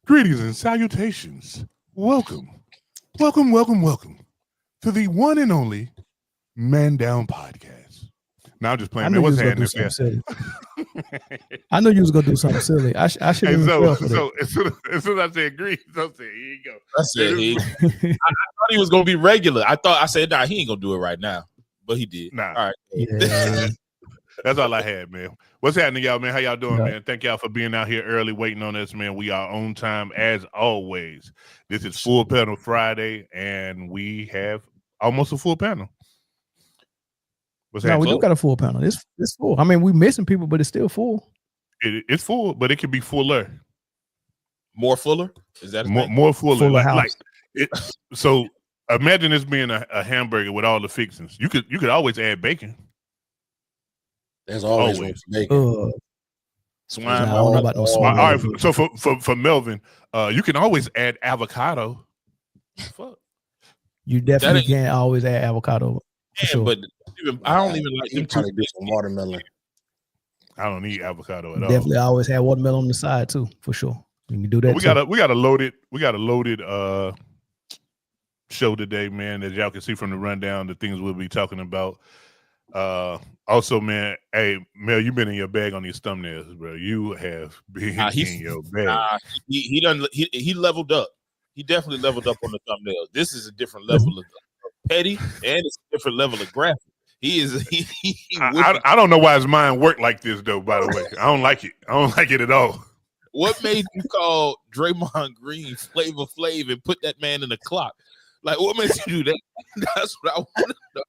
Greetings and salutations. Welcome to the one and only Man Down Podcast. Now I'm just playing. I knew you was gonna do something silly. I knew you was gonna do something silly. I should have Hey, been so for that. as soon as I said greetings, I said, here you go. I said I thought he was gonna be regular. I said, nah, he ain't gonna do it right now, but he did. Nah. All right. Yeah. That's all I had, man. What's happening, y'all, man? How y'all doing, man? Thank y'all for being out here early, waiting on us, man. We are on time as always. This is Full Panel Friday, and we have almost a full panel. What's No, we do got a full panel. It's full. I mean, we missing people, but it's still full. It's full, but it can be fuller. More fuller? Is that more fuller? Fuller house. Like it. So imagine this being a hamburger with all the fixings. You could always add bacon. There's always room for bacon. Swine. I don't know about no swine. All right. So for Melvin, you can always add avocado. Fuck. You definitely can't always add avocado. Yeah, sure. but I don't even like them probably do some watermelon. I don't eat avocado at all. Definitely always have watermelon on the side too, for sure. You can do that. We got a loaded show today, man. As y'all can see from the rundown, the things we'll be talking about. Also, man, hey Mel, you've been in your bag on these thumbnails, bro. You have been in your bag. He leveled up. He definitely leveled up on the thumbnails. This is a different level of petty, and it's a different level of graphic. He is. I don't know why his mind worked like this, though. By the way, I don't like it. I don't like it at all. What made you call Draymond Green Flavor Flav and put that man in the clock? Like, what made you do that? That's what I want to know.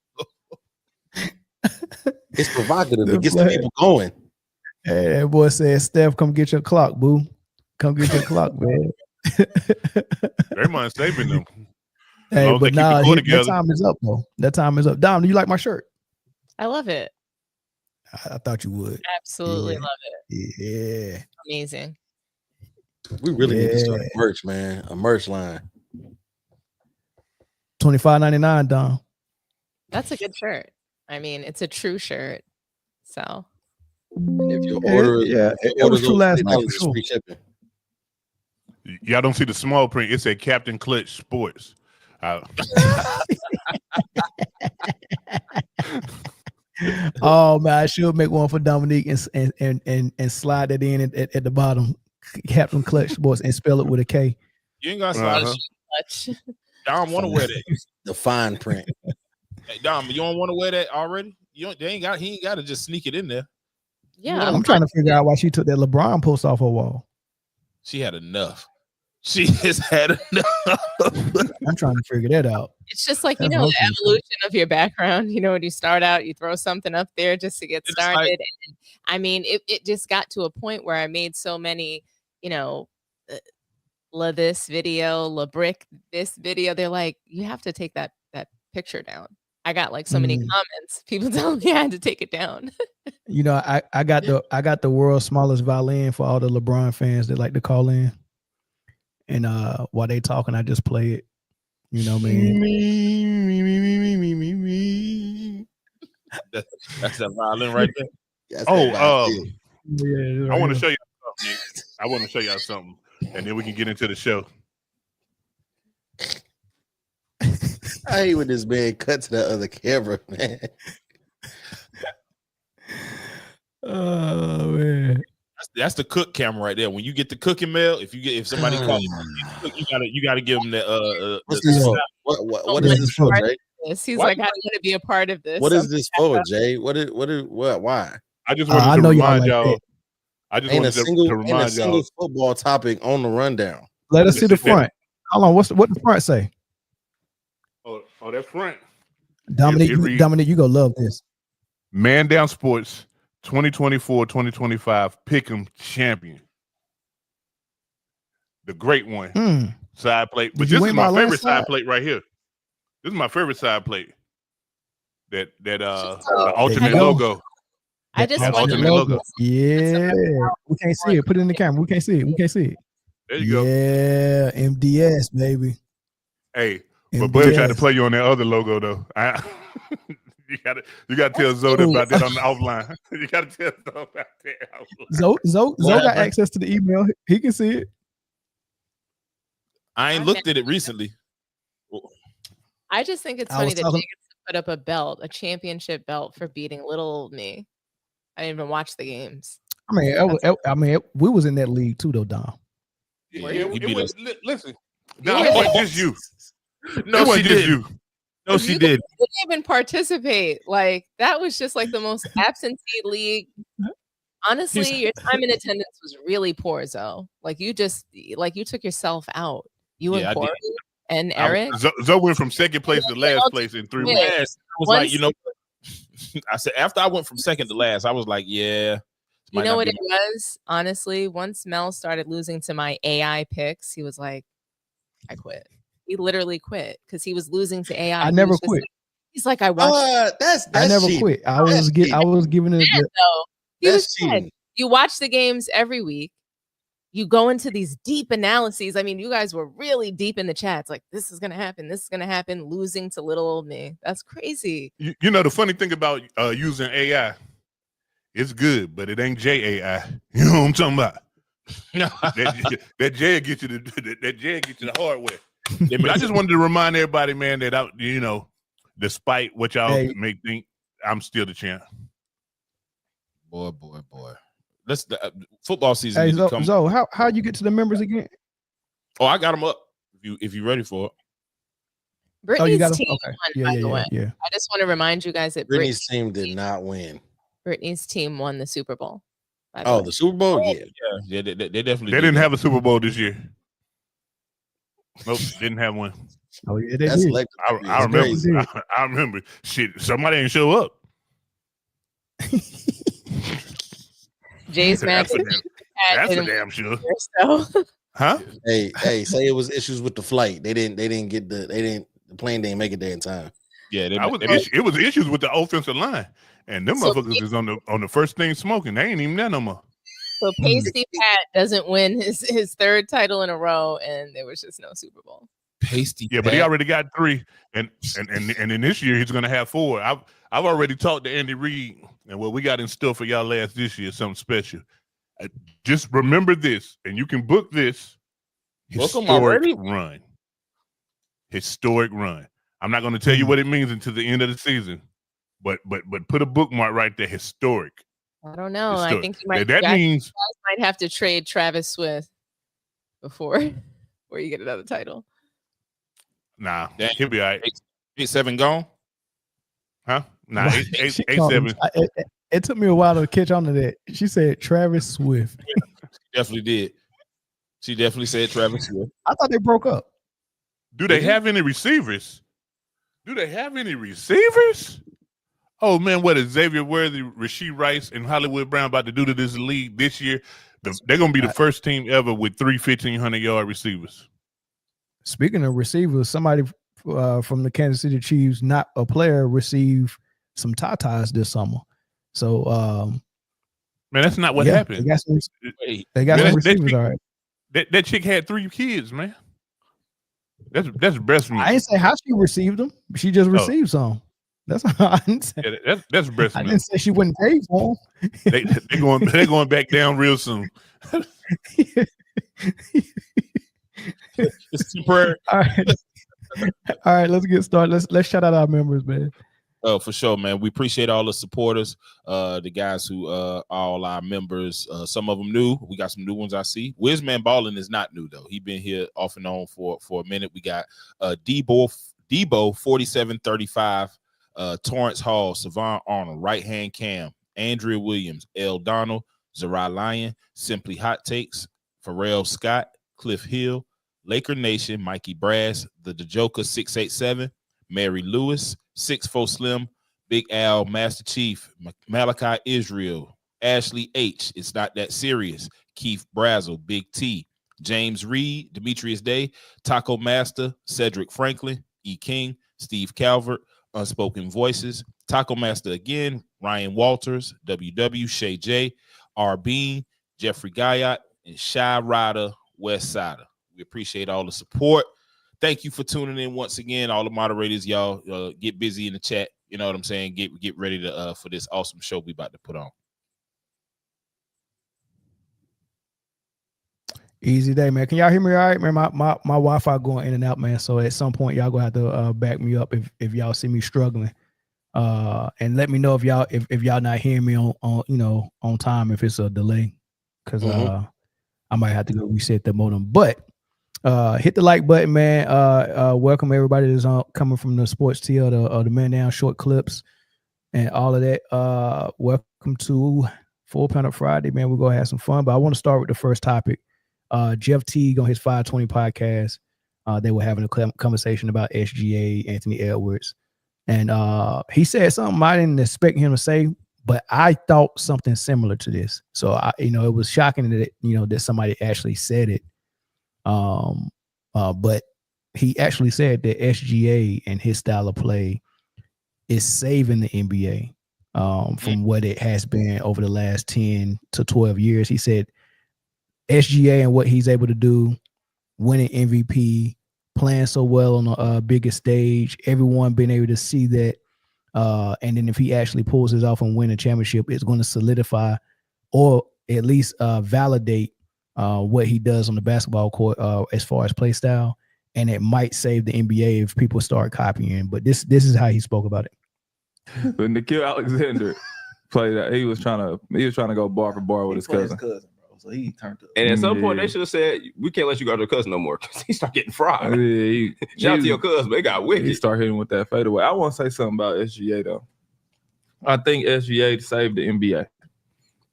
It's provocative. It gets the people going. Hey, that boy said, Steph, come get your clock, boo. Come get your clock, man. Draymond saving them. Hey, but nah, that time is up, though. That time is up. Dom, do you like my shirt? I love it. I thought you would. Absolutely love it. Yeah. Amazing. We really need to start merch, man. A merch line. $25.99, Dom. That's a good shirt. I mean, it's a true shirt. So if you order, it was true last night. For free shipping. Y'all don't see the small print. It said Captain Clutch Sports. Oh man, I should make one for Dominque and slide that in at the bottom, Captain Clutch Sports, and spell it with a K. You ain't gonna slide Clutch. Dom want to wear that. The fine print. Hey, Dom, you don't want to wear that already? He ain't got to just sneak it in there. Yeah, I'm trying to figure out why she took that LeBron post off her wall. She had enough. She has had enough. I'm trying to figure that out. It's just like, the evolution of your background. When you start out, you throw something up there just to get started. Like, and I mean, it just got to a point where I made so many, La this video, La Brick this video. They're like, you have to take that picture down. I got like so many comments. People telling me I had to take it down. I got the world's smallest violin for all the LeBron fans that like to call in. And while they talking, I just play it. You know what I mean? That's that violin right there. I want to show you something. I want to show y'all something, and then we can get into the show. I hate when this man cut to the other camera, man. Oh man. That's the cook camera right there. When you get the cooking mail, if somebody calls you gotta give them the what is this for, Jay? He's like, I want to be a part of this. What is this for, Jay? Why? I just wanted to remind y'all. I just wanted to remind y'all. Single football topic on the rundown. Let us see the front. Hold on, what the front say? Oh, that front. Dominque, you gonna love this. Man Down Sports 2024-2025 Pick'em champion. The great one. Side plate. But this is my favorite side plate right here. This is my favorite side plate. That the ultimate logo. I just ultimate logo. Yeah. We can't see it. Put it in the camera. We can't see it. There you go. Yeah, MDS, baby. Hey, but Bud tried to play you on that other logo though. You gotta tell Zoe about that on the offline. You gotta tell Zoe about that. Zoe got access to the email. He can see it. I ain't looked at it recently. I just think it's I funny was that talking- Jay gets to put up a belt, a championship belt for beating little old me. I didn't even watch the games. We was in that league too, though, Dom. Yeah, He it beat was, us. listen. You No, were it wasn't there. just you. No, it she wasn't just did. you. No, she did. You didn't even participate. Like that was just like the most absentee league. Honestly, your time in attendance was really poor, Zoe. Like you took yourself out. You Yeah, I and did. Corey and Eric. Zoe went from second place to last place in 3 weeks. Yes, I was like, you know, I said after I went from second to last, I was like, yeah. You know what it was? Honestly, once Mel started losing to my AI picks, he was like, I quit. He literally quit because he was losing to AI. I never quit. He's like, I watched. That's I never cheating. quit. I was giving it. He was That's cheating. You watch the games every week. You go into these deep analyses. I mean, you guys were really deep in the chats. Like, this is gonna happen. This is gonna happen. Losing to little old me. That's crazy. You know the funny thing about using AI, it's good, but it ain't JAI. You know what I'm talking about? that J get you the hard way. But I just wanted to remind everybody, man, that despite what y'all may think, I'm still the champ. Boy. Let's football season. Hey, Zoe, how you get to the members again? Oh, I got them up. If you ready for it. Britney's team won, by the way. Yeah. I just want to remind you guys that Britney's team did not win. Britney's team won the Super Bowl. The Super Bowl? Yeah, they definitely. They didn't have a Super Bowl this year. Nope, didn't have one. Oh yeah, they That's did. I remember. I remember. Shit, somebody didn't show up. Jay's That's Max. a damn sure. So. Huh? Hey, say it was issues with the flight. The plane didn't make it there in time. Yeah, it was issues with the offensive line, and them motherfuckers is on the first thing smoking. They ain't even there no more. So Pasty Pat doesn't win his third title in a row, and there was just no Super Bowl. Pasty, yeah, but he already got 3, and in this year he's gonna have 4. I've already talked to Andy Reid, and what we got in store for y'all this year is something special. Just remember this, and you can book this. Historic run. I'm not going to tell you what it means until the end of the season, but put a bookmark right there. Historic. I don't know. Historic. I think you might. That means you guys might have to trade Travis Swift before you get another title. Nah, he'll be all right. 8-7 gone. Huh? Nah, 8-7. It took me a while to catch on to that. She said Travis Swift. Definitely did. She definitely said Travis Swift. I thought they broke up. Do they have any receivers? Oh man, what is Xavier Worthy, Rasheed Rice, and Hollywood Brown about to do to this league this year? They're gonna be the first team ever with 3 1,500-yard receivers. Speaking of receivers, somebody from the Kansas City Chiefs, not a player, received some tatas this summer. So, man, that's not what happened. They got some receivers, all right. That chick had 3 kids, man. That's breast milk. I didn't say how she received them. She just received some. That's I didn't say. Yeah, that's breast milk. I didn't say she wouldn't pay for them. They're going back down real soon. It's temporary. All right, let's get started. Let's shout out our members, man. For sure, man. We appreciate all the supporters, the guys who all our members. Some of them new. We got some new ones I see. Wizman Ballin is not new though. He been here off and on for a minute. We got Debo 4735, Torrance Hall, Savon Arnold, right hand Cam, Andrea Williams, L. Donald, Zerai Lyon, Simply Hot Takes, Pharrell Scott, Cliff Hill, Laker Nation, Mikey Brass, the Joker 687, Mary Lewis, 6'4 Slim, Big Al, Master Chief, Malachi Israel, Ashley H. It's Not That Serious, Keith Brazel, Big T, James Reed, Demetrius Day, Taco Master, Cedric Franklin, E. King, Steve Calvert, Unspoken Voices, Taco Master again, Ryan Walters, WW, Shay J, R. Bean, Jeffrey Guyot, and Shai Ryder, West Sider. We appreciate all the support. Thank you for tuning in once again. All the moderators, y'all get busy in the chat. You know what I'm saying? Get ready to for this awesome show we about to put on. Easy day, man. Can y'all hear me all right, man? My Wi-Fi going in and out, man. So at some point, y'all gonna have to back me up if y'all see me struggling. And let me know if y'all not hearing me on time, if it's a delay, because I might have to go reset the modem. But hit the like button, man. Welcome everybody that's coming from the Sports TL, the Man Down short clips and all of that. Welcome to Full Panel Friday, man. We're gonna have some fun, but I want to start with the first topic. Jeff Teague on his 520 podcast, they were having a conversation about SGA, Anthony Edwards, and he said something I didn't expect him to say, but I thought something similar to this. So it was shocking that that somebody actually said it. But he actually said that SGA and his style of play is saving the NBA from what it has been over the last 10 to 12 years. He said SGA and what he's able to do, winning MVP, playing so well on a bigger stage, everyone being able to see that. And then if he actually pulls this off and win a championship, it's going to solidify or at least validate what he does on the basketball court as far as play style. And it might save the NBA if people start copying. But this is how he spoke about it. When Gilgeous-Alexander played that, he was trying to go bar for bar with his cousin. So he turned up. And at some point, they should have said, we can't let you go to your cousin no more because he started getting fried. Yeah, Shout out to your cousin, but it got wicked. He started hitting with that fadeaway. I want to say something about SGA, though. I think SGA saved the NBA. Okay.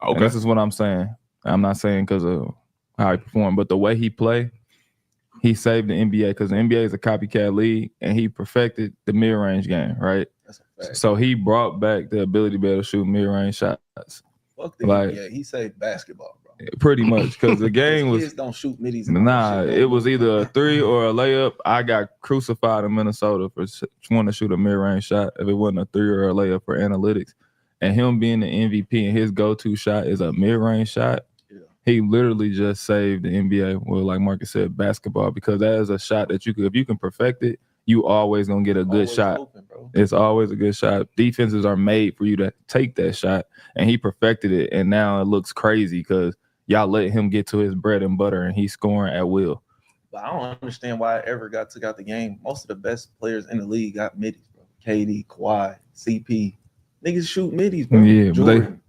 And this is what I'm saying. I'm not saying because of how he performed, but the way he played, he saved the NBA because the NBA is a copycat league, and he perfected the mid-range game, right? That's a fact. So he brought back the ability to be able to shoot mid-range shots. Fuck the NBA. He saved basketball. Pretty much, because the game was. Kids don't shoot middies. Nah, it was either a 3 or a layup. I got crucified in Minnesota for wanting to shoot a mid-range shot if it wasn't a 3 or a layup for analytics. And him being the MVP and his go-to shot is a mid-range shot. Yeah. He literally just saved the NBA. Well, like Marcus said, basketball, because that is a shot that if you can perfect it, you always gonna get a good shot. Open, it's always a good shot. Defenses are made for you to take that shot, and he perfected it. And now it looks crazy because y'all let him get to his bread and butter, and he's scoring at will. But I don't understand why it ever took out the game. Most of the best players in the league got middies, bro. KD, Kawhi, CP. Niggas shoot middies, bro. Yeah,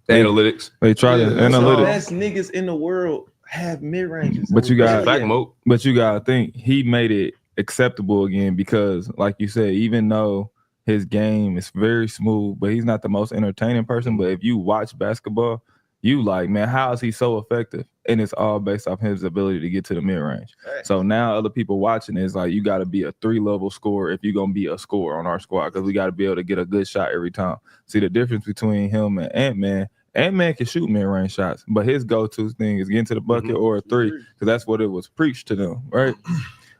analytics. They try to analytics. The best niggas in the world have mid ranges. But you gotta think he made it acceptable again because, like you said, even though his game is very smooth, but he's not the most entertaining person. But if you watch basketball, you like, man, how is he so effective? And it's all based off his ability to get to the mid-range. Right. So now other people watching is like, you got to be a 3-level scorer if you're going to be a scorer on our squad, because we got to be able to get a good shot every time. See the difference between him and Ant-Man. Ant-Man can shoot mid-range shots, but his go-to thing is getting to the bucket or a 3, because that's what it was preached to them, right?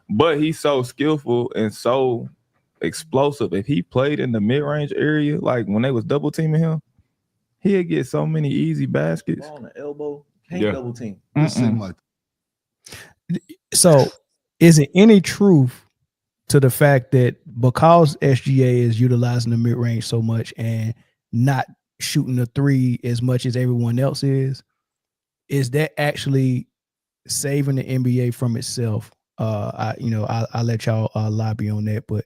But he's so skillful and so explosive. If he played in the mid-range area, like when they was double-teaming him, he'll get so many easy baskets. On the elbow, can't double team. So, is it any truth to the fact that because SGA is utilizing the mid range so much and not shooting the 3 as much as everyone else is that actually saving the NBA from itself? I'll let y'all lobby on that, but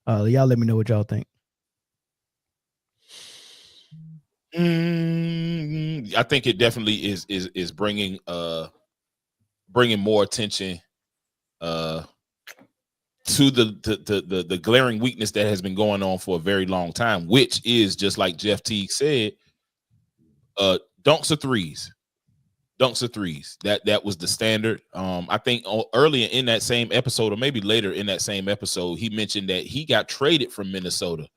y'all let me know what y'all think. I think it definitely is bringing more attention to the glaring weakness that has been going on for a very long time, which is just like Jeff Teague said, dunks or threes. That was the standard. I think earlier in that same episode, or maybe later in that same episode, he mentioned that he got traded from Minnesota.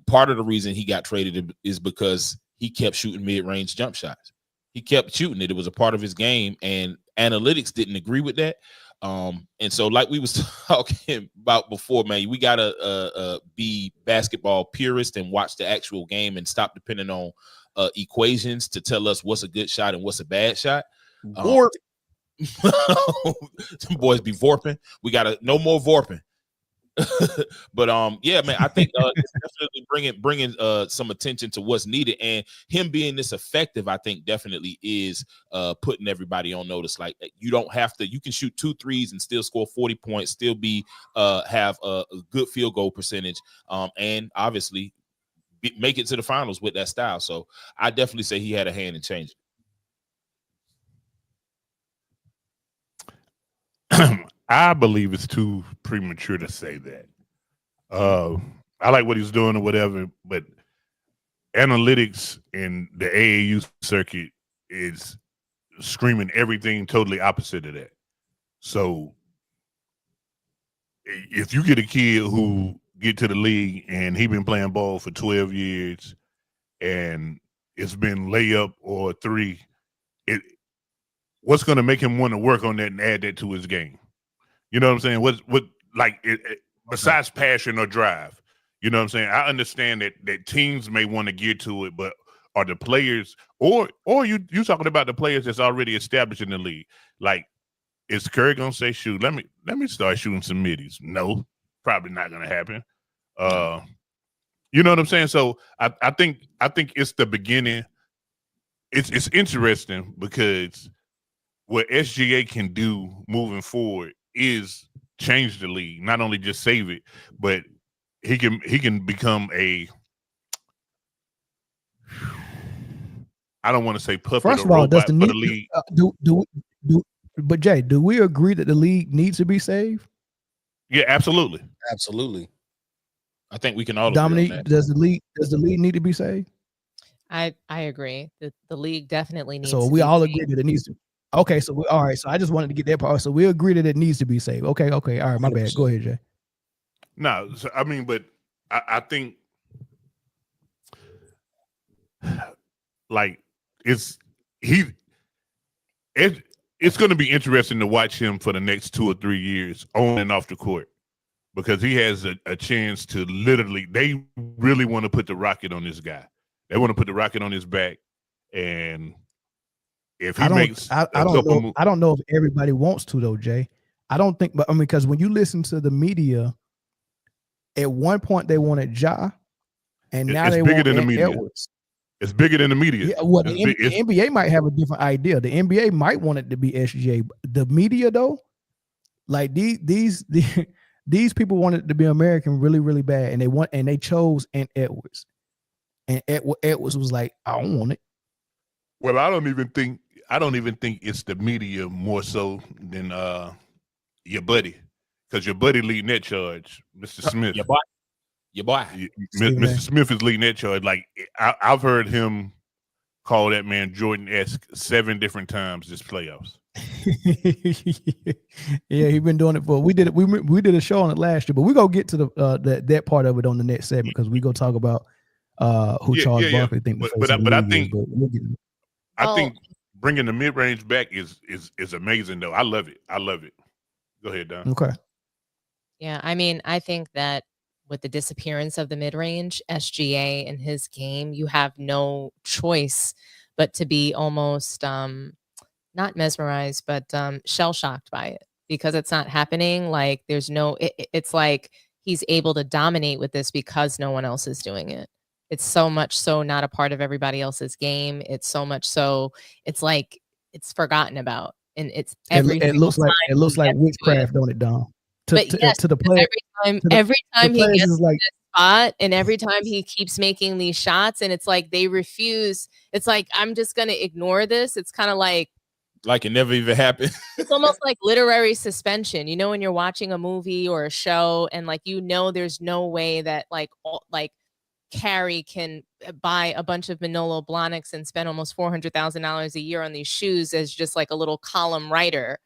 Part of the reason he got traded is because he kept shooting mid-range jump shots. He kept shooting it. It was a part of his game, and analytics didn't agree with that. And so, like we was talking about before, man, we gotta be basketball purists and watch the actual game and stop depending on equations to tell us what's a good shot and what's a bad shot. Boys be vorping. We gotta no more vorping. But yeah, man, I think it's definitely bringing some attention to what's needed, and him being this effective, I think definitely is putting everybody on notice. Like, you don't have to, you can shoot 2 threes and still score 40 points, still be have a good field goal percentage, and obviously make it to the finals with that style. So I definitely say he had a hand in changing. I believe it's too premature to say that. I like what he's doing or whatever, but analytics in the AAU circuit is screaming everything totally opposite of that. So if you get a kid who get to the league and he been playing ball for 12 years and it's been layup or 3, what's going to make him want to work on that and add that to his game? You know what I'm saying? What like besides passion or drive? You know what I'm saying? I understand that teams may want to get to it, but are the players or you talking about the players that's already established in the league? Like, is Curry gonna say, shoot, let me start shooting some middies? No, probably not gonna happen. You know what I'm saying? So I think it's the beginning. It's interesting because what SGA can do moving forward is change the league, not only just save it, but he can become a, I don't want to say puppet. First of all, does the league but Jay, do we agree that the league needs to be saved? Yeah, absolutely. Absolutely. I think we can all Dominique, agree on that. does the league need to be saved? I agree that the league definitely needs So to we be all saved. agree that it needs to. Okay, so all right. So I just wanted to get that part. So we agree that it needs to be saved. Okay. All right, my bad. Go ahead, Jay. No, so, I mean, but I think like it's going to be interesting to watch him for the next 2 or 3 years on and off the court, because he has a chance to literally, they really want to put the rocket on this guy. They want to put the rocket on his back, and if he I don't know if everybody wants to though, Jay. I don't think, but I mean, because when you listen to the media, at one point they wanted Ja, and now they want Edwards. It's bigger than the media. Yeah, well, the NBA might have a different idea. The NBA might want it to be SGA. The media, though, like these people wanted it to be American really, really bad, and they chose Edwards, and Edwards was like, I don't want it. Well, I don't even think it's the media more so than your buddy, because your buddy leading that charge, Mr. Smith. Your boy. Mr. Smith is leading that charge. Like, I've heard him call that man Jordan-esque 7 different times this playoffs. Yeah, he's been doing it for. We did a show on it last year, but we're gonna get to that part of it on the next segment, because we go talk about who Charles Barkley think. But I think bringing the mid range back is amazing though. I love it. Go ahead, Don. Okay. Yeah, I mean, I think that with the disappearance of the mid-range, SGA in his game, you have no choice but to be almost not mesmerized, but shell-shocked by it, because it's not happening. Like, there's no, it's like he's able to dominate with this because no one else is doing it. It's so much so not a part of everybody else's game. It's so much so it's like it's forgotten about, and it's it looks like witchcraft, don't it, Don? To the player, every time he gets like this spot, and every time he keeps making these shots, and it's like they refuse. It's like, I'm just gonna ignore this. It's kind of like it never even happened. It's almost like literary suspension. You know, when you're watching a movie or a show, and like, you know, there's no way that like Carrie can buy a bunch of Manolo Blahniks and spend almost $400,000 a year on these shoes as just like a little column writer.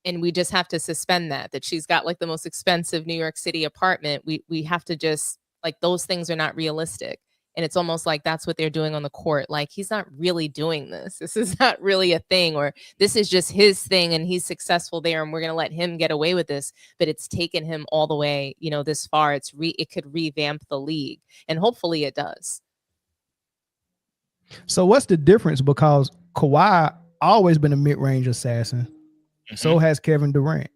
And we just have to suspend that she's got like the most expensive New York City apartment. We have to just, like, those things are not realistic. And it's almost like that's what they're doing on the court. Like, he's not really doing this. This is not really a thing, or this is just his thing and he's successful there, and we're going to let him get away with this. But it's taken him all the way, you know, this far. It could revamp the league, and hopefully it does. So what's the difference? Because Kawhi always been a mid-range assassin. So has Kevin Durant.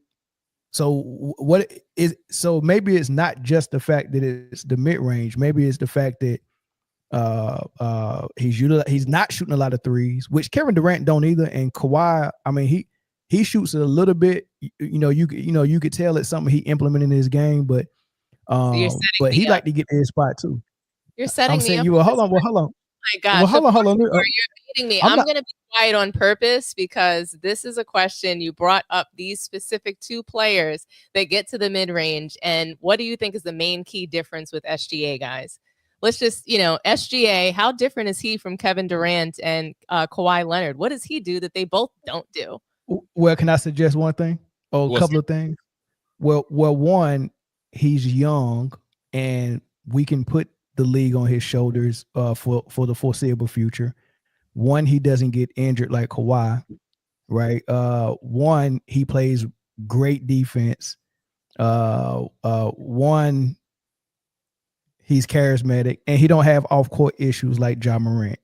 So what is so maybe it's not just the fact that it's the mid range. Maybe it's the fact that he's not shooting a lot of threes, which Kevin Durant don't either. And Kawhi, I mean, he shoots it a little bit. You could tell it's something he implemented in his game, but he like to get to his spot too. You're setting I'm me saying up. you. Hold on. My gosh. Hold on. You're beating me. I'm going to be quiet on purpose because this is a question. You brought up these specific two players that get to the mid range. And what do you think is the main key difference with SGA, guys? Let's just, SGA, how different is he from Kevin Durant and Kawhi Leonard? What does he do that they both don't do? Well, can I suggest one thing or a couple of things? Well, one, he's young and we can put the league on his shoulders for the foreseeable future. One, he doesn't get injured like Kawhi, right? One, he plays great defense. One, he's charismatic, and he don't have off-court issues like Ja Morant.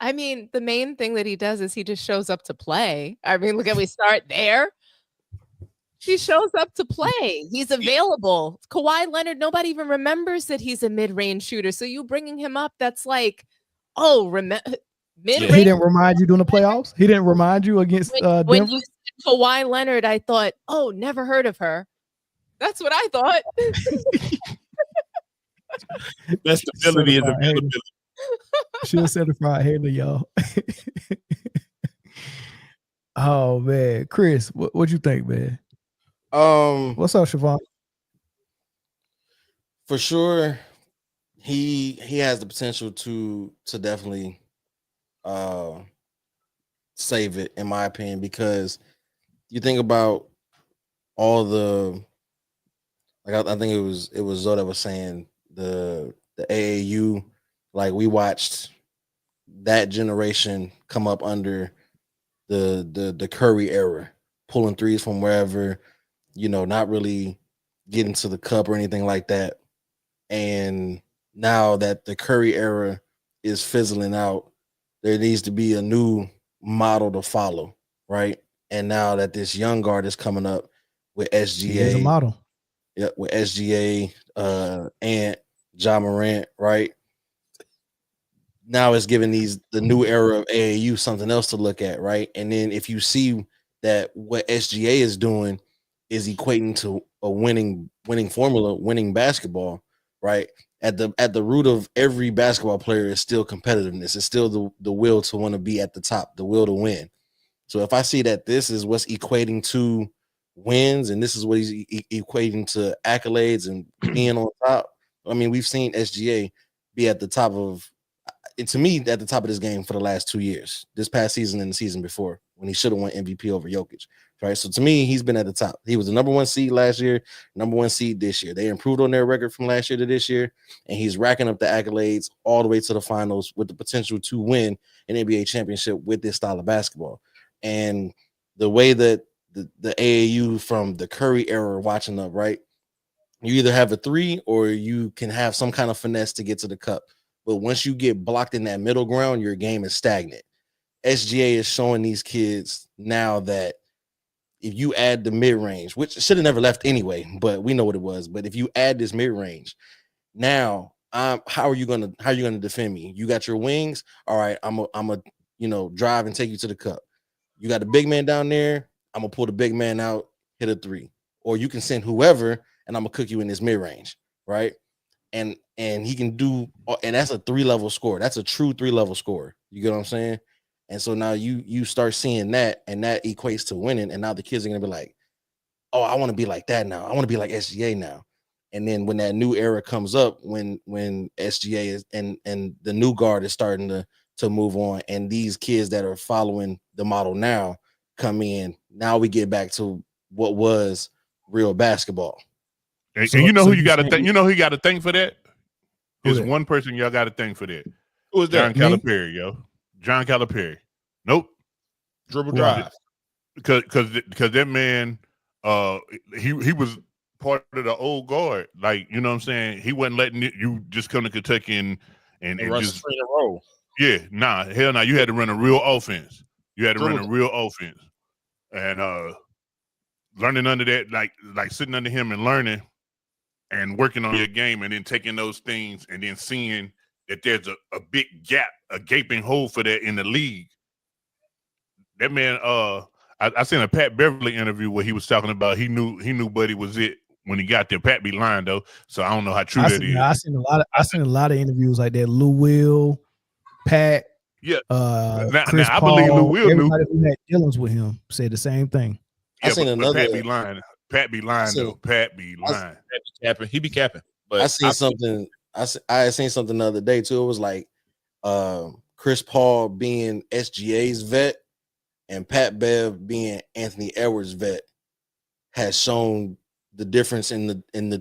I mean, the main thing that he does is he just shows up to play. I mean, we start there. He shows up to play. He's available. Kawhi Leonard, nobody even remembers that he's a mid-range shooter. So you bringing him up, that's like, mid-range. He didn't remind you during the playoffs? He didn't remind you against Denver? When you said Kawhi Leonard, I thought, never heard of her. That's what I thought. Best ability is availability. She'll certified hater, y'all. Oh man, Chris, what you think, man? What's up, Siobhan? For sure, he has the potential to definitely save it, in my opinion, because you think about all the I think it was Zoe that was saying the AAU, like we watched that generation come up under the Curry era, pulling threes from wherever, not really getting to the cup or anything like that. And now that the Curry era is fizzling out, there needs to be a new model to follow, right? And now that this young guard is coming up with SGA, he's a model. Yeah, with SGA, and Ja Morant, right? Now it's giving the new era of AAU something else to look at, right? And then if you see that what SGA is doing is equating to a winning formula, winning basketball, right? At the root of every basketball player is still competitiveness. It's still the will to want to be at the top, the will to win. So if I see that this is what's equating to wins and this is what he's equating to accolades and being on top, I mean, we've seen SGA be at the top of, and to me, at the top of this game for the last 2 years, this past season and the season before, when he should have won MVP over Jokic, right? So to me, he's been at the top. He was the number 1 seed last year, number 1 seed this year. They improved on their record from last year to this year, and he's racking up the accolades all the way to the finals with the potential to win an NBA championship with this style of basketball. And the way that the AAU from the Curry era watching up, right? You either have a 3 or you can have some kind of finesse to get to the cup. But once you get blocked in that middle ground, your game is stagnant. SGA is showing these kids now that if you add the mid-range, which should have never left anyway, but we know what it was. But if you add this mid-range, now how are you gonna defend me? You got your wings. All right, I'm a drive and take you to the cup. You got a big man down there. I'm gonna pull the big man out, hit a 3. Or you can send whoever, and I'm gonna cook you in this mid-range, right? And he can do, and that's a 3-level score. That's a true 3-level score. You get what I'm saying? And so now you start seeing that, and that equates to winning. And now the kids are gonna be like, oh, I want to be like that now. I want to be like SGA now. And then when that new era comes up, when SGA is and the new guard is starting to move on, and these kids that are following the model now come in, now we get back to what was real basketball. And you know who you got to thank? You know who you got to thank for that? There's one person y'all got to thank for that. Who was that? John Calipari, yo. John Calipari. Nope. Dribble drive. Because that man, he was part of the old guard. Like, you know what I'm saying? He wasn't letting you just come to Kentucky and run just straight and roll. Yeah, hell no. You had to run a real offense. And learning under that, like sitting under him and learning and working on your game, and then taking those things and then seeing that there's a big gap, a gaping hole for that in the league. That man, I seen a Pat Beverly interview where he was talking about he knew Buddy was it when he got there. Pat be lying though, so I don't know how true that is. I seen a lot of interviews like that. Lou Will, Pat, Yeah. Chris now I Paul, believe Lou Will knew. everybody who had dealings with him said the same thing. Yeah, I seen but another. Pat be lying. Pat be lying though. Pat be lying. He be capping. But I seen something. I seen something the other day too. It was like Chris Paul being SGA's vet and Pat Bev being Anthony Edwards' vet has shown the difference in the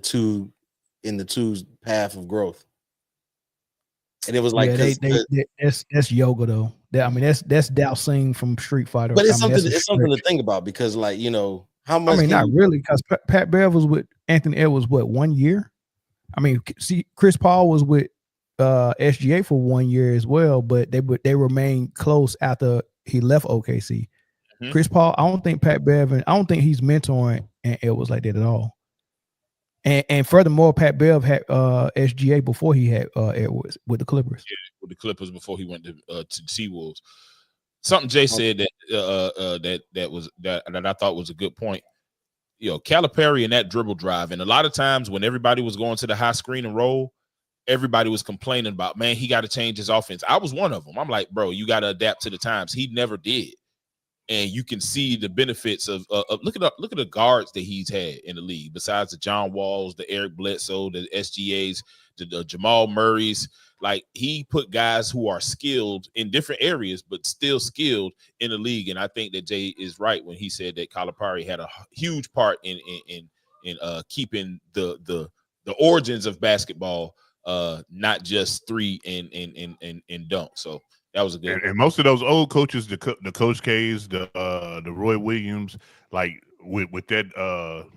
two's path of growth. And it was like, that's yoga though. I mean, that's Dao Singh from Street Fighter. But it's something to think about, because like, you know, how much? I mean, not really, because Pat Bev was with Anthony Edwards 1 year. I mean, see, Chris Paul was with SGA for 1 year as well, but they remained close after he left OKC. Mm-hmm. Chris Paul, I don't think Pat Bev, I don't think he's mentoring Edwards like that at all. And furthermore, Pat Bev had SGA before he had Edwards with the Clippers. Yeah, with the Clippers before he went to T-Wolves. Something Jay said that I thought was a good point. You know, Calipari and that dribble drive, and a lot of times when everybody was going to the high screen and roll, everybody was complaining about, man, he got to change his offense. I was one of them. I'm like, bro, you got to adapt to the times. He never did. And you can see the benefits of look at the guards that he's had in the league, besides the John Walls, the Eric Bledsoe, the SGAs, the Jamal Murrays. Like, he put guys who are skilled in different areas, but still skilled in the league. And I think that Jay is right when he said that Calipari had a huge part in keeping the origins of basketball, not just three and dunk. So that was a good. And most of those old coaches, the Coach K's, the Roy Williams, like with that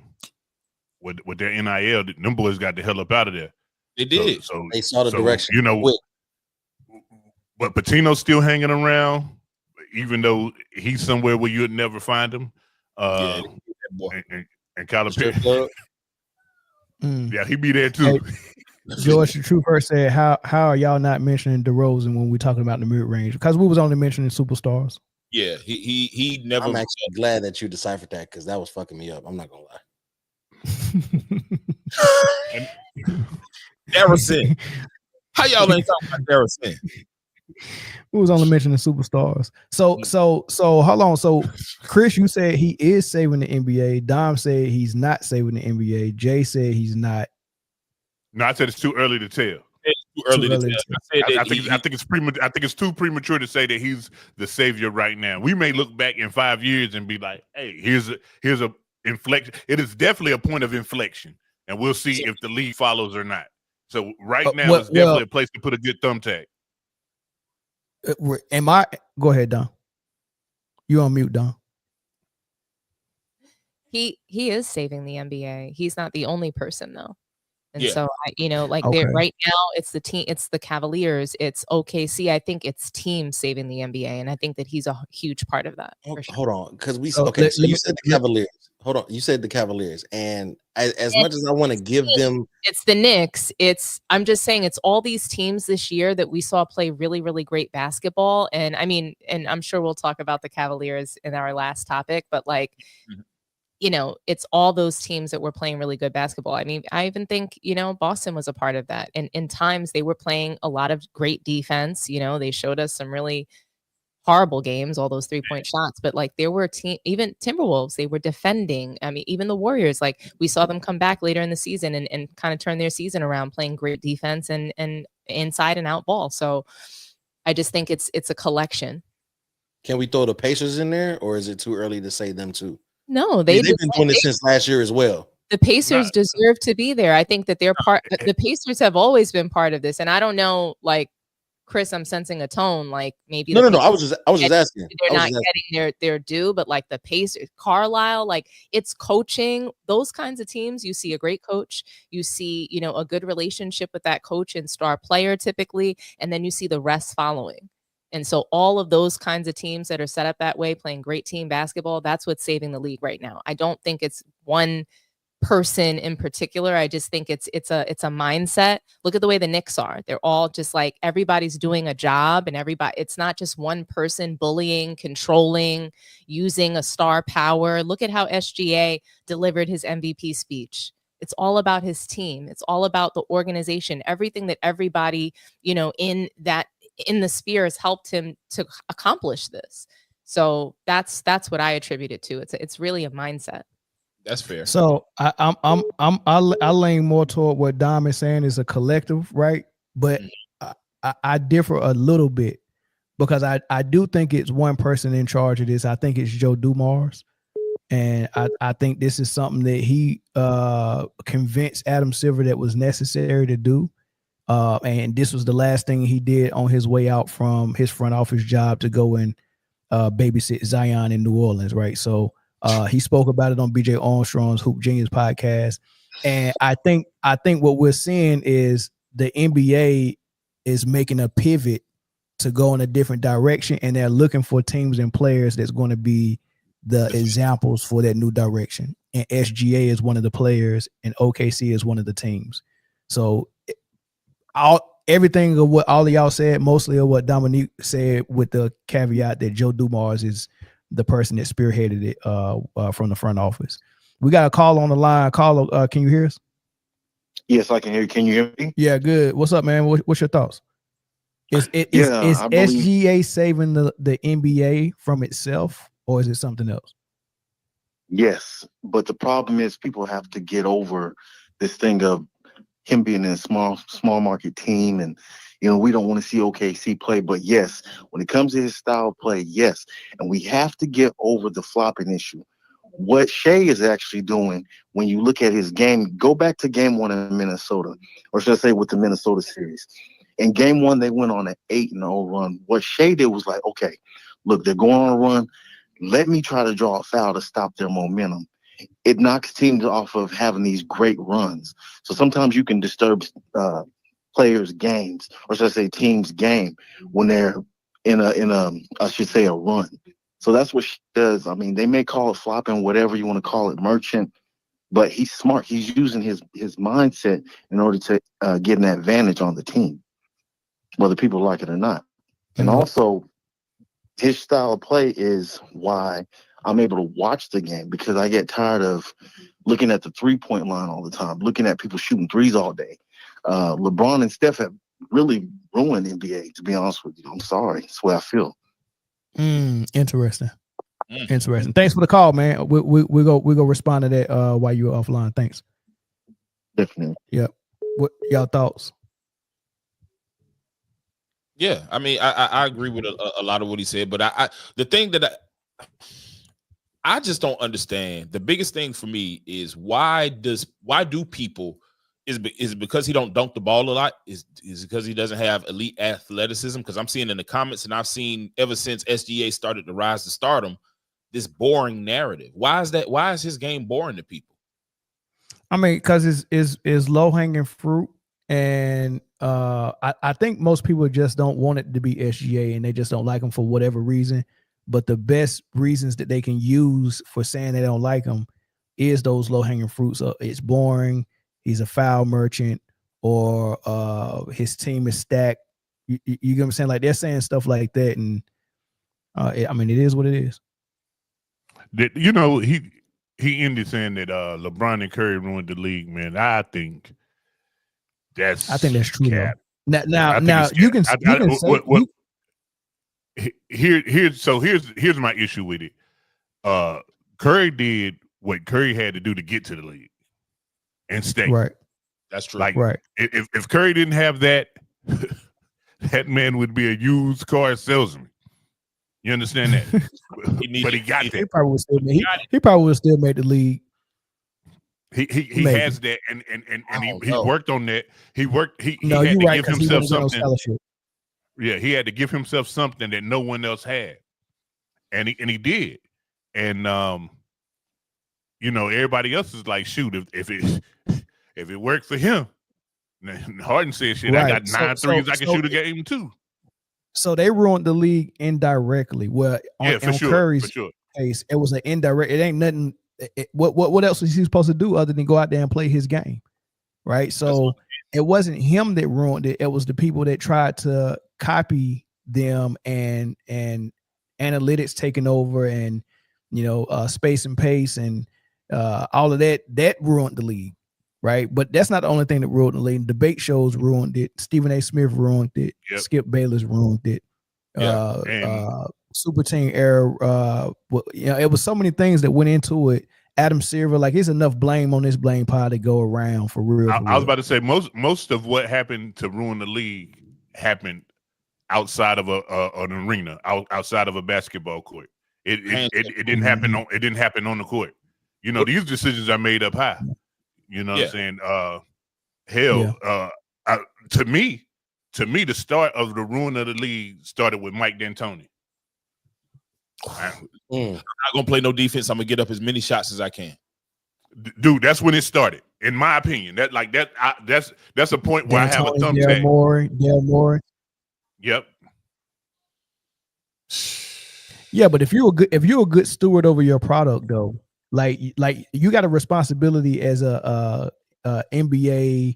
with their NIL, them boys got the hell up out of there. They did. So they saw the direction. You know, but Patino's still hanging around, even though he's somewhere where you'd never find him. And Calipari, yeah, he be there too. Hey, George the Trooper said, "How are y'all not mentioning DeRozan when we're talking about the mid range? Because we was only mentioning superstars." Yeah, he never. I'm actually glad that you deciphered that, because that was fucking me up. I'm not gonna lie. Darrison. How y'all ain't talking about Darrison? We was only mentioning superstars. So hold on. So Chris, you said he is saving the NBA. Dom said he's not saving the NBA. Jay said he's not. No, I said it's too early to tell. It's too early to tell. I think it's too premature to say that he's the savior right now. We may look back in 5 years and be like, "Hey, here's a inflection." It is definitely a point of inflection, and we'll see if the league follows or not. So right now, it's definitely a place to put a good thumbtack. Go ahead, Don. You on mute, Don. He is saving the NBA. He's not the only person though. And so, right now, it's the team, it's the Cavaliers, it's OKC. I think it's teams saving the NBA, and I think that he's a huge part of that. Sure. Hold on, because you said the Cavaliers. Hold on, you said the Cavaliers, and as much as I want to give them, it's the Knicks. I'm just saying, it's all these teams this year that we saw play really, really great basketball. And I mean, and I'm sure we'll talk about the Cavaliers in our last topic, but like. Mm-hmm. You know, it's all those teams that were playing really good basketball. I mean, I even think, Boston was a part of that. And in times they were playing a lot of great defense. They showed us some really horrible games, all those 3-point shots. But like there were even Timberwolves, they were defending. I mean, even the Warriors, like we saw them come back later in the season and kind of turn their season around, playing great defense and inside and out ball. So I just think it's a collection. Can we throw the Pacers in there, or is it too early to say them too? No, they've been doing it since last year as well. The Pacers deserve to be there. I think that they're part. The Pacers have always been part of this, and I don't know, like Chris, I'm sensing a tone, like maybe no. I was just asking. They're not getting their due, but like the Pacers, Carlisle, like it's coaching. Those kinds of teams, you see a great coach, you see a good relationship with that coach and star player typically, and then you see the rest following. And so all of those kinds of teams that are set up that way, playing great team basketball, that's what's saving the league right now. I don't think it's one person in particular. I just think it's a mindset. Look at the way the Knicks are. They're all just like, everybody's doing a job, and it's not just one person bullying, controlling, using a star power. Look at how SGA delivered his MVP speech. It's all about his team. It's all about the organization. Everything that everybody, in the sphere has helped him to accomplish this. So that's what I attribute it to. It's really a mindset. That's fair. So I lean more toward what Dom is saying is a collective, right? But I differ a little bit, because I do think it's one person in charge of this. I think it's Joe Dumars. And I think this is something that he convinced Adam Silver that was necessary to do. And this was the last thing he did on his way out from his front office job to go and babysit Zion in New Orleans, right? So he spoke about it on BJ Armstrong's Hoop Genius podcast. And I think what we're seeing is the NBA is making a pivot to go in a different direction, and they're looking for teams and players that's going to be the examples for that new direction. And SGA is one of the players, and OKC is one of the teams. So everything of what all of y'all said, mostly of what Dominque said, with the caveat that Joe Dumars is the person that spearheaded it from the front office. We got a call on the line. Carlo, can you hear us? Yes, I can hear you. Can you hear me? Yeah, good. What's up, man? What's your thoughts? Is SGA saving the NBA from itself, or is it something else? Yes, but the problem is people have to get over this thing of him being in a small market team, and we don't want to see OKC play. But yes, when it comes to his style of play, yes, and we have to get over the flopping issue. What Shai is actually doing, when you look at his game, go back to game 1 in Minnesota, or should I say with the Minnesota series. In game 1, they went on an 8-0 run. What Shai did was like, okay, look, they're going on a run. Let me try to draw a foul to stop their momentum. It knocks teams off of having these great runs. So sometimes you can disturb players' games, or should I say teams' game, when they're in a run. So that's what she does. I mean, they may call it flopping, whatever you want to call it, merchant, but he's smart. He's using his mindset in order to get an advantage on the team, whether people like it or not. And also, his style of play is why I'm able to watch the game, because I get tired of looking at the three-point line all the time, looking at people shooting threes all day. LeBron and Steph have really ruined NBA, to be honest with you. I'm sorry. That's the way I feel. Interesting. Interesting. Thanks for the call, man. We go respond to that while you're offline. Thanks. Definitely. Yep. What y'all thoughts? Yeah, I mean, I agree with a lot of what he said, but the thing that I just don't understand. The biggest thing for me is why do people, is it because he don't dunk the ball a lot? Is it because he doesn't have elite athleticism? Because I'm seeing in the comments, and I've seen ever since SGA started to rise to stardom, this boring narrative. Why is that? Why is his game boring to people? I mean, because it's low hanging fruit, and I think most people just don't want it to be SGA, and they just don't like him for whatever reason. But the best reasons that they can use for saying they don't like him is those low hanging fruits. So it's boring. He's a foul merchant, or his team is stacked. You get what I'm saying? Like, they're saying stuff like that, and I mean, it is what it is. He ended saying that LeBron and Curry ruined the league, man. I think that's true. Cap. Now you can say here's my issue with it. Curry did what Curry had to do to get to the league and stay. Right. That's true. Like, right. If Curry didn't have that, that man would be a used car salesman. You understand that? But he got that. He probably would still make the league. He has that, and he worked on that. He had to give himself something. Yeah, he had to give himself something that no one else had, and he did. And everybody else is like, shoot, if it worked for him, Harden said, shit, right. I got 9 threes I can shoot a game too. So they ruined the league indirectly. Well, on Curry's case, it was an indirect. It ain't nothing. What else was he supposed to do other than go out there and play his game, right? So it wasn't him that ruined it. It was the people that tried to copy them and analytics taking over and space and pace and all of that ruined the league. Right, but that's not the only thing that ruined the league. Debate shows ruined it. Stephen A. Smith ruined it. Yep. Skip Bayless ruined it. Super Team era. It was so many things that went into it. Adam Silver, like, there's enough blame on this blame pile to go around for real. I was about to say most of what happened to ruin the league happened outside of an arena, outside of a basketball court. It didn't happen on the court. These decisions are made up high. You know what I'm saying? To me, the start of the ruin of the league started with Mike D'Antoni. I'm not gonna play no defense. I'm gonna get up as many shots as I can. Dude, that's when it started, in my opinion. That's a point where I have a thumbtack. Daryl Morey. Yep. Yeah, but if you're a good steward over your product, though. Like you got a responsibility as a NBA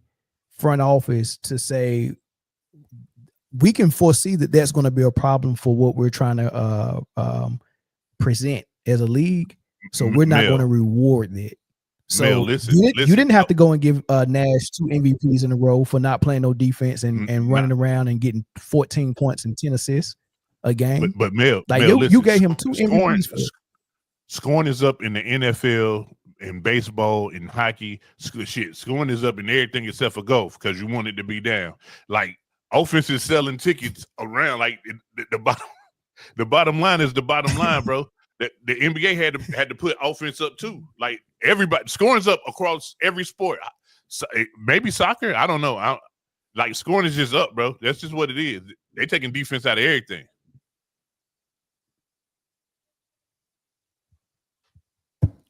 front office to say we can foresee that that's going to be a problem for what we're trying to present as a league. So we're not going to reward that. So you didn't have to go and give Nash 2 MVPs in a row for not playing no defense and running around and getting 14 points and 10 assists a game. But Mel, you gave him 2 MVPs for it. Scoring is up in the NFL, in baseball, in hockey. Scoring is up in everything except for golf because you want it to be down. Like, offense is selling tickets around. Like, the bottom line is the bottom line, bro. The NBA had to put offense up too. Like, everybody, scoring's up across every sport. So, maybe soccer, I don't know. Like, scoring is just up, bro. That's just what it is. They're taking defense out of everything.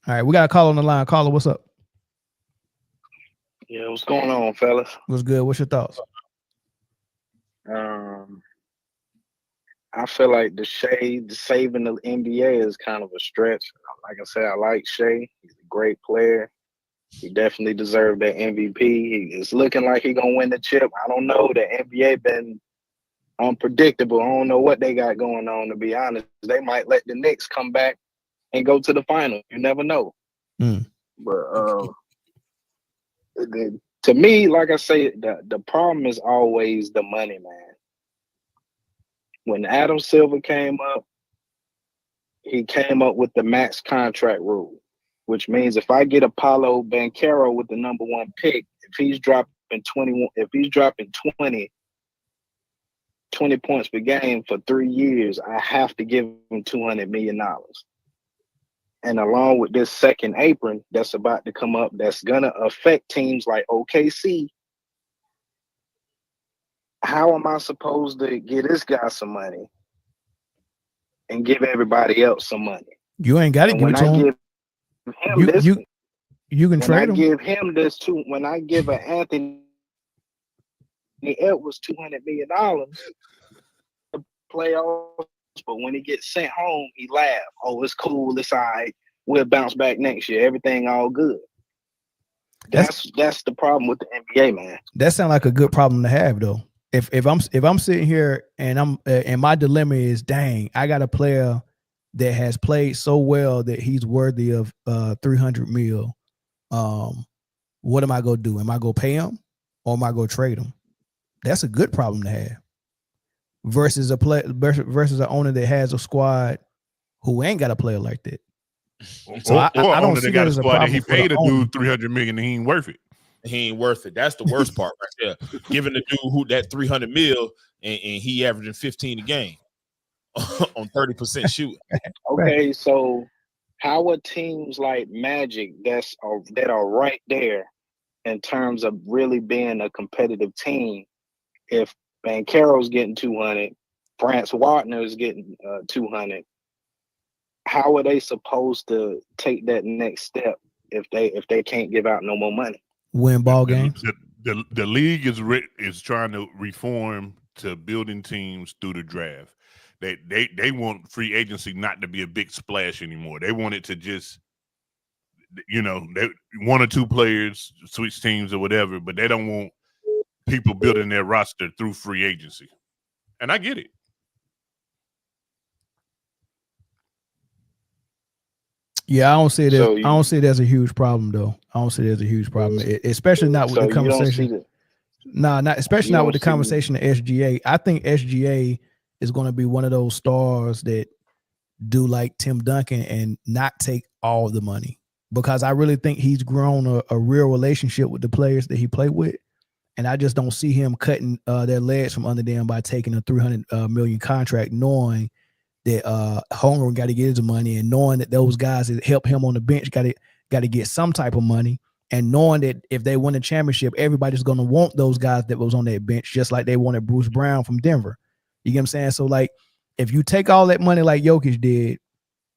All right, we got a call on the line. Caller, what's up? Yeah, what's going on, fellas? What's good? What's your thoughts? I feel like the saving the NBA is kind of a stretch. Like I said, I like Shai. He's a great player. He definitely deserved that MVP. It's looking like he's gonna win the chip. I don't know. The NBA been unpredictable. I don't know what they got going on, to be honest. They might let the Knicks come back and go to the final. You never know. But to me, like I say, the problem is always the money, man. When Adam Silver came up, he came up with the max contract rule, which means if I get Apollo Banchero with the number 1 pick, if he's dropping 20 points per game for 3 years, I have to give him $200 million. And along with this second apron that's about to come up, that's going to affect teams like OKC, how am I supposed to get this guy some money and give everybody else some money? You ain't got to give it to him. You can trade him. When I give an Anthony Edwards $200 million to playoffs, but when he gets sent home, he laughs. Oh, it's cool. It's all right. We'll bounce back next year. Everything all good. That's the problem with the NBA, man. That sounds like a good problem to have, though. If I'm sitting here and my dilemma is, dang, I got a player that has played so well that he's worthy of $300 million. What am I gonna do? Am I gonna pay him or am I gonna trade him? That's a good problem to have. Versus an owner that has a squad who ain't got a player like that. So I don't see that as a problem. He paid a dude $300 million and he ain't worth it. He ain't worth it. That's the worst part right there. Giving the dude who that $300 million and he averaging 15 a game on 30% shooting. Okay, so how are teams like Magic that are right there in terms of really being a competitive team? If Banchero's getting 200, France Wagner is getting 200. How are they supposed to take that next step if they can't give out no more money? Win ball games. The league is trying to reform to building teams through the draft. They want free agency not to be a big splash anymore. They want it to just, they 1 or 2 players switch teams or whatever, but they don't want people building their roster through free agency. And I get it. Yeah, I don't see it. I don't see it as a huge problem, though. I don't see it as a huge problem, especially not with the conversation. Especially not with the conversation of SGA. I think SGA is going to be one of those stars that do like Tim Duncan and not take all the money, because I really think he's grown a real relationship with the players that he played with, and I just don't see him cutting their legs from under them by taking a $300 million contract, knowing that Holmgren got to get his money, and knowing that those guys that help him on the bench got to get some type of money, and knowing that if they win a championship, everybody's going to want those guys that was on that bench, just like they wanted Bruce Brown from Denver. You get what I'm saying? So, like, if you take all that money like Jokic did,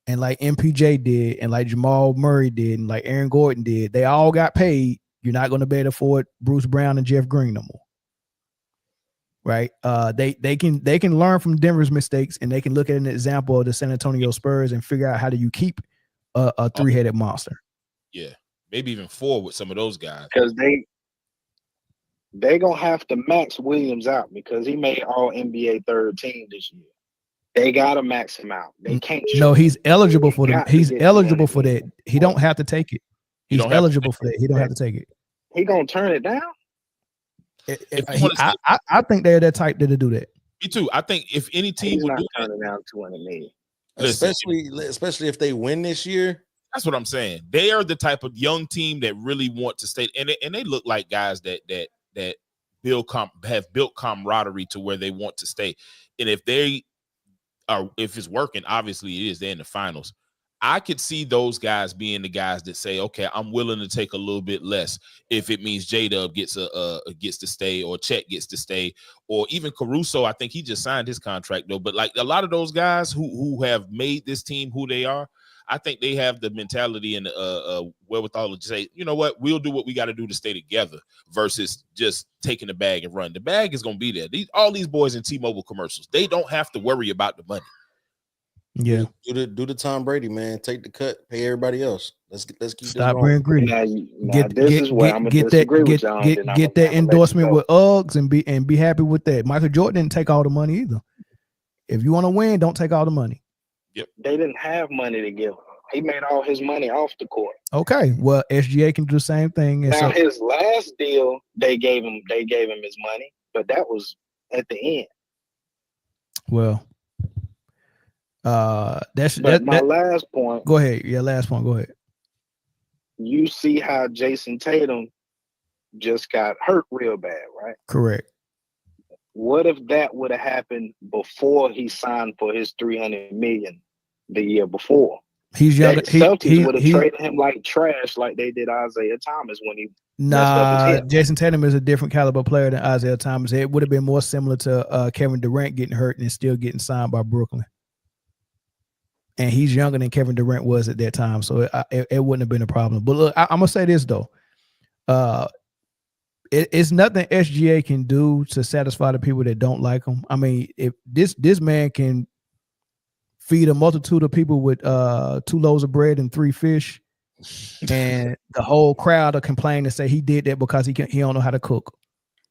and like MPJ did, and like Jamal Murray did, and like Aaron Gordon did, they all got paid. You're not going to be able to afford Bruce Brown and Jeff Green no more. Right? They can learn from Denver's mistakes, and they can look at an example of the San Antonio Spurs and figure out how do you keep a 3-headed monster. Yeah, maybe even 4 with some of those guys, because they gonna have to max Williams out because he made All NBA third team this year. They gotta max him out. They can't. No, he's eligible for them. He's eligible for that. He don't have to take it. He's eligible for that. He don't have to take it. He gonna turn it down. I think they're that type to do that. Me too. I think if any team would do turning down $200 million, especially if they win this year. That's what I'm saying. They are the type of young team that really want to stay, and they look like guys that have built camaraderie to where they want to stay. And if it's working, obviously it is. They're in the finals. I could see those guys being the guys that say, okay, I'm willing to take a little bit less if it means J-Dub gets to stay, or Chet gets to stay, or even Caruso. I think he just signed his contract though. But like a lot of those guys who have made this team who they are, I think they have the mentality and wherewithal to say, you know what, we'll do what we got to do to stay together versus just taking the bag and run. The bag is going to be there. All these boys in T-Mobile commercials, they don't have to worry about the money. Yeah, do the Tom Brady, man. Take the cut, pay everybody else. Let's keep stop being greedy. Get that endorsement with Uggs and be happy with that. Michael Jordan didn't take all the money either. If you want to win, don't take all the money. Yep. They didn't have money to give him. He made all his money off the court. Okay, well, SGA can do the same thing. Now his last deal, they gave him his money, but that was at the end. Well. That's my last point. Go ahead. Yeah, last point. Go ahead. You see how Jason Tatum just got hurt real bad, right? Correct. What if that would have happened before he signed for his $300 million the year before? He's younger. Celtics would have traded him like trash, like they did Isaiah Thomas when he. Nah, Jason Tatum is a different caliber player than Isaiah Thomas. It would have been more similar to Kevin Durant getting hurt and still getting signed by Brooklyn. And he's younger than Kevin Durant was at that time, so it wouldn't have been a problem. But look, I'm gonna say this though, it's nothing SGA can do to satisfy the people that don't like him. I mean, if this man can feed a multitude of people with 2 loaves of bread and 3 fish, and the whole crowd will complain and say he did that because he don't know how to cook,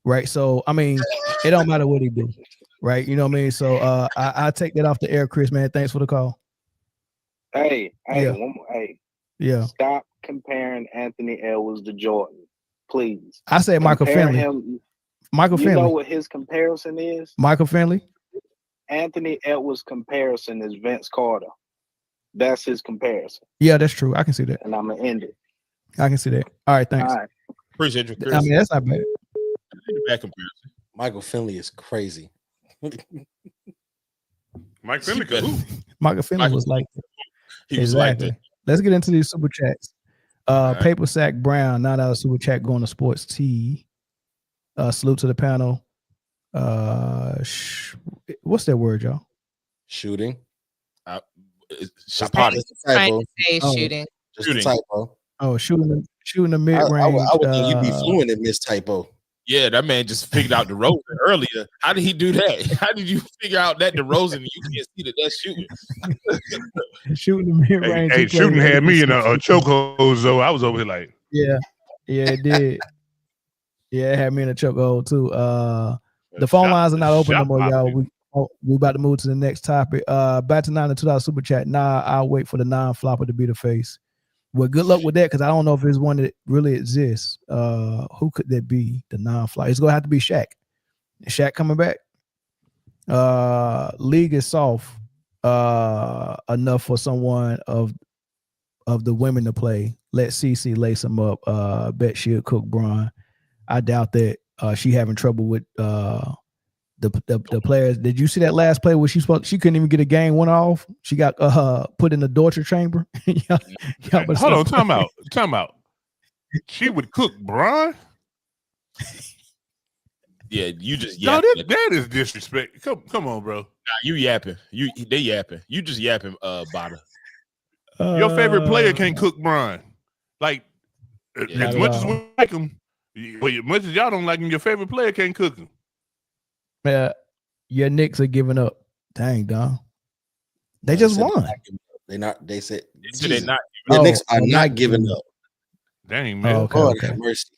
right? So I mean, it don't matter what he do, right? You know what I mean? So I take that off the air, Chris. Man, thanks for the call. Hey, yeah. Stop comparing Anthony Edwards to Jordan, please. I said Michael Finley. Michael Finley. You know what his comparison is? Michael Finley. Anthony Edwards' comparison is Vince Carter. That's his comparison. Yeah, that's true. I can see that. And I'm gonna end it. I can see that. All right, thanks. All right. Appreciate you, Chris. I mean, that's not bad. Bad comparison. Michael Finley is crazy. Mike Finley could hoop. Michael Finley was like that. He was like that. Let's get into these super chats. Paper Sack Brown, $9 super chat going to Sports T. Salute to the panel. What's that word, y'all? Shooting. Just trying to say shooting. Just a typo. Oh, shooting the mid range. I would think you'd be fluent in this typo. Yeah, that man just figured out DeRozan earlier. How did he do that? How did you figure out that DeRozan and you can't see that that's shooting? Shooting the mid range. Hey, shooting had me in a chokehold, though. I was over here like, yeah, it did. Yeah, it had me in a chokehold too. The phone lines are not open no more, y'all. We about to move to the next topic. Back to $9 super chat. Nah, I'll wait for the non-flopper to be the face. Well, good luck with that, because I don't know if there's one that really exists. Who could that be? The non-flopper. It's gonna have to be Shaq. Shaq coming back. League is soft enough for someone of the women to play. Let CC lace them up. Bet she'll cook Bron. I doubt that. She having trouble with the players. Did you see that last play where she couldn't even get a game one off? She got put in the torture chamber. Hold on, time out. She would cook Bron? Yeah, you just yapping. No, that is disrespect. Come on, bro. Nah, you yapping. They yapping. You just yapping, Bada. Your favorite player can't cook Bron. Like, as much as we like him, as much as y'all don't like him, your favorite player can't cook him. Yeah, your Knicks are giving up. Dang, Don. They just won. They're not. They said they're not. The Knicks are not giving up. Dang, man. Okay. Mercy.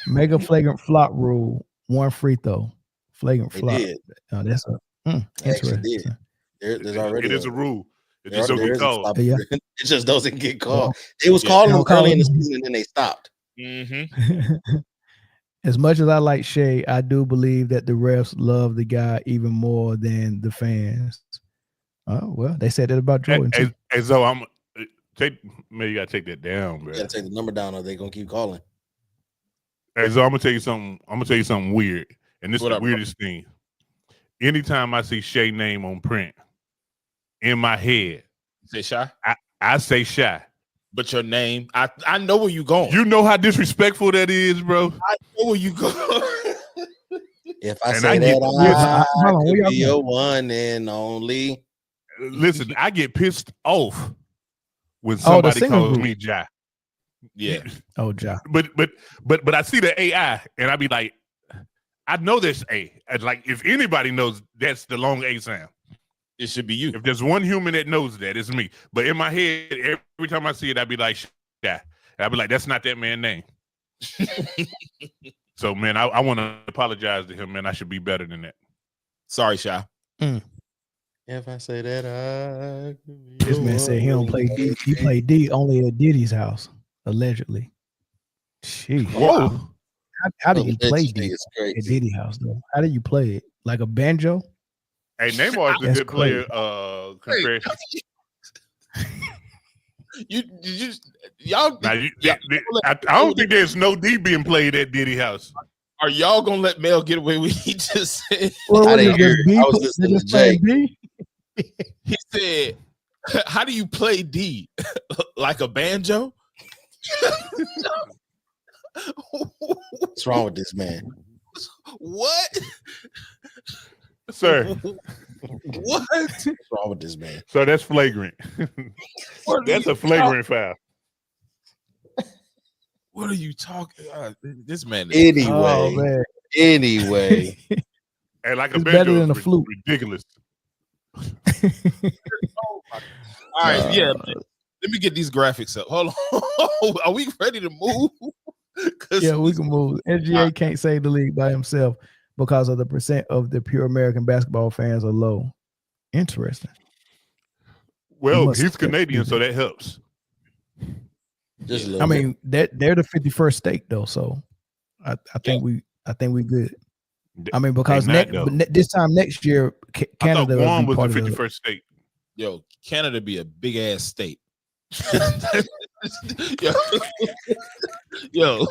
Mega flagrant flop rule. One free throw. Flagrant They flop. did. That's interesting. There's already. It is a rule. It just don't get called. Yeah. It just doesn't get called. They was calling them early in the season and then they stopped. Mm-hmm. As much as I like Shai, I do believe that the refs love the guy even more than the fans. Oh well, they said that about Jordan too. As though I'm maybe you gotta take that down, bro. You gotta take the number down or they're gonna keep calling. Hey, so I'm gonna tell you something weird. And this is the weirdest thing. Anytime I see Shai name on print, in my head, say Shai. I say Shai. But your name, I know where you going. You know how disrespectful that is, bro. I know where you going. If I say that, I could be your one and only. Listen, I get pissed off when somebody calls me Ja. Yeah. Oh, Ja. But I see the AI and I be like, I know this A. Like, if anybody knows that's the long A sound, it should be you. If there's one human that knows that, it's me. But in my head, every time I see it, I'd be like, yeah. I'd be like, that's not that man's name. So, man, I want to apologize to him, man. I should be better than that. Sorry, Shai. If I say that, this man said he don't play D. He played D only at Diddy's house, allegedly. Jeez. Whoa. How do you play D at Diddy's house, though? How do you play it? Like a banjo? Hey, Neymar is a good player. Comparison. Y'all. I don't think there's no D being played at Diddy house. Are y'all gonna let Mel get away with what he just said? Well, I was listening to Jay. He said, "How do you play D? Like a banjo?" What's wrong with this man? What? Sir. What? What's wrong with this man? So that's flagrant. That's a flagrant foul. What are you talking about? This man is anyway. And like a it's banjo better than a flute. Ridiculous. All right, yeah. Let me get these graphics up. Hold on. Are we ready to move? Yeah, we can move. SGA can't save the league by himself because of the percent of the pure American basketball fans are low. Interesting. Well, he's Canadian, so that helps. Just a little I mean, they're the 51st state though, so I think we good. I mean, because this time next year, Canada Guam was part the of 51st state. Yo, Canada be a big ass state. Yo.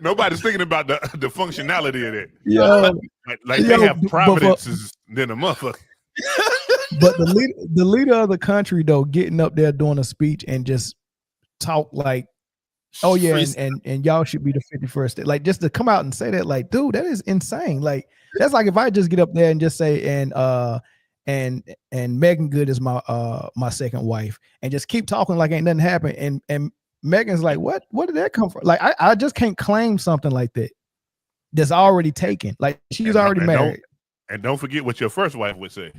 Nobody's thinking about the functionality of that. Yeah, like they have providences than a motherfucker. But the leader of the country though, getting up there doing a speech and just talk like, oh yeah, and y'all should be the 51st state. Like, just to come out and say that, like, dude, that is insane. Like, that's like if I just get up there and just say and Megan Good is my second wife, and just keep talking like ain't nothing happened, and Megan's like, what did that come from? Like, I just can't claim something like that that's already taken. Like, she's already married. And don't forget what your first wife would say.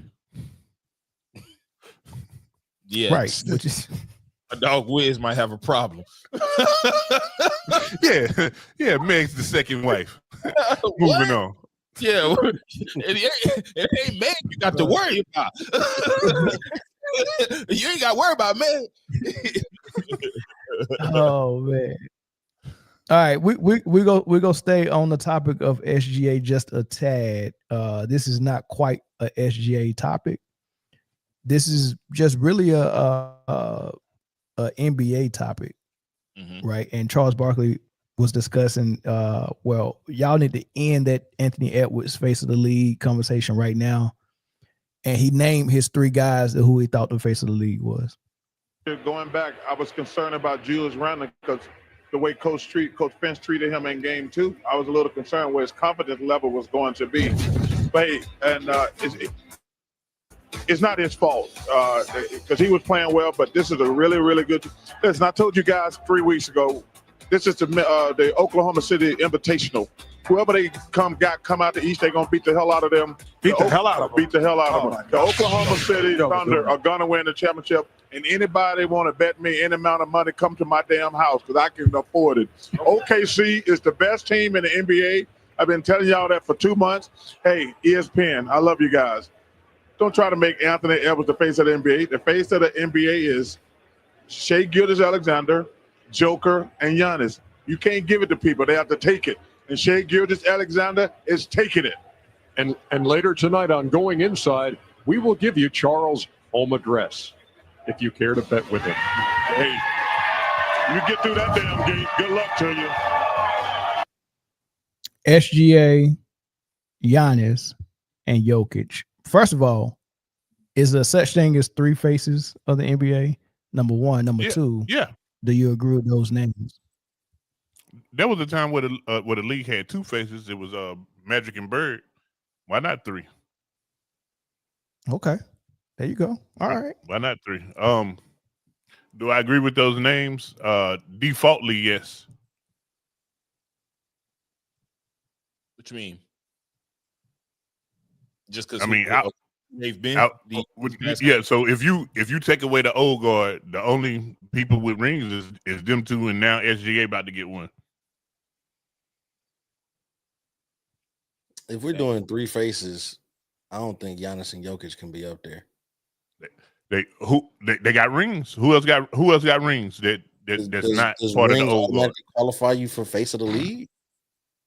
Yeah, right. Which is a dog Wiz might have a problem. yeah. Meg's the second wife. Moving on. Yeah, it ain't Meg you got to worry about. You ain't got to worry about Meg. Oh man. All right, we go stay on the topic of SGA just a tad. This is not quite a SGA topic. This is just really a NBA topic, right? And Charles Barkley was discussing, well, y'all need to end that Anthony Edwards face of the league conversation right now. And he named his 3 guys who he thought the face of the league was. Going back, I was concerned about Gilgeous-Alexander because the way Coach Finch treated him in Game 2, I was a little concerned where his confidence level was going to be. But it's not his fault because he was playing well. But this is a really, really good. Listen, I told you guys 3 weeks ago. This is the Oklahoma City Invitational. Whoever they come out the East, they're gonna beat the hell out of them. Beat the hell out of them. The Oklahoma City Thunder are gonna win the championship. And anybody want to bet me any amount of money, come to my damn house because I can afford it. OKC is the best team in the NBA. I've been telling y'all that for 2 months. Hey, ESPN, I love you guys. Don't try to make Anthony Edwards the face of the NBA. The face of the NBA is Shai Gilgeous-Alexander, Joker, and Giannis. You can't give it to people. They have to take it. And Shai Gilgeous-Alexander is taking it. And later tonight on Going Inside, we will give you Charles' home address if you care to bet with him. Hey, you get through that damn gate. Good luck to you. SGA, Giannis, and Jokic. First of all, is there such thing as 3 faces of the NBA? Number 1. Number 2. Yeah. Do you agree with those names? There was a time where the league had 2 faces. It was Magic and Bird. Why not 3? Okay. There you go. All right. Why not 3? Do I agree with those names? Defaultly, yes. What you mean? Just because they've been yeah. So if you take away the old guard, the only people with rings is them 2, and now SGA about to get 1. If we're doing 3 faces, I don't think Giannis and Jokic can be up there. They got rings. Who else got rings that's not part of the old guard? Qualify you for face of the league?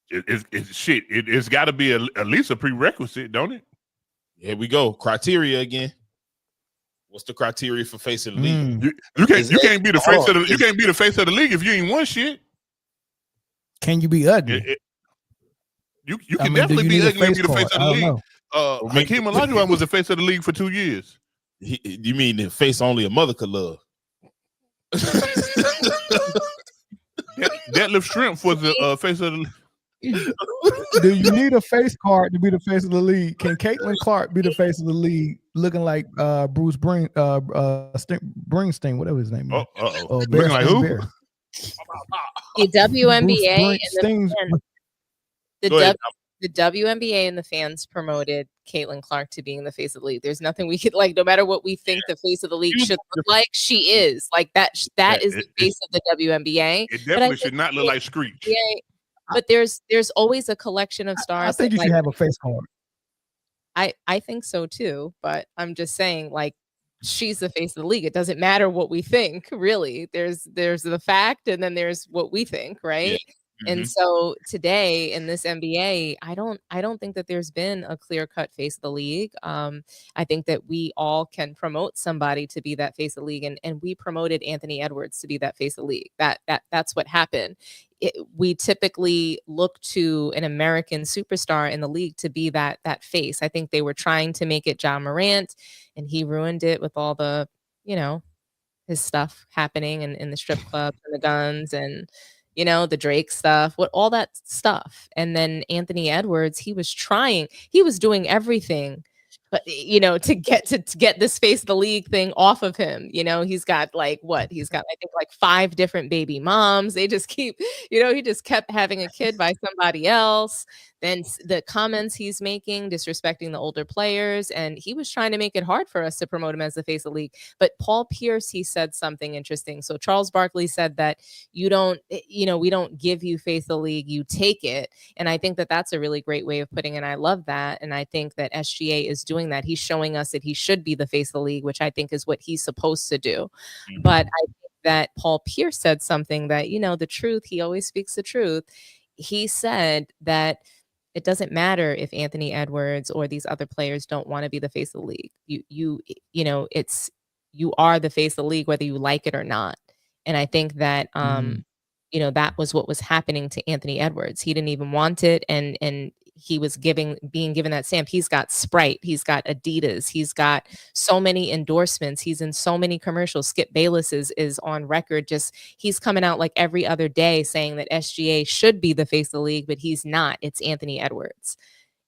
It's got to be at least a prerequisite, don't it? Here we go. Criteria again. What's the criteria for face of the league? You can't be the face of the you can't be the face of the league if you ain't won shit. Can you be ugly? You can definitely be ugly and be the face of the league. Hakeem Olajuwon was the face of the league for 2 years. You mean the face only a mother could love? Deadlift Shrimp was the face of the league. Do you need a face card to be the face of the league? Can Caitlin Clark be the face of the league, looking like Bruce Springsteen, whatever his name is? Looking like who? The WNBA and the WNBA and the fans promoted Caitlin Clark to being the face of the league. There's nothing we could no matter what we think the face of the league should look like, she is like that. That is the face of the WNBA. It definitely should not look like Screech. But there's always a collection of stars. I think you should have a face card. I think so too, but I'm just saying, she's the face of the league. It doesn't matter what we think, really. There's the fact, and then there's what we think, right? Yeah. And so today in this NBA, I don't think that there's been a clear-cut face of the league. I think that we all can promote somebody to be that face of the league, and we promoted Anthony Edwards to be that face of the league. That's what happened. We typically look to an American superstar in the league to be that face. I think they were trying to make it Ja Morant, and he ruined it with all the, his stuff happening in the strip clubs and the guns and the Drake stuff, all that stuff. And then Anthony Edwards, he was doing everything, but to get this face of the league thing off of him, he's got I think like 5 different baby moms. They just keep, he just kept having a kid by somebody else. Then the comments he's making, disrespecting the older players, and he was trying to make it hard for us to promote him as the face of the league. But Paul Pierce, he said something interesting. So Charles Barkley said that we don't give you face of the league, you take it. And I think that that's a really great way of putting it. I love that. And I think that SGA is doing that. He's showing us that he should be the face of the league, which I think is what he's supposed to do. Mm-hmm. But I think that Paul Pierce said something that, the truth, he always speaks the truth. He said that it doesn't matter if Anthony Edwards or these other players don't want to be the face of the league. You are the face of the league, whether you like it or not. And I think that, that was what was happening to Anthony Edwards. He didn't even want it. And he was being given that stamp. He's got Sprite. He's got Adidas. He's got so many endorsements. He's in so many commercials. Skip Bayless is on record. He's coming out like every other day saying that SGA should be the face of the league, but he's not. It's Anthony Edwards.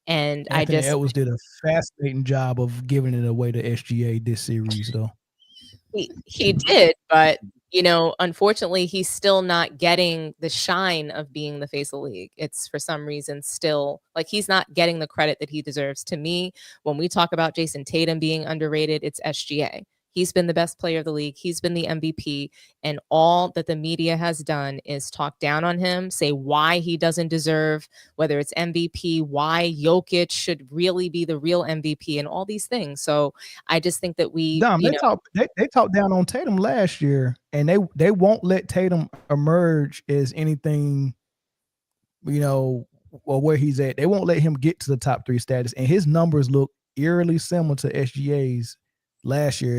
And Anthony Edwards did a fascinating job of giving it away to SGA this series, though. He did, but unfortunately, he's still not getting the shine of being the face of the league. It's for some reason still he's not getting the credit that he deserves. To me, when we talk about Jason Tatum being underrated, it's SGA. He's been the best player of the league. He's been the MVP. And all that the media has done is talk down on him, say why he doesn't deserve, whether it's MVP, why Jokic should really be the real MVP, and all these things. So I just think that they talked down on Tatum last year, and they won't let Tatum emerge as anything, or where he's at. They won't let him get to the top 3 status. And his numbers look eerily similar to SGA's last year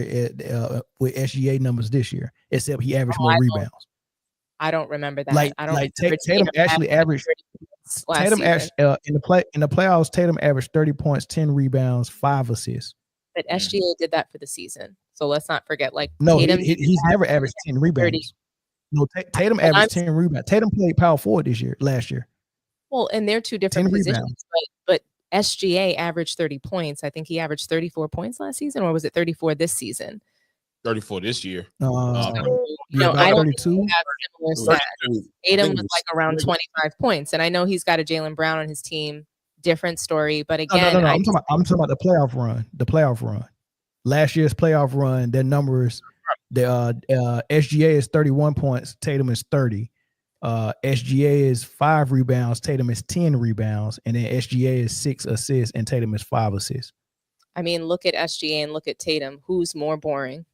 with SGA numbers this year, except he averaged more rebounds. I don't remember that. Tatum actually averaged. Tatum averaged in the playoffs. Tatum averaged 30 points, 10 rebounds, 5 assists. But SGA did that for the season, so let's not forget. He's never averaged 10 rebounds. 30. No, Tatum averaged 10 rebounds. Tatum played power forward last year. Well, and they're 2 different positions, but SGA averaged 30 points. I think he averaged 34 points last season, or was it 34 this season? 34 this year. I don't think he have similar stats. Tatum was around 25 points, and I know he's got a Jaylen Brown on his team. Different story, but again, no. I'm talking about the playoff run. The playoff run. Last year's playoff run. Their numbers. The SGA is 31 points. Tatum is 30. SGA is 5 rebounds, Tatum is 10 rebounds, and then SGA is 6 assists and Tatum is 5 assists. I mean, look at SGA and look at Tatum. Who's more boring?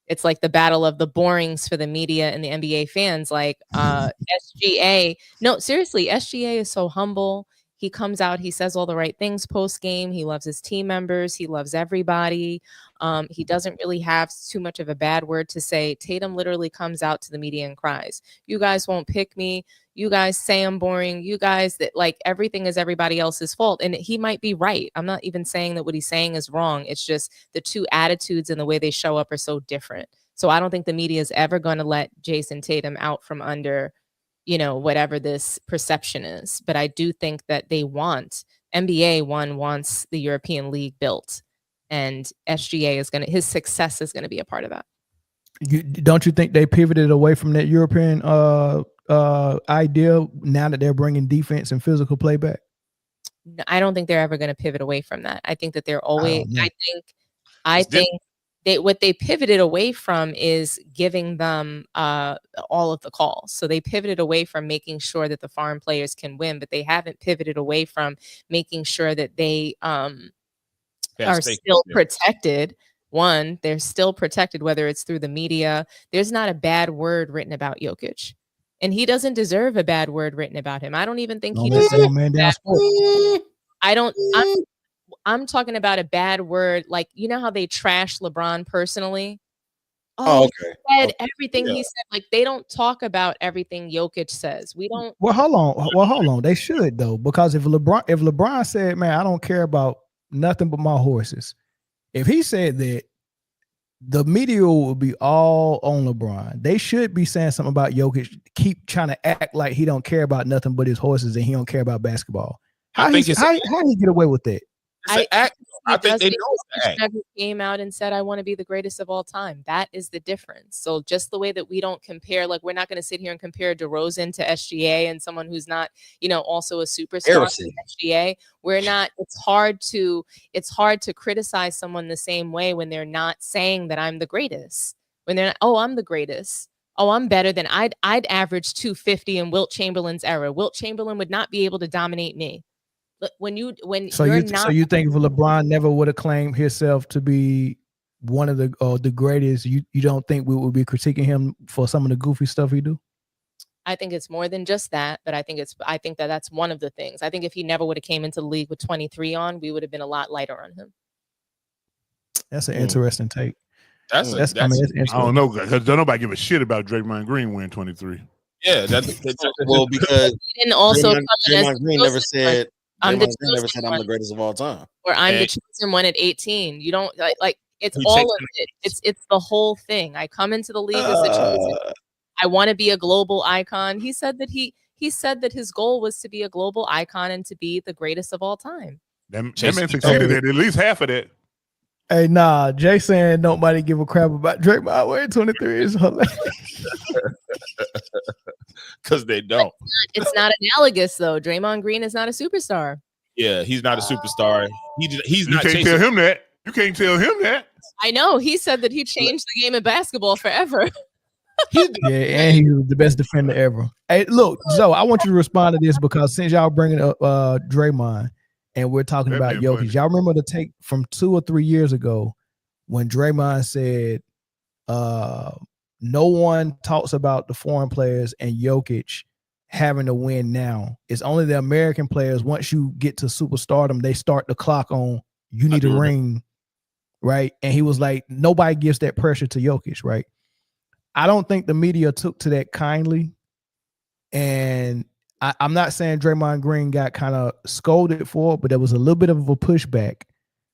It's like the battle of the borings for the media and the NBA fans. SGA. No, seriously, SGA is so humble. He comes out, he says all the right things post game. He loves his team members. He loves everybody. He doesn't really have too much of a bad word to say. Tatum literally comes out to the media and cries, "You guys won't pick me. You guys say I'm boring. You guys that everything is everybody else's fault." And he might be right. I'm not even saying that what he's saying is wrong. It's just the 2 attitudes and the way they show up are so different. So I don't think the media is ever going to let Jason Tatum out from under whatever this perception is. But I do think that NBA wants the European League built, and SGA his success is going to be a part of that. Don't you think they pivoted away from that European idea now that they're bringing defense and physical play back? I don't think they're ever going to pivot away from that. I think that they're always, I think what they pivoted away from is giving them all of the calls. So they pivoted away from making sure that the foreign players can win, but they haven't pivoted away from making sure that they are still protected. One, they're still protected, whether it's through the media. There's not a bad word written about Jokic, and he doesn't deserve a bad word written about him. I don't even think he deserves that. I'm talking about a bad word, how they trash LeBron personally. Okay. He said everything he said. They don't talk about everything Jokic says. We don't. Well, hold on. They should though, because if LeBron said, "Man, I don't care about nothing but my horses," if he said that, the media will be all on LeBron. They should be saying something about Jokic. Keep trying to act like he don't care about nothing but his horses and he don't care about basketball. How he get away with that? It's an act. I think they know it's an He act. never came out and said, I want to be the greatest of all time. That is the difference. So just the way that we don't compare, like we're not going to sit here and compare DeRozan to SGA and someone who's not, also a superstar to SGA. We're not, it's hard to criticize someone the same way when they're not saying that I'm the greatest. When they're not, oh, I'm the greatest. Oh, I'm better than I'd average 250 in Wilt Chamberlain's era. Wilt Chamberlain would not be able to dominate me. So you think if LeBron never would have claimed himself to be one of the greatest, you don't think we would be critiquing him for some of the goofy stuff he do? I think it's more than just that, but I think that that's one of the things. I think if he never would have came into the league with 23 on, we would have been a lot lighter on him. That's an interesting take. That's I don't know, because don't nobody give a shit about Draymond Green winning 23. Yeah, well, because he didn't also Draymond Green never said I'm the greatest of all time, or I'm the chosen one at 18. You don't like it's all of it. It's the whole thing. I come into the league as the chosen. I want to be a global icon. He said that he said that his goal was to be a global icon and to be the greatest of all time. That man succeeded at least half of that. Hey, nah, Jay saying nobody give a crap about Draymond wearing 23 is hilarious. Because they don't. It's not analogous though. Draymond Green is not a superstar. Yeah, he's not a superstar. He's not. You can't tell him that. You can't tell him that. I know. He said that he changed the game of basketball forever. Yeah, and he was the best defender ever. Hey, look, Zoe, I want you to respond to this because since y'all bringing up Draymond and we're talking about Jokic, y'all remember the take from 2 or 3 years ago when Draymond said, no one talks about the foreign players and Jokic having to win now. It's only the American players. Once you get to superstardom, they start the clock on you need a ring, right? And he was like, nobody gives that pressure to Jokic, right? I don't think the media took to that kindly. And I'm not saying Draymond Green got kind of scolded for it, but there was a little bit of a pushback,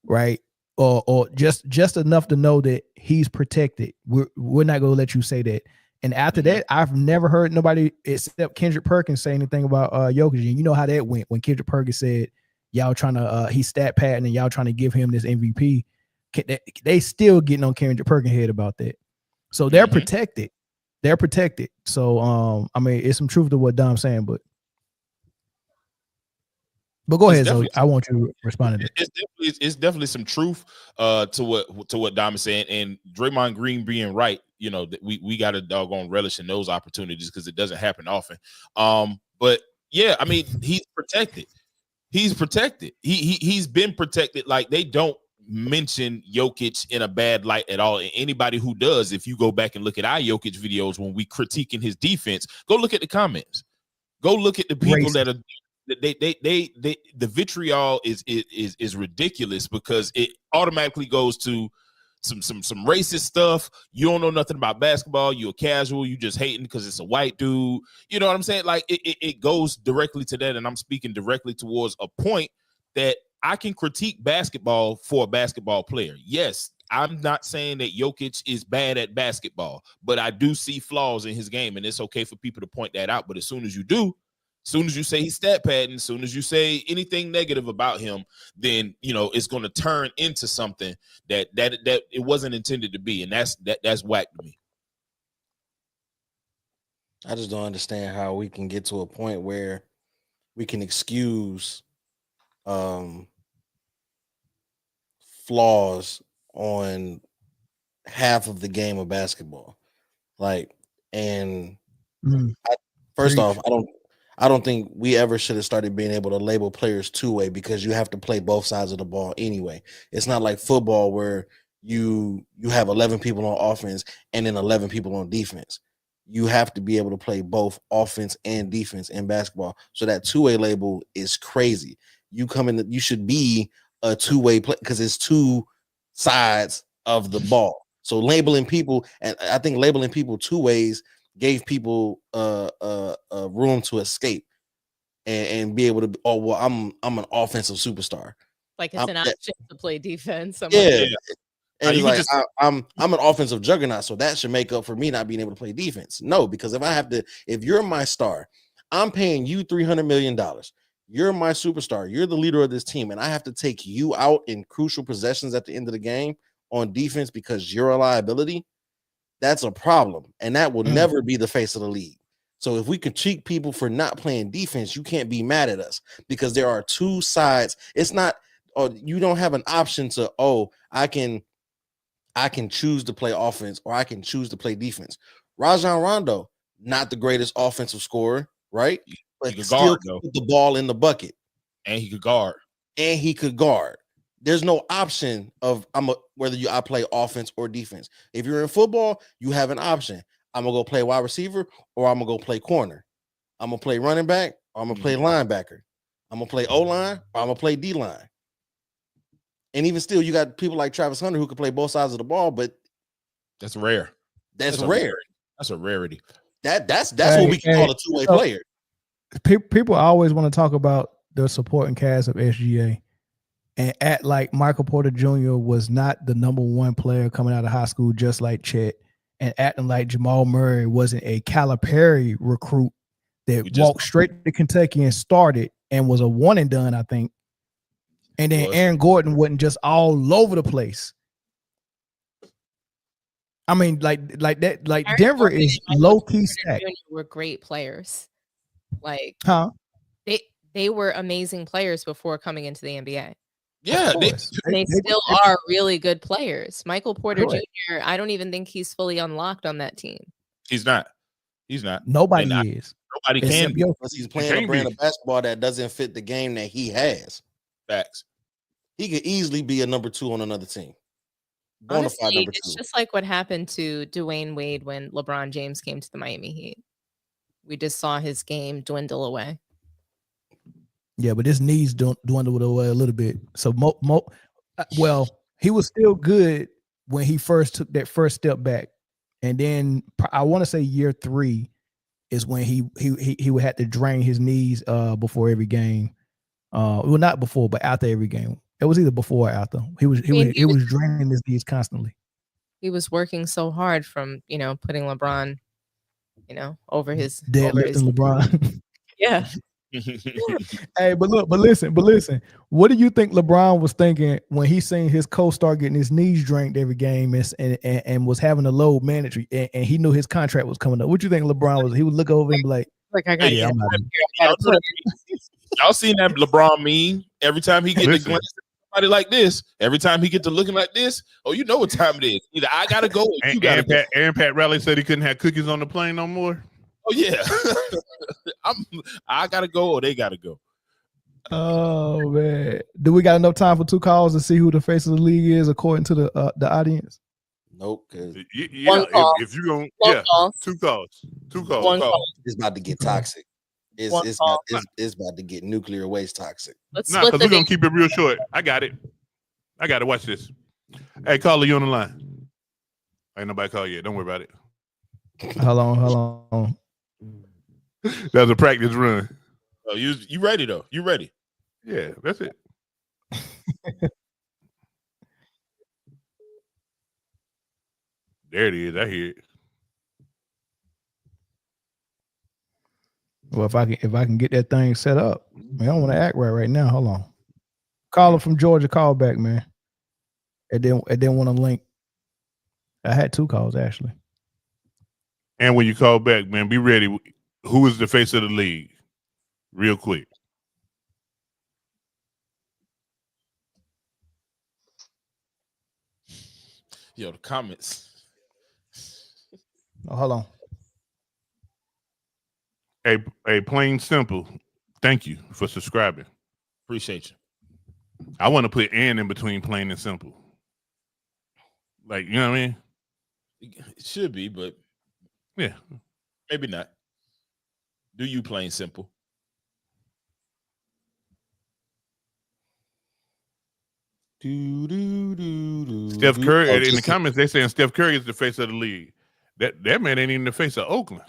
right? Or just enough to know that he's protected. We're not going to let you say that. And after that, I've never heard nobody except Kendrick Perkins say anything about Jokic. And you know how that went when Kendrick Perkins said, y'all trying to, he's stat padding and y'all trying to give him this MVP. They still getting on Kendrick Perkins' head about that. So they're protected. They're protected. So, I mean, it's some truth to what Dom's saying, but go ahead, Zoe. I want you to respond to that. It's definitely some truth to what Dom is saying, and Draymond Green being right. You know, we got a doggone relish in those opportunities because it doesn't happen often. But yeah, I mean, he's protected. He's protected. He's been protected. Like they don't mention Jokic in a bad light at all. And anybody who does, if you go back and look at our Jokic videos when we critiquing his defense, go look at the comments. Go look at the people that are. The vitriol is ridiculous because it automatically goes to some racist stuff. You don't know nothing about basketball. You're casual. You just hating because it's a white dude. You know what I'm saying? Like it goes directly to that, and I'm speaking directly towards a point that I can critique basketball for a basketball player. Yes, I'm not saying that Jokic is bad at basketball, but I do see flaws in his game, and it's okay for people to point that out. But as soon as you do, as soon as you say he's stat padding, as soon as you say anything negative about him, then it's going to turn into something that it wasn't intended to be, and that's whack to me. I just don't understand how we can get to a point where we can excuse flaws on half of the game of basketball. First off, I don't think we ever should have started being able to label players two-way because you have to play both sides of the ball anyway. It's not like football where you have 11 people on offense and then 11 people on defense. You have to be able to play both offense and defense in basketball. So that two-way label is crazy. You should be a two-way play because it's two sides of the ball. So labeling people, and I think labeling people two ways gave people room to escape and be able to. Oh well, I'm an offensive superstar. Like it's an option to play defense. And it's like I'm an offensive juggernaut, so that should make up for me not being able to play defense. No, because if you're my star, I'm paying you $300 million. You're my superstar. You're the leader of this team, and I have to take you out in crucial possessions at the end of the game on defense because you're a liability. That's a problem, and that will never be the face of the league. So if we critique people for not playing defense, you can't be mad at us because there are two sides. It's not, you don't have an option to, I can choose to play offense or I can choose to play defense. Rajon Rondo, not the greatest offensive scorer, right? But he still put the ball in the bucket. And he could guard. There's no option of whether I play offense or defense. If you're in football, you have an option. I'm gonna go play wide receiver or I'm gonna go play corner. I'm gonna play running back or I'm gonna play linebacker. I'm gonna play O-line or I'm gonna play D-line. And even still, you got people like Travis Hunter who can play both sides of the ball, but that's rare. That's rare. That's a rarity. That's what we can call a two-way player. People always want to talk about the supporting cast of SGA and act like Michael Porter Jr. was not the number one player coming out of high school, just like Chet, and acting like Jamal Murray wasn't a Calipari recruit that walked straight to Kentucky and started and was a one and done, I think. And then Aaron Gordon wasn't just all over the place. I mean, like that, like Aaron Denver Gordon is low key stacked. Were great players. Like, they were amazing players before coming into the NBA. Yeah, they still are really good players. Michael Porter Jr., I don't even think he's fully unlocked on that team. He's not. Nobody is. Nobody can be. Because he's playing a brand of basketball that doesn't fit the game that he has. Facts. He could easily be a number 2 on another team. Honestly, it's just like what happened to Dwayne Wade when LeBron James came to the Miami Heat. We just saw his game dwindle away. Yeah, but his knees dwindled away a little bit. So, well, he was still good when he first took that first step back, and then I want to say year 3 is when he would have to drain his knees before every game. Well, not before, but after every game. It was either before or after. He was draining his knees constantly. He was working so hard from putting LeBron, over his LeBron. Yeah. Hey, but listen. What do you think LeBron was thinking when he seen his co-star getting his knees drained every game and was having a load mandatory and he knew his contract was coming up? What do you think LeBron was? He would look over and be like, I got yeah, y'all seen that LeBron meme? Every time he get to glance at somebody like this, every time he get to looking like this, you know what time it is. Either I gotta go or you gotta go. Aaron Pat Riley said he couldn't have cookies on the plane no more. Oh yeah. I gotta go or they gotta go. Oh man. Do we got enough time for 2 calls to see who the face of the league is according to the audience? Nope. One call. If you're going, call. 2 calls. 2 calls. One call. It's about to get toxic. It's about to get nuclear waste toxic. Because we're gonna keep it real short. I got it. Watch this. Hey, caller, you on the line? Ain't nobody call yet. Don't worry about it. Hold on. That was a practice run. Oh, you ready though? You ready? Yeah, that's it. There it is. I hear it. Well, if I can get that thing set up, I don't want to act right now. Hold on. Caller from Georgia, call back, man. It didn't want to link. I had 2 calls actually. And when you call back, man, be ready. Who is the face of the league? Real quick. Yo, the comments. Oh, hold on. A plain simple. Thank you for subscribing. Appreciate you. I want to put "and" in between plain and simple. Like, you know what I mean? It should be, but yeah, maybe not. Do you plain simple? Steph Curry in the comments, they saying Steph Curry is the face of the league. That man ain't even the face of Oakland.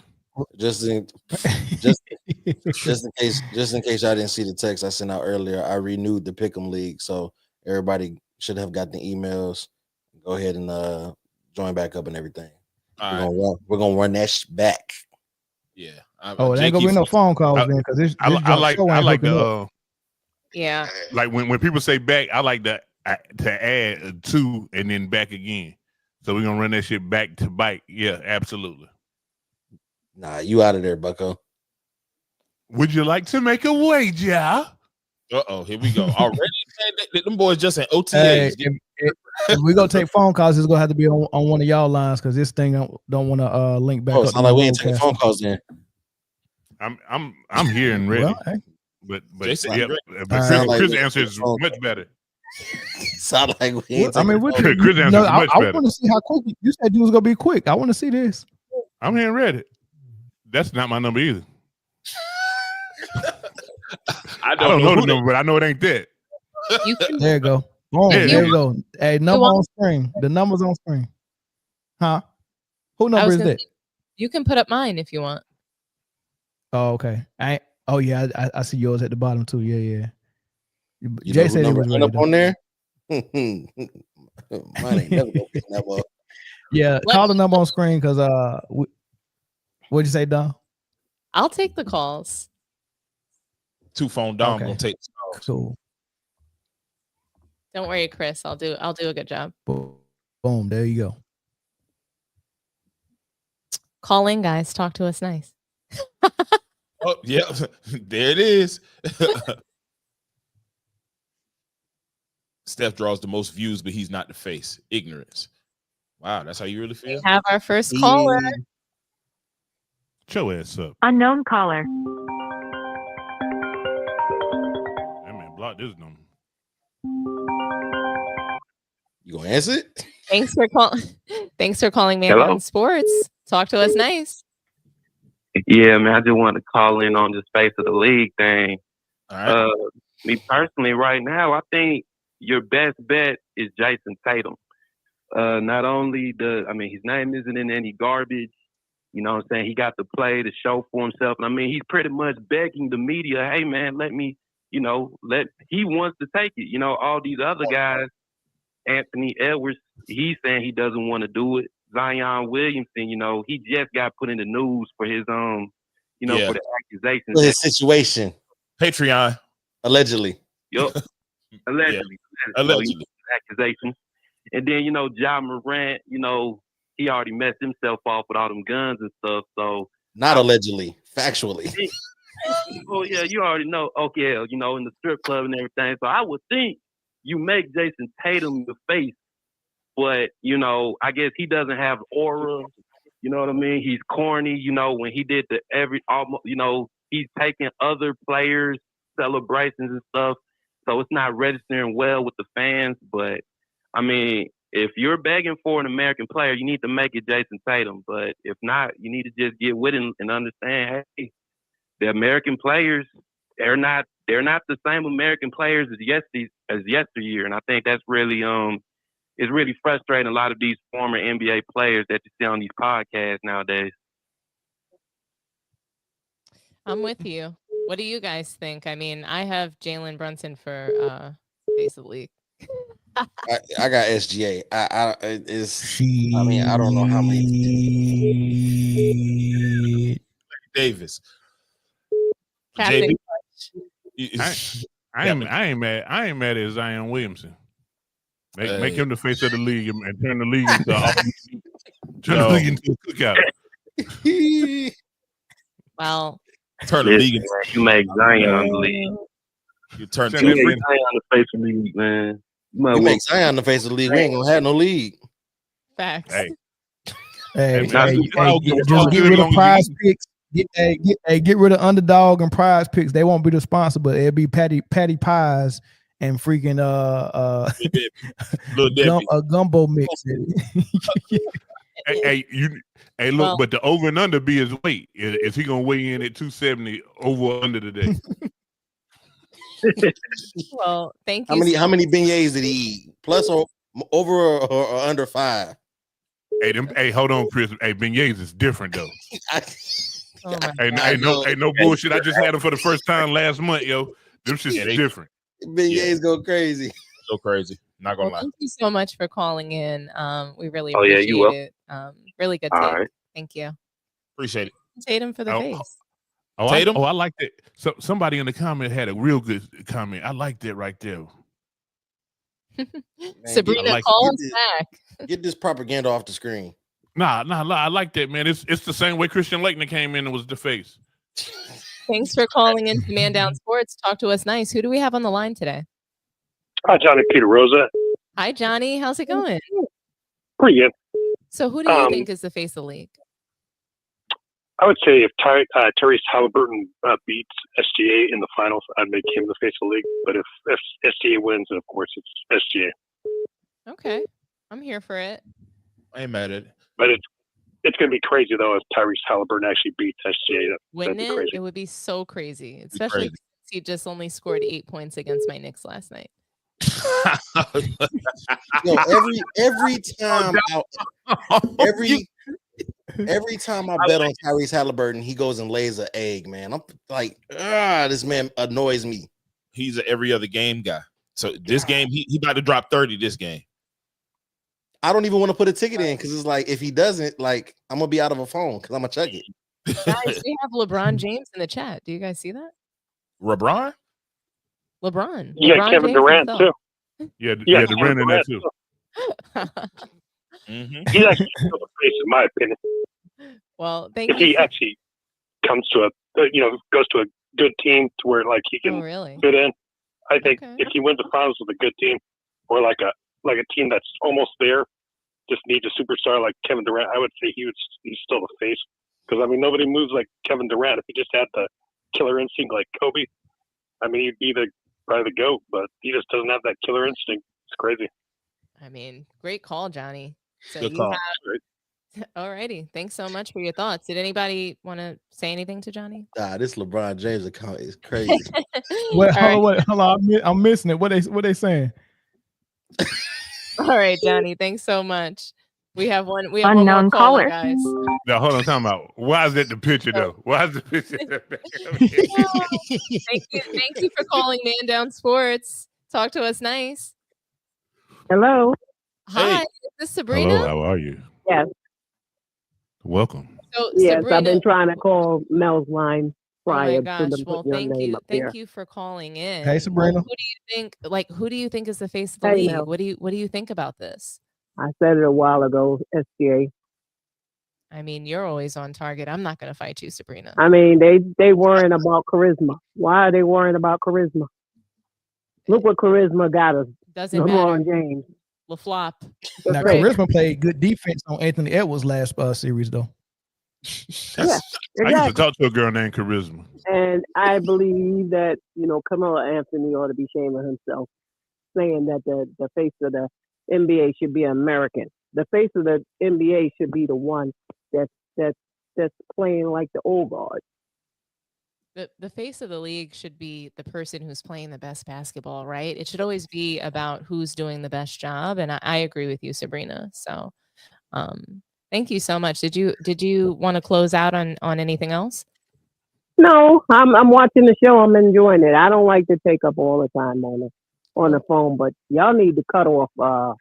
Just in case I didn't see the text I sent out earlier, I renewed the Pick'em League, so everybody should have got the emails. Go ahead and join back up and everything. We're gonna run that back. Yeah. Oh, there ain't gonna be no phone calls then, because this I like the yeah. Like when people say back, I like to add to and then back again. So we're gonna run that shit back to bike. Yeah, absolutely. Nah, you out of there, Bucko. Would you like to make a wager? Here we go. Already, them boys just in OTAs. Hey, if we gonna take phone calls, it's gonna have to be on one of y'all lines because this thing don't want to link back. Oh, up it's to not like the we ain't taking roadcast. phone calls then. I'm here and ready. Well, hey. But Jason, yeah, Chris' answer is much better. Sound like we ain't I mean, Chris' answer is much I better. want to see how quick you said you was gonna be quick. I want to see this. I'm here and ready. That's not my number either. I don't know the number, but I know it ain't that. There you go. Boom, Yeah, there you go. Hey, number on screen. The number's on screen. Huh? Who number is that? You can put up mine if you want. Oh, okay. Oh yeah, I see yours at the bottom too. Yeah. You Jay know said he was ready up on there. Mine ain't never gonna pick that up. Yeah, call the number on screen because what'd you say, Don? I'll take the calls. 2-phone Dom gonna take the calls. Cool. Don't worry, Chris. I'll do a good job. Boom. There you go. Call in, guys. Talk to us nice. Oh, yeah. There it is. Steph draws the most views, but he's not the face. Ignorance. Wow, that's how you really feel? We have our first caller. Shut your ass up. Unknown caller. That man block this number. You gonna answer it? Thanks for calling Man Hello? Mountain Sports. Talk to us nice. Yeah, man, I just wanted to call in on this face of the league thing. All right. Me personally, right now, I think your best bet is Jason Tatum. Not only his name isn't in any garbage. You know what I'm saying? He got to play to show for himself. And I mean, he's pretty much begging the media, hey, man, let me, he wants to take it. You know, all these other guys, Anthony Edwards, he's saying he doesn't want to do it. Zion Williamson, he just got put in the news for his, for the accusations. For his situation. Patreon. Allegedly. Yup. Allegedly. Allegedly. Accusations. And then, Ja Morant, he already messed himself off with all them guns and stuff. So not allegedly, factually. Oh yeah, you already know. Okay, in the strip club and everything. So I would think you make Jason Tatum the face, but I guess he doesn't have aura. You know what I mean? He's corny. When he did he's taking other players' celebrations and stuff. So it's not registering well with the fans. But I mean, if you're begging for an American player, you need to make it Jason Tatum. But if not, you need to just get with it and understand, hey, the American players, they're not the same American players as yesteryear. And I think that's really it's really frustrating a lot of these former NBA players that you see on these podcasts nowadays. I'm with you. What do you guys think? I mean, I have Jalen Brunson for face of the league. I got SGA. I don't know how many. Davis. Captain. I ain't mad at Zion Williamson. Make him the face of the league and turn the league into a cookout. Well, turn the league into you make Zion the league. You make Zion the face of the league, man. You make Zion the face of the league. We ain't gonna have no league. Facts. Hey, just get rid of prize picks. Get rid of underdog and prize picks. They won't be the sponsor, but it'll be Patty Pies and freaking a gumbo mix. Look, but the over and under be his weight. Is he gonna weigh in at 270 over or under today? Well, thank you. How many beignets did he eat? Plus or over or under 5? Hey, hold on, Chris. Hey, beignets is different though. Ain't no bullshit. I just had them for the first time last month, yo. Them shit's different. Beignets go crazy. Go crazy. Not gonna lie. Thank you so much for calling in. We really you appreciate will. it. Really good take. All right. Thank you. Appreciate it. Tatum for the face. Tatum? I liked it. So somebody in the comment had a real good comment. I liked it right there. Sabrina, call us back. Get this propaganda off the screen. Nah, I like that, man. It's the same way Christian Laettner came in and was the face. Thanks for calling in to Man Down Sports. Talk to us nice. Who do we have on the line today? Hi, Johnny Peter Rosa. Hi, Johnny. How's it going? Pretty good. So who do you think is the face of the league? I would say if Tyrese Halliburton beats SGA in the finals, I'd make him the face of the league. But if SGA wins, then of course it's SGA. Okay. I'm here for it. I ain't mad at it. But it's going to be crazy, though, if Tyrese Halliburton actually beats SGA. Wouldn't it? Crazy. It would be so crazy, especially since he just only scored 8 points against my Knicks last night. Yo, every time every time I bet on Tyrese Halliburton, he goes and lays an egg, man. I'm like, this man annoys me. He's an every other game guy. So this game, he about to drop 30 this game. I don't even want to put a ticket in because it's like if he doesn't, like I'm gonna be out of a phone because I'm gonna check it. Guys, we have LeBron James in the chat. Do you guys see that? LeBron? LeBron. Yeah, LeBron Kevin James Durant himself. too. Yeah, Kevin Durant in there Durant too. He's actually still the face, in my opinion. Well, thank if you. he actually comes to goes to a good team to where like he can fit in. I think if he wins the finals with a good team, or like a team that's almost there, just needs a superstar like Kevin Durant, I would say he's still the face. Because I mean, nobody moves like Kevin Durant. If he just had the killer instinct like Kobe, I mean, he'd be probably the GOAT. But he just doesn't have that killer instinct. It's crazy. I mean, great call, Johnny. So Good you call. have. Alrighty, thanks so much for your thoughts. Did anybody want to say anything to Johnny? This LeBron James account is crazy. Hold on, I'm missing it. What they saying? All right, Johnny, thanks so much. We have one Unknown more caller, caller. guys. Now hold on, talking about why is that the picture though? Why is the picture? Thank you for calling Man Down Sports. Talk to us nice. Hello. Hi, is this Sabrina? Hello, how are you? Yes. Welcome. So, Yes, Sabrina, I've been trying to call Mel's line oh prior my gosh. to them Well, putting your name up there. thank you for calling in. Hey, Sabrina. Who do you think? Who do you think is the face of the Hey, league? Mel. What do you think about this? I said it a while ago, SGA. I mean, you're always on target. I'm not going to fight you, Sabrina. I mean, they worrying about charisma. Why are they worrying about charisma? Look what charisma got us. Doesn't LeBron matter. James. LaFlop. Now, Right. Charisma played good defense on Anthony Edwards' last series, though. Yeah, I used to exactly. talk to a girl named Charisma. And I believe that, Carmelo Anthony ought to be ashamed of himself, saying that the face of the NBA should be American. The face of the NBA should be the one that's playing like the old guard. The face of the league should be the person who's playing the best basketball, right? It should always be about who's doing the best job. And I agree with you, Sabrina. So thank you so much. Did you want to close out on anything else? No, I'm watching the show. I'm enjoying it. I don't like to take up all the time on the phone, but y'all need to cut off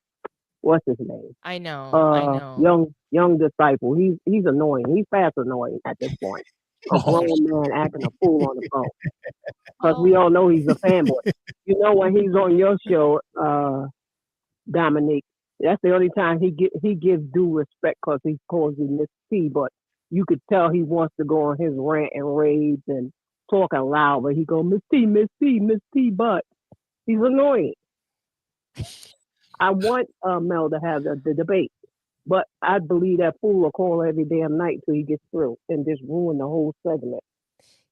what's his name? I know. Young disciple. He's annoying. He's fast annoying at this point. A grown man acting a fool on the phone. Because we all know he's a fanboy. When he's on your show, Dominique, that's the only time he gives due respect because he calls you Miss T, but you could tell he wants to go on his rant and rage and talking loud, but he go, Miss T, Miss T, Miss T, but he's annoying. I want Mel to have the debate, but I believe that fool will call every damn night till he gets through and just ruin the whole segment.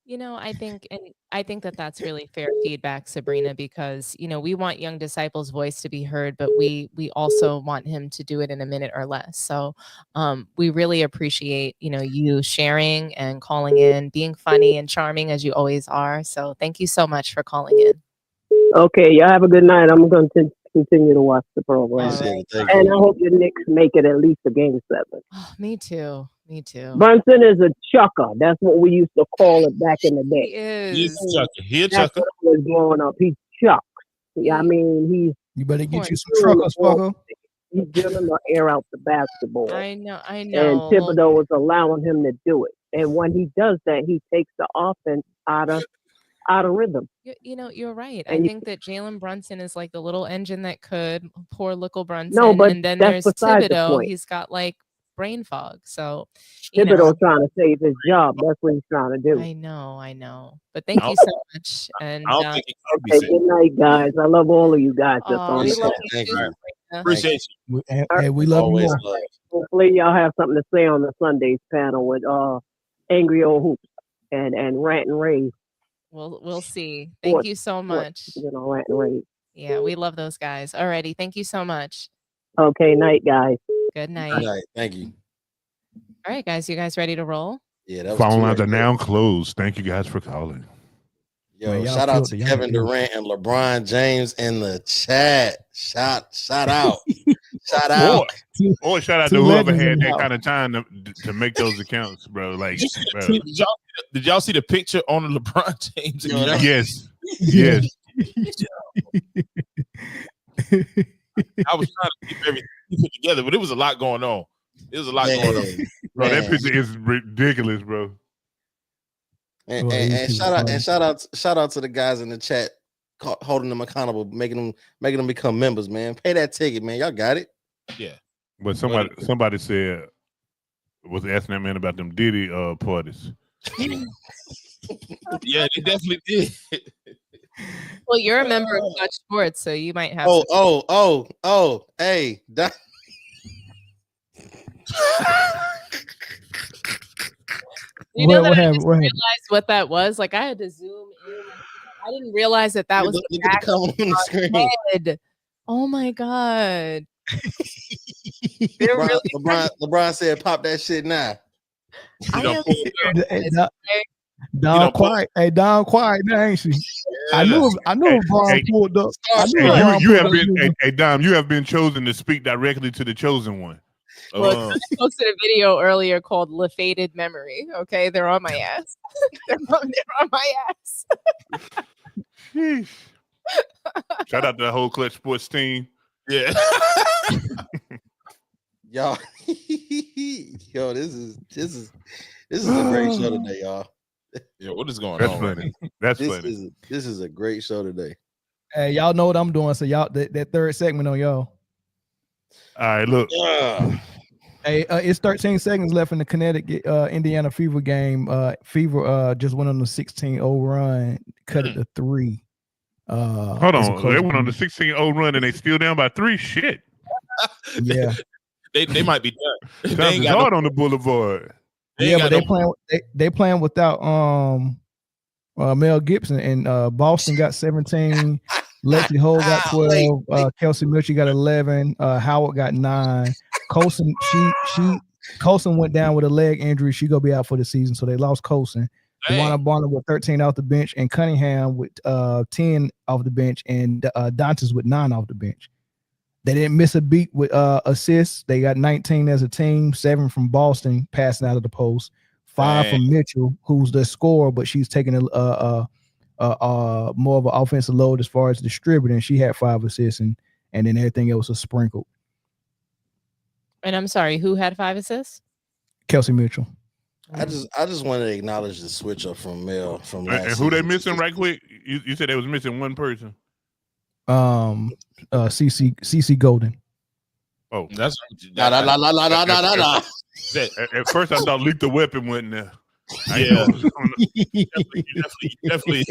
I think that that's really fair feedback, Sabrina, because we want Young Disciple's voice to be heard, but we also want him to do it in a minute or less. So we really appreciate you sharing and calling in, being funny and charming as you always are. So thank you so much for calling in. Okay, y'all have a good night. I'm going to continue to watch the program, Right. and I hope your Knicks make it at least a game 7. Oh, me too. Brunson is a chucker. That's what we used to call it back in the day. He is. He's a chucker. He a That's chucker. what I was growing up. He chucks. Yeah, I mean, You better get you some doing truckers, the ball. fucker. He's giving him to air out the basketball. I know. And Thibodeau was allowing him to do it. And when he does that, he takes the offense out of rhythm. You're right. And I think that Jalen Brunson is like the little engine that could. Poor little Brunson. No, but and then that's there's beside the Thibodeau. point. He's got like brain fog. So Thibodeau trying to save his job. That's what he's trying to do. I know. But thank you so much. And I don't think it can be Okay, said. good night, guys. I love all of you guys. That's on we the love call. you Thank too, you. Sabrina. Appreciate you. And we love you Always more. love. Hopefully, y'all have something to say on the Sundays panel with Angry Old Hoops and Rant and Rave. We'll see. Thank you so much. Rant and Rave. Yeah, we love those guys. Alrighty, thank you so much. Okay, night, guys. Good night. Good night. Thank you. All right, guys, you guys ready to roll? Yeah, that was Phone too lines are early. now closed. Thank you guys for calling. Yo, Man, y'all shout out killed to it. Y'all Kevin killed it. Durant and LeBron James in the chat. Shout out. Shout out. Or shout out Two to whoever legends in had the that house. kind of time to make those accounts, bro. Like, bro. Did y'all see the picture on the LeBron James? Yo, that- Yes. Yes. I was trying to keep everything put together, but it was a lot going on. It was a lot going on. Bro, that Man. picture is ridiculous, bro. And, Well, and, these and people shout out funny. shout out to the guys in the chat holding them accountable, making them become members, man. Pay that ticket, man. Y'all got it. Yeah. But somebody said was asking that man about them Diddy parties. Yeah, they definitely did. Well, you're a member of Clutch Sports, so you might have. Hey, You know What that I happened? just What happened? realized what that was. Like I had to zoom in. I didn't realize that was look the at the back comment on the of screen. my head. Oh my god! LeBron said, "Pop that shit now." I am Don quiet. Hey, Don quiet now, ain't she? I knew Brian pulled up. I knew Brian you pulled have up. been hey Dom, you have been chosen to speak directly to the chosen one. Look, I posted a video earlier called "La Faded Memory." Okay, they're on my ass. they're on my ass. Sheesh. Shout out to the whole Clutch Sports team. Yeah. Y'all, yo, this is a great show today, y'all. Yeah, what is going That's on? funny. That's this funny. This is a great show today. Hey, y'all know what I'm doing, so y'all that third segment on y'all. All right, look. Hey, it's 13 seconds left in the Connecticut Indiana Fever game. Fever just went on the 16-0 run, cut it to 3. Hold on, they went on the 16-0 run and they still down by 3. Shit. Yeah, they might be done. They ain't It's got hard on the boulevard. yeah, but they playing without Mel Gibson, and Boston got 17. Lexi Hole got 12. Kelsey Mitchell got 11. Howard got 9. Colson, Colson went down with a leg injury. She gonna be out for the season, so they lost Colson. Dewana Barner with 13 off the bench, and Cunningham with 10 off the bench, and Dantas with 9 off the bench. They didn't miss a beat with assists. They got 19 as a team, 7 from Boston passing out of the post, 5 from Mitchell, who's the scorer, but she's taking more of an offensive load as far as distributing. She had 5 assists, and then everything else was sprinkled. And I'm sorry, who had 5 assists? Kelsey Mitchell. I just want to acknowledge the switch up from Mel from last And who they season. missing right quick? You said they was missing one person. CC Golden. Oh, that's nah. At first, I thought Lethal Weapon went in there. Yeah, definitely.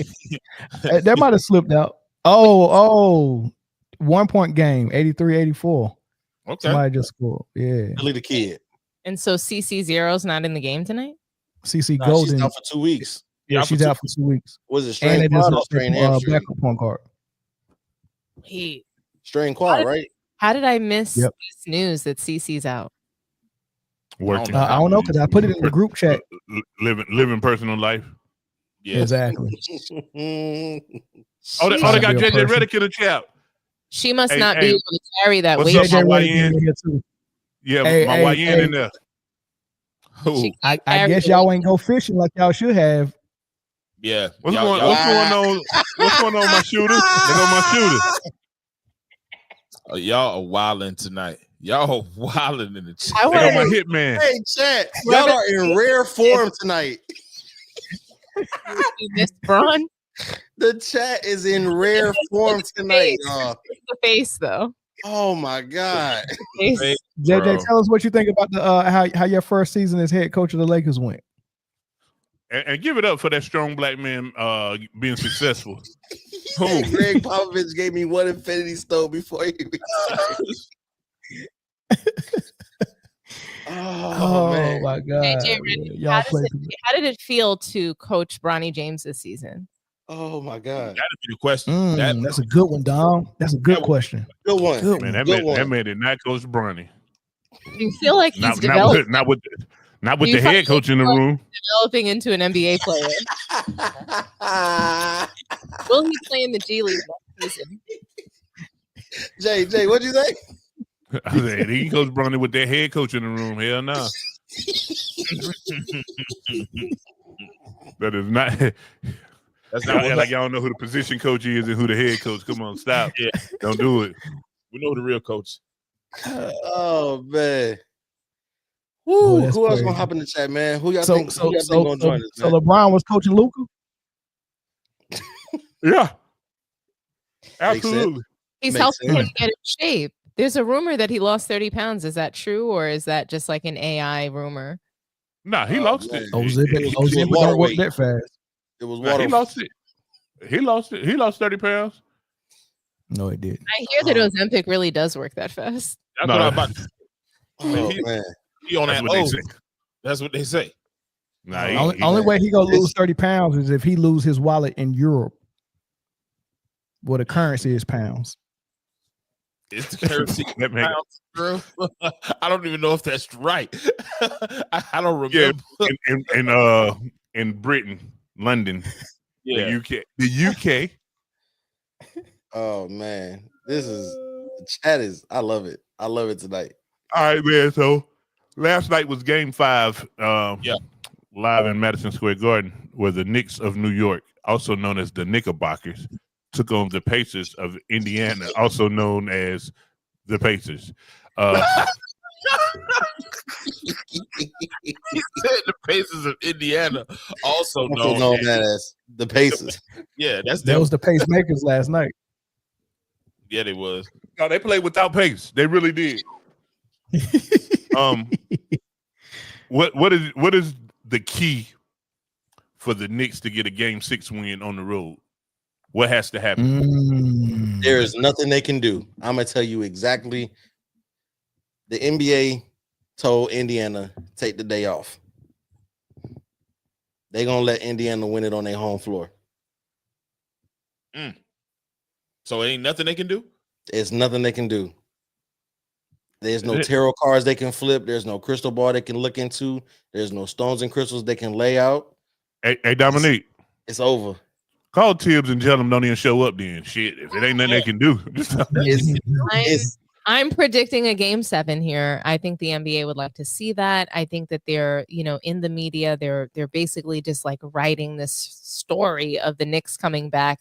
That might have slipped out. Oh, 1 point game, 83-84. Okay, somebody just scored. Yeah, Billy the Kid. And so CC0's not in the game tonight? CC Golden. She's out for 2 weeks. Yeah, she's out for 2 weeks. Was it And strained they quad just or lost strained their hamstring? backup point guard. Wait, Strained quad, right? how did I miss Yep. this news that CC's out? Working. I don't know because I put it in the group chat. Living personal life. Yeah, exactly. They got JJ Redick in the chat. She must not be able to carry that what's weight. up, my YN? Yeah, my YN in there. I guess y'all ain't go fishing like y'all should have. Yeah. What's going on? What's going on, my shooter? There go my shooter. Y'all are wilding tonight. Y'all wilding in the chat. I They got my want hitman. Hey, chat, y'all are in rare form tonight. you missed Braun. The chat is in rare form tonight, y'all. The face though. Oh my god. Face. JJ, tell us what you think about the how your first season as head coach of the Lakers went. And give it up for that strong black man being successful. Greg Popovich gave me one Infinity Stone before he retired. Oh man. my god. JJ, Y'all how play did it feel to coach Bronny James this season? Oh my god. That'd be the question. That's a good one, Dom. That's a good question. Good one. Good Man, one. that made it not Coach Bronny. You feel like he's Not with Do the you head coach in the room. developing into an NBA player. Will he play in the G League next season? JJ, what'd you think? I said he Coach Bronny with that head coach in the room. Hell no. That is not. That's not what like y'all know who the position coach is and who the head coach. Come on, stop. Yeah. Don't do it. We know the real coach. Oh man. Woo, that's who else crazy. gonna hop in the chat, man? Who y'all So think, who y'all think gonna join us, so man? LeBron was coaching Luka? Yeah. Absolutely. He's Makes helping sense. him get in shape. There's a rumor that he lost 30 pounds. Is that true, or is that just like an AI rumor? Nah, he lost man. it. Ozempic was don't water work weight. that fast. It was Nah, water. he lost it. He lost it. He lost 30 pounds. No, it didn't. I hear that Ozempic really does work that fast. That's No, what I'm about to say. Oh He- man. He on That's that what they oath. say. That's what they say. Nah, Only way he gonna lose 30 pounds is if he lose his wallet in Europe, where the currency is pounds. It's the currency. That make it- pounds, bro. I don't even know if that's right. I don't Yeah, remember. in Britain, London, Yeah. the UK. Oh man. This is the chat is I love it. I love it tonight. All right, man. So last night was Game 5. Live in Madison Square Garden, where the Knicks of New York, also known as the Knickerbockers, took on the Pacers of Indiana, also known as the Pacers. He said the Pacers of Indiana, also Also known known as the Pacers. Yeah, that's That them. was the pacemakers last night. Yeah, they was. No, they played without pace. They really did. What is the key for the Knicks to get a Game 6 win on the road? What has to happen? There is nothing they can do. I'm gonna tell you exactly. The NBA told Indiana take the day off. They're gonna let Indiana win it on their home floor. So ain't nothing they can do? There's nothing they can do. There's no tarot cards they can flip. There's no crystal ball they can look into. There's no stones and crystals they can lay out. Hey, Dominique. It's over. Call Tibbs and tell them don't even show up then. Shit, if it ain't nothing they can do. I'm predicting a Game 7 here. I think the NBA would like to see that. I think that they're, in the media, they're basically just like writing this story of the Knicks coming back,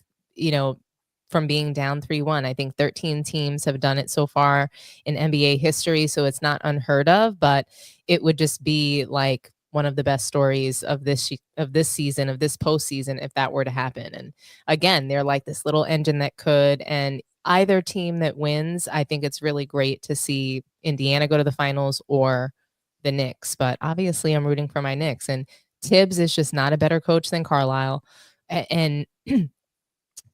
from being down 3-1. I think 13 teams have done it so far in NBA history, so it's not unheard of, but it would just be like one of the best stories of this season, of this postseason, if that were to happen. And again, they're like this little engine that could, and either team that wins, I think it's really great to see Indiana go to the finals or the Knicks. But obviously I'm rooting for my Knicks, and Tibbs is just not a better coach than Carlisle. And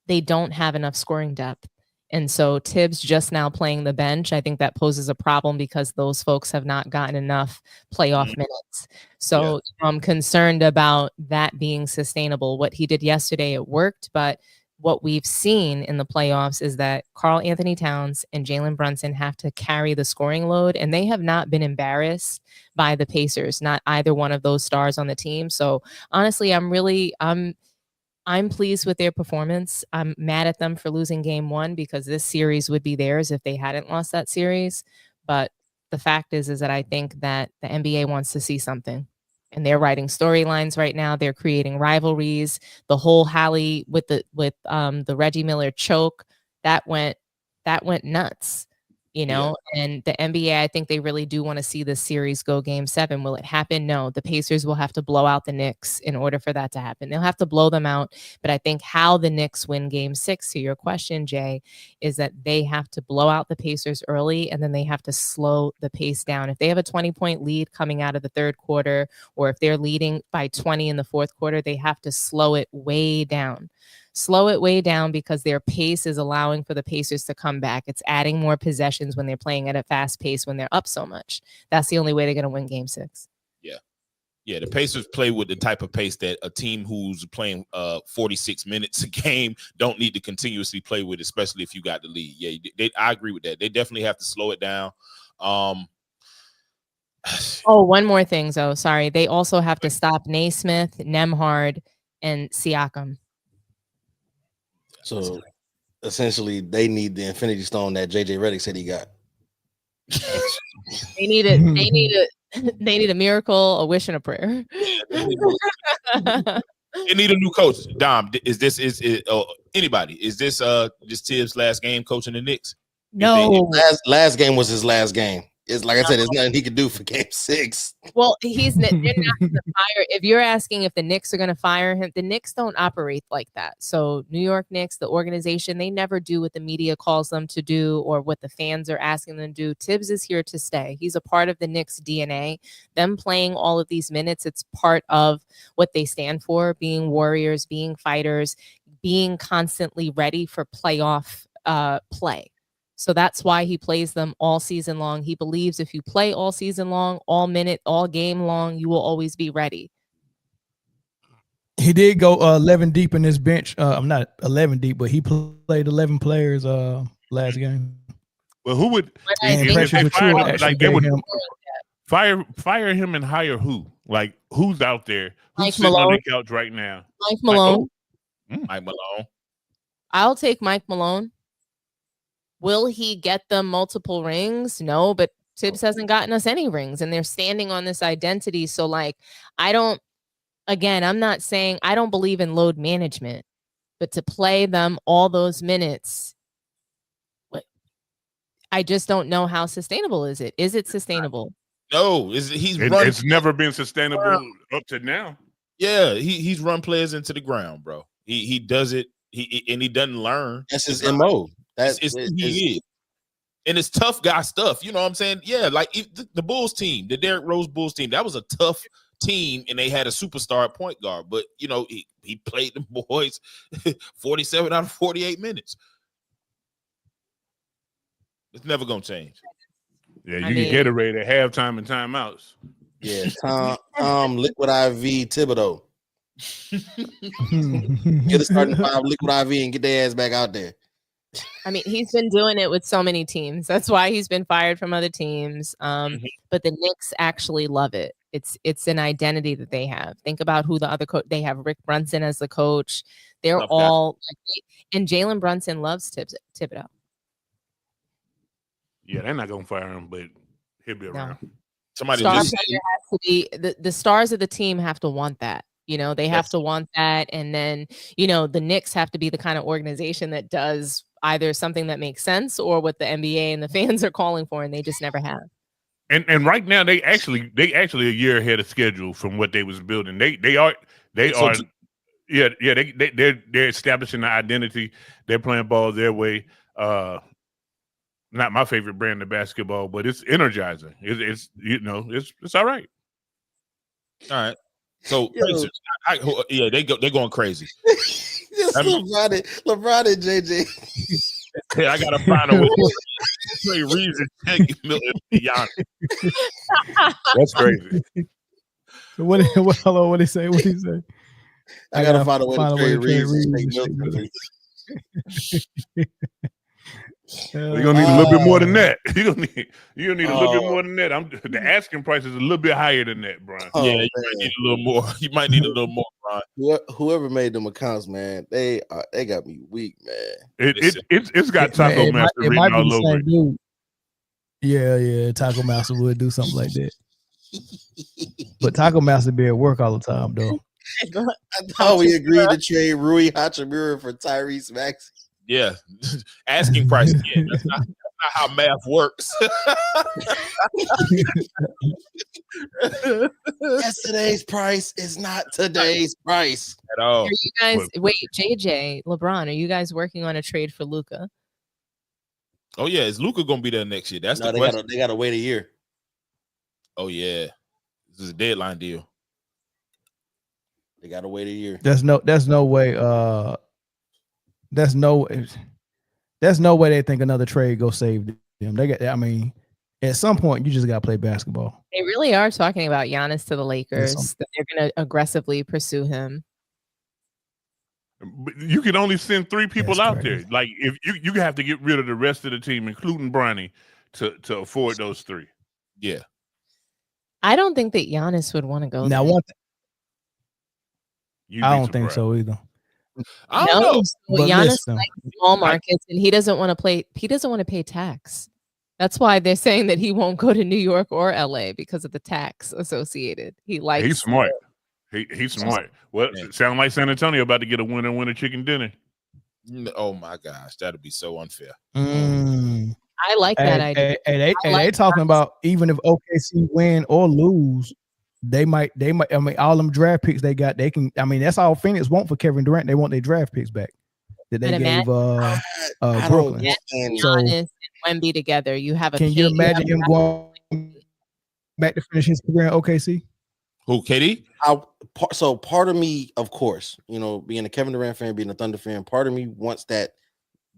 they don't have enough scoring depth. And so Tibbs just now playing the bench, I think that poses a problem because those folks have not gotten enough playoff minutes. So I'm concerned about that being sustainable. What he did yesterday, it worked, but what we've seen in the playoffs is that Karl Anthony Towns and Jalen Brunson have to carry the scoring load, and they have not been embarrassed by the Pacers, not either one of those stars on the team. So honestly, I'm pleased with their performance. I'm mad at them for losing Game 1 because this series would be theirs if they hadn't lost that series. But the fact is that I think that the NBA wants to see something, and they're writing storylines right now. They're creating rivalries. The whole Hallie with the Reggie Miller choke that went nuts. You know, and the NBA, I think they really do want to see this series go game 7. Will it happen? No. The Pacers will have to blow out the Knicks in order for that to happen. They'll have to blow them out. But I think how the Knicks win game 6, to your question, Jay, is that they have to blow out the Pacers early, and then they have to slow the pace down. If they have a 20-point lead coming out of the third quarter, or if they're leading by 20 in the fourth quarter, they have to slow it way down. Slow it way down because their pace is allowing for the Pacers to come back. It's adding more possessions when they're playing at a fast pace when they're up so much. That's the only way they're going to win game 6. Yeah, the Pacers play with the type of pace that a team who's playing 46 minutes a game don't need to continuously play with, especially if you got the lead. Yeah, I agree with that. They definitely have to slow it down. Oh, one more thing, though. Sorry. They also have to stop Naismith, Nembhard, and Siakam. So essentially, they need the Infinity Stone that JJ Redick said he got. They need it. They need a miracle, a wish, and a prayer. They need a new coach. Dom, is anybody? Is this Tibbs' last game coaching the Knicks? No. Last game was his last game. It's like I said, there's nothing he could do for game 6. Well, they're not going to fire. If you're asking if the Knicks are going to fire him, the Knicks don't operate like that. So New York Knicks, the organization, they never do what the media calls them to do or what the fans are asking them to do. Tibbs is here to stay. He's a part of the Knicks DNA. Them playing all of these minutes, it's part of what they stand for, being warriors, being fighters, being constantly ready for playoff play. So that's why he plays them all season long. He believes if you play all season long, all minute, all game long, you will always be ready. He did go 11 deep in his bench. I'm not 11 deep, but he played 11 players last game. Well, who would if they fired him, like they would fire him and hire who? Like who's out there? Who's Mike sitting Malone. on the couch right now? Mike Malone. Mike Malone. I'll take Mike Malone. Will he get them multiple rings? No, but Tibbs hasn't gotten us any rings, and they're standing on this identity. So, like, I'm not saying I don't believe in load management, but to play them all those minutes, I just don't know how sustainable is it. Is it sustainable? No, it's never been sustainable up to now. Yeah, he's run players into the ground, bro. He does it. He doesn't learn. That's his MO. He is. And it's tough guy stuff. You know what I'm saying? Yeah, like the Bulls team, the Derrick Rose Bulls team, that was a tough team, and they had a superstar at point guard. But, you know, he played the boys 47 out of 48 minutes. It's never going to change. Yeah, you can get it ready at halftime and timeouts. Yeah, Tom Liquid IV Thibodeau. Get a starting 5 Liquid IV and get their ass back out there. I mean, he's been doing it with so many teams. That's why he's been fired from other teams. But the Knicks actually love it. It's an identity that they have. Think about who the other coach. They have Rick Brunson as the coach. They're all and Jalen Brunson loves Thibodeau. Yeah, they're not gonna fire him, but he'll be around. Somebody has to be the stars of the team have to want that. You know, they have to want that. And then, you know, the Knicks have to be the kind of organization that does either something that makes sense or what the NBA and the fans are calling for, and they just never have. And right now they actually a year ahead of schedule from what they was building. They're establishing the identity. They're playing ball their way. Not my favorite brand of basketball, but it's energizing. It's all right. All right. So they're going crazy. LeBron and JJ. I gotta find a way to reason. That's crazy. So what did he say? What did he say? I gotta find a way to trade Reeves. You're gonna need a little bit more than that. You're gonna need a little bit more than that. The asking price is a little bit higher than that, Brian. Yeah, you might need a little more. You might need a little more, Brian. Whoever made them accounts, man, they got me weak, man. It's got Taco Master written all over it. Yeah, Taco Master would do something like that. But Taco Master be at work all the time, though. I thought we agreed to trade Rui Hachimura for Tyrese Maxey. Yeah, asking price again. That's not not how math works. Yesterday's price is not today's price at all. Are you guys wait, JJ, LeBron, are you guys working on a trade for Luka? Oh yeah, is Luka gonna be there next year? That's No, the question. they gotta wait a year. Oh yeah, this is a deadline deal. They gotta wait a year. There's no way. There's no way they think another trade go save them. They get. I mean, at some point you just gotta play basketball. They really are talking about Giannis to the Lakers. That they're going to aggressively pursue him. But you can only send 3 people out there. Like if you have to get rid of the rest of the team, including Bronny, to afford those 3. Yeah. I don't think that Giannis would want to go Now, there. one thing, I don't think so either. I don't know. So But Giannis listen, likes small markets, and he doesn't want to play. He doesn't want to pay tax. That's why they're saying that he won't go to New York or LA because of the tax associated. He likes. He's smart. He's smart. Well, sound like San Antonio about to get a winner chicken dinner. Oh my gosh, that'd be so unfair. I like that idea. They talking about even if OKC win or lose, they might. I mean, all them draft picks they got, they can. I mean, that's all Phoenix want for Kevin Durant. They want their draft picks back that they gave Brooklyn. Giannis and Wemby together. You have a. Can you imagine him going back to finish his career in OKC? Who, KD? So part of me, of course, being a Kevin Durant fan, being a Thunder fan, part of me wants that.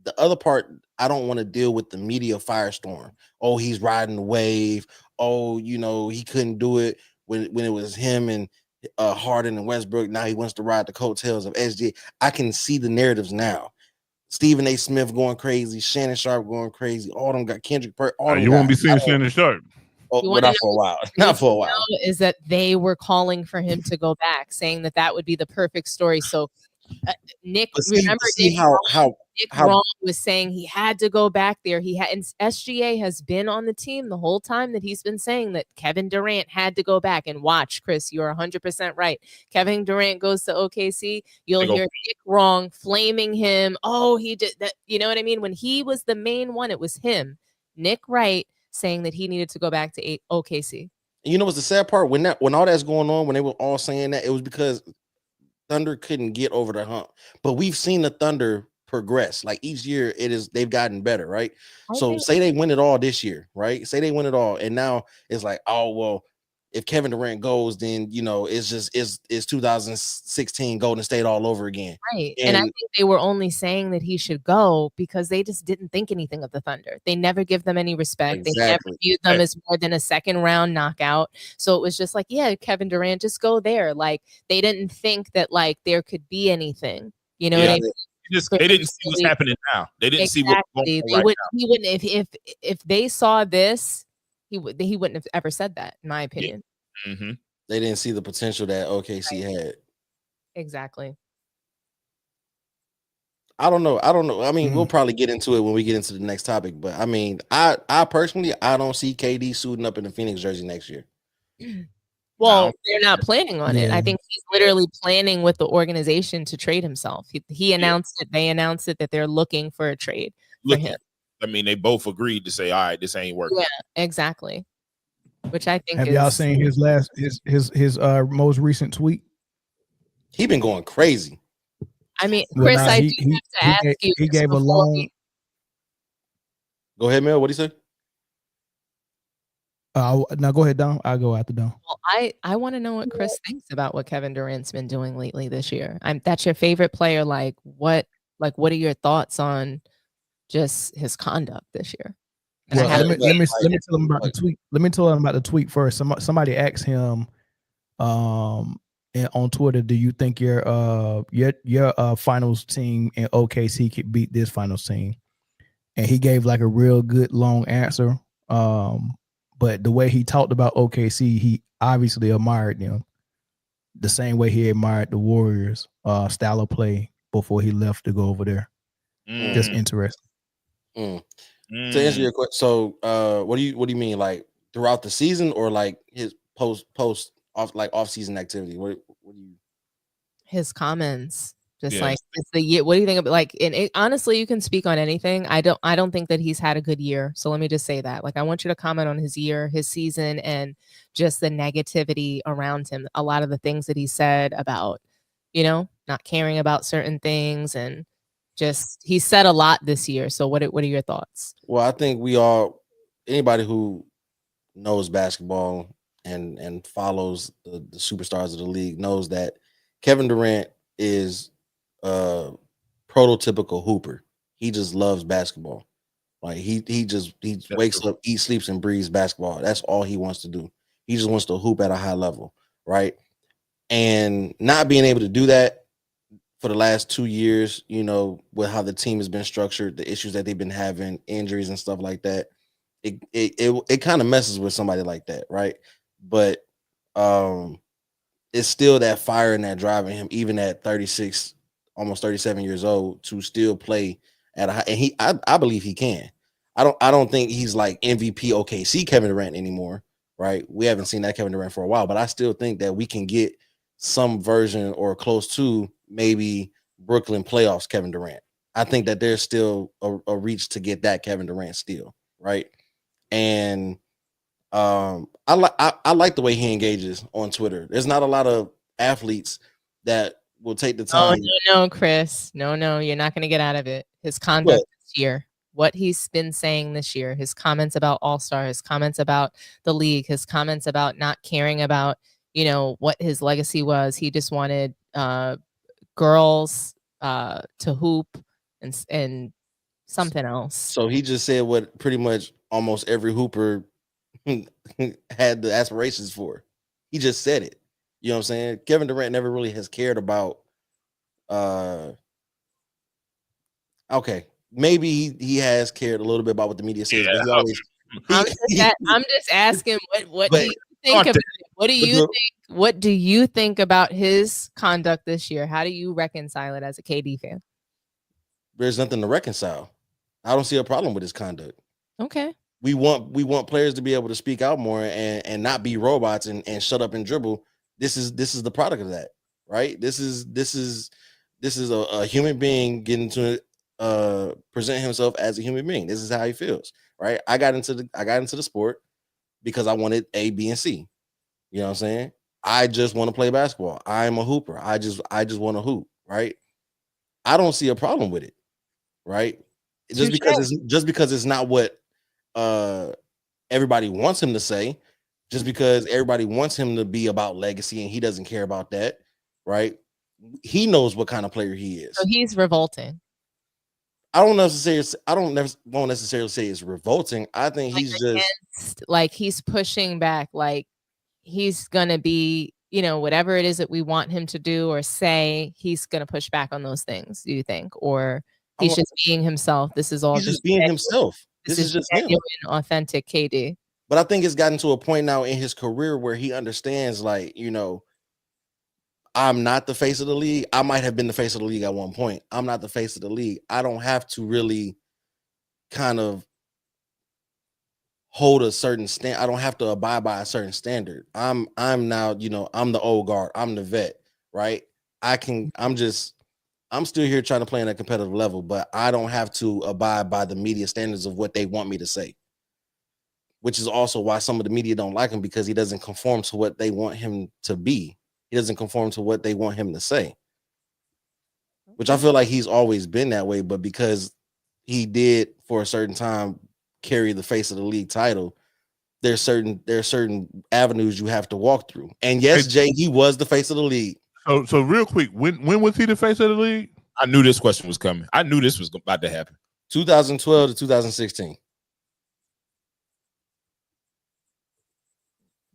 The other part, I don't want to deal with the media firestorm. Oh, he's riding the wave. Oh, he couldn't do it when it was him and Harden and Westbrook. Now he wants to ride the coattails of SGA. I can see the narratives now. Stephen A. Smith going crazy, Shannon Sharp going crazy. All them got Kendrick Perkins. You won't be seeing Shannon Sharp. Oh, not for a while. Not for a while. Is that they were calling for him to go back, saying that would be the perfect story. So Nick, Nick Ron was saying he had to go back there. He had, and SGA has been on the team the whole time that he's been saying that Kevin Durant had to go back. And watch, Chris, you're 100% right. Kevin Durant goes to OKC. You'll hear Nick Wrong flaming him. Oh, he did that. You know what I mean? When he was the main one, it was him. Nick Wright saying that he needed to go back to OKC. You know what's the sad part? When all that's going on, when they were all saying that, it was because Thunder couldn't get over the hump. But we've seen the Thunder progress. Like each year they've gotten better, right? So say they win it all this year, right? Say they win it all, and now it's like, oh well, if Kevin Durant goes, then it's 2016 Golden State all over again. Right. And I think they were only saying that he should go because they just didn't think anything of the Thunder. They never give them any respect. Exactly. They never viewed them as more than a second round knockout. So it was just like, yeah, Kevin Durant, just go there. Like they didn't think that like there could be anything. You know what I mean? They didn't see what's happening now. They didn't see what's going on right now. He wouldn't if they saw this, he wouldn't have ever said that, in my opinion. Mm-hmm. They didn't see the potential that OKC had. Exactly. I don't know. I mean, we'll probably get into it when we get into the next topic. But I mean, I personally, I don't see KD suiting up in the Phoenix jersey next year. Well, they're not planning on it. I think he's literally planning with the organization to trade himself. He announced it. They announced it that they're looking for a trade for him. I mean, they both agreed to say, all right, this ain't working. Yeah, exactly. Which I think have y'all seen his most recent tweet? He been going crazy. I mean, Chris, I do have to ask you. He gave a long. Go ahead, Mel. What do you say? Now go ahead, Dom. I'll go after Dom. Well, I want to know what Chris thinks about what Kevin Durant's been doing lately this year. That's your favorite player. What are your thoughts on just his conduct this year? Well, let me tell him about the tweet. Let me tell him about the tweet first. Somebody asked him on Twitter, do you think your finals team in OKC could beat this finals team? And he gave like a real good long answer. But the way he talked about OKC, he obviously admired them the same way he admired the Warriors style of play before he left to go over there. Just interesting. To answer your question, so what do you mean, like throughout the season or like his post off season activity? What do you? His comments Just like it's the year. What do you think of like? And honestly, you can speak on anything. I don't think that he's had a good year. So let me just say that. Like, I want you to comment on his year, his season, and just the negativity around him. A lot of the things that he said about, not caring about certain things, and just he said a lot this year. So what are your thoughts? Well, I think anybody who knows basketball and follows the superstars of the league knows that Kevin Durant is a prototypical hooper. He just loves basketball. Like he wakes up, eats, sleeps, and breathes basketball. That's all he wants to do. He just wants to hoop at a high level, right? And not being able to do that for the last 2 years, with how the team has been structured, the issues that they've been having, injuries and stuff like that, it kind of messes with somebody like that, right? But it's still that fire and that drive in him, even at 36, almost 37 years old, to still play at a high. And I believe he can. I don't think he's like MVP OKC Kevin Durant anymore, right? We haven't seen that Kevin Durant for a while, but I still think that we can get some version or close to maybe Brooklyn playoffs Kevin Durant. I think that there's still a reach to get that Kevin Durant still, right? And I like the way he engages on Twitter. There's not a lot of athletes that will take the time. Oh, no, Chris. No, you're not going to get out of it. His conduct this year, what he's been saying this year, his comments about All-Star, his comments about the league, his comments about not caring about, what his legacy was. He just wanted girls to hoop and something else. So he just said what pretty much almost every hooper had the aspirations for. He just said it. You know what I'm saying? Kevin Durant never really has cared about okay, maybe he has cared a little bit about what the media says, but he always I'm just asking what do you think about it? What do you think about his conduct this year? How do you reconcile it as a KD fan? There's nothing to reconcile. I don't see a problem with his conduct. Okay. We want players to be able to speak out more and not be robots and shut up and dribble. This is the product of that, right? This is a human being getting to present himself as a human being. This is how he feels, right? I got into the sport because I wanted A, B, and C. You know what I'm saying? I just want to play basketball. I'm a hooper. I just want to hoop, right? I don't see a problem with it, right? Just because it's not what everybody wants him to say, just because everybody wants him to be about legacy and he doesn't care about that, right? He knows what kind of player he is. So he's revolting. I won't necessarily say it's revolting. I think he's just like he's pushing back, like he's gonna be, whatever it is that we want him to do or say, he's gonna push back on those things. Do you think, or he's just being himself? This is all he's just being himself. This is just genuine, authentic KD. But I think it's gotten to a point now in his career where he understands, like, I'm not the face of the league. I might have been the face of the league at one point. I'm not the face of the league. I don't have to really kind of hold a certain stand. I don't have to abide by a certain standard. I'm now, I'm the old guard. I'm the vet, right? I'm still here trying to play on a competitive level, but I don't have to abide by the media standards of what they want me to say, which is also why some of the media don't like him, because he doesn't conform to what they want him to be. He doesn't conform to what they want him to say, which I feel like he's always been that way. But because he did for a certain time carry the face of the league title, there's certain avenues you have to walk through. And yes, Jay, he was the face of the league. So real quick, when was he the face of the league? I knew this question was coming. I knew this was about to happen. 2012 to 2016.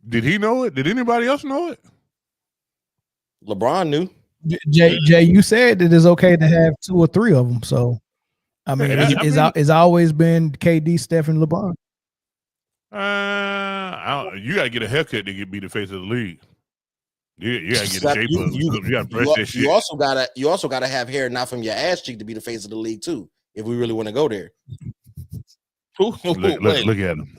Did he know it? Did anybody else know it? LeBron knew. Jay, you said that it's okay to have 2 or 3 of them. So, I mean, it's always been KD, Steph, and LeBron. You got to get a haircut to be the face of the league. You got to get a shape up. You got to brush that shit. You also gotta have hair not from your ass cheek to be the face of the league too. If we really want to go there. Look at him.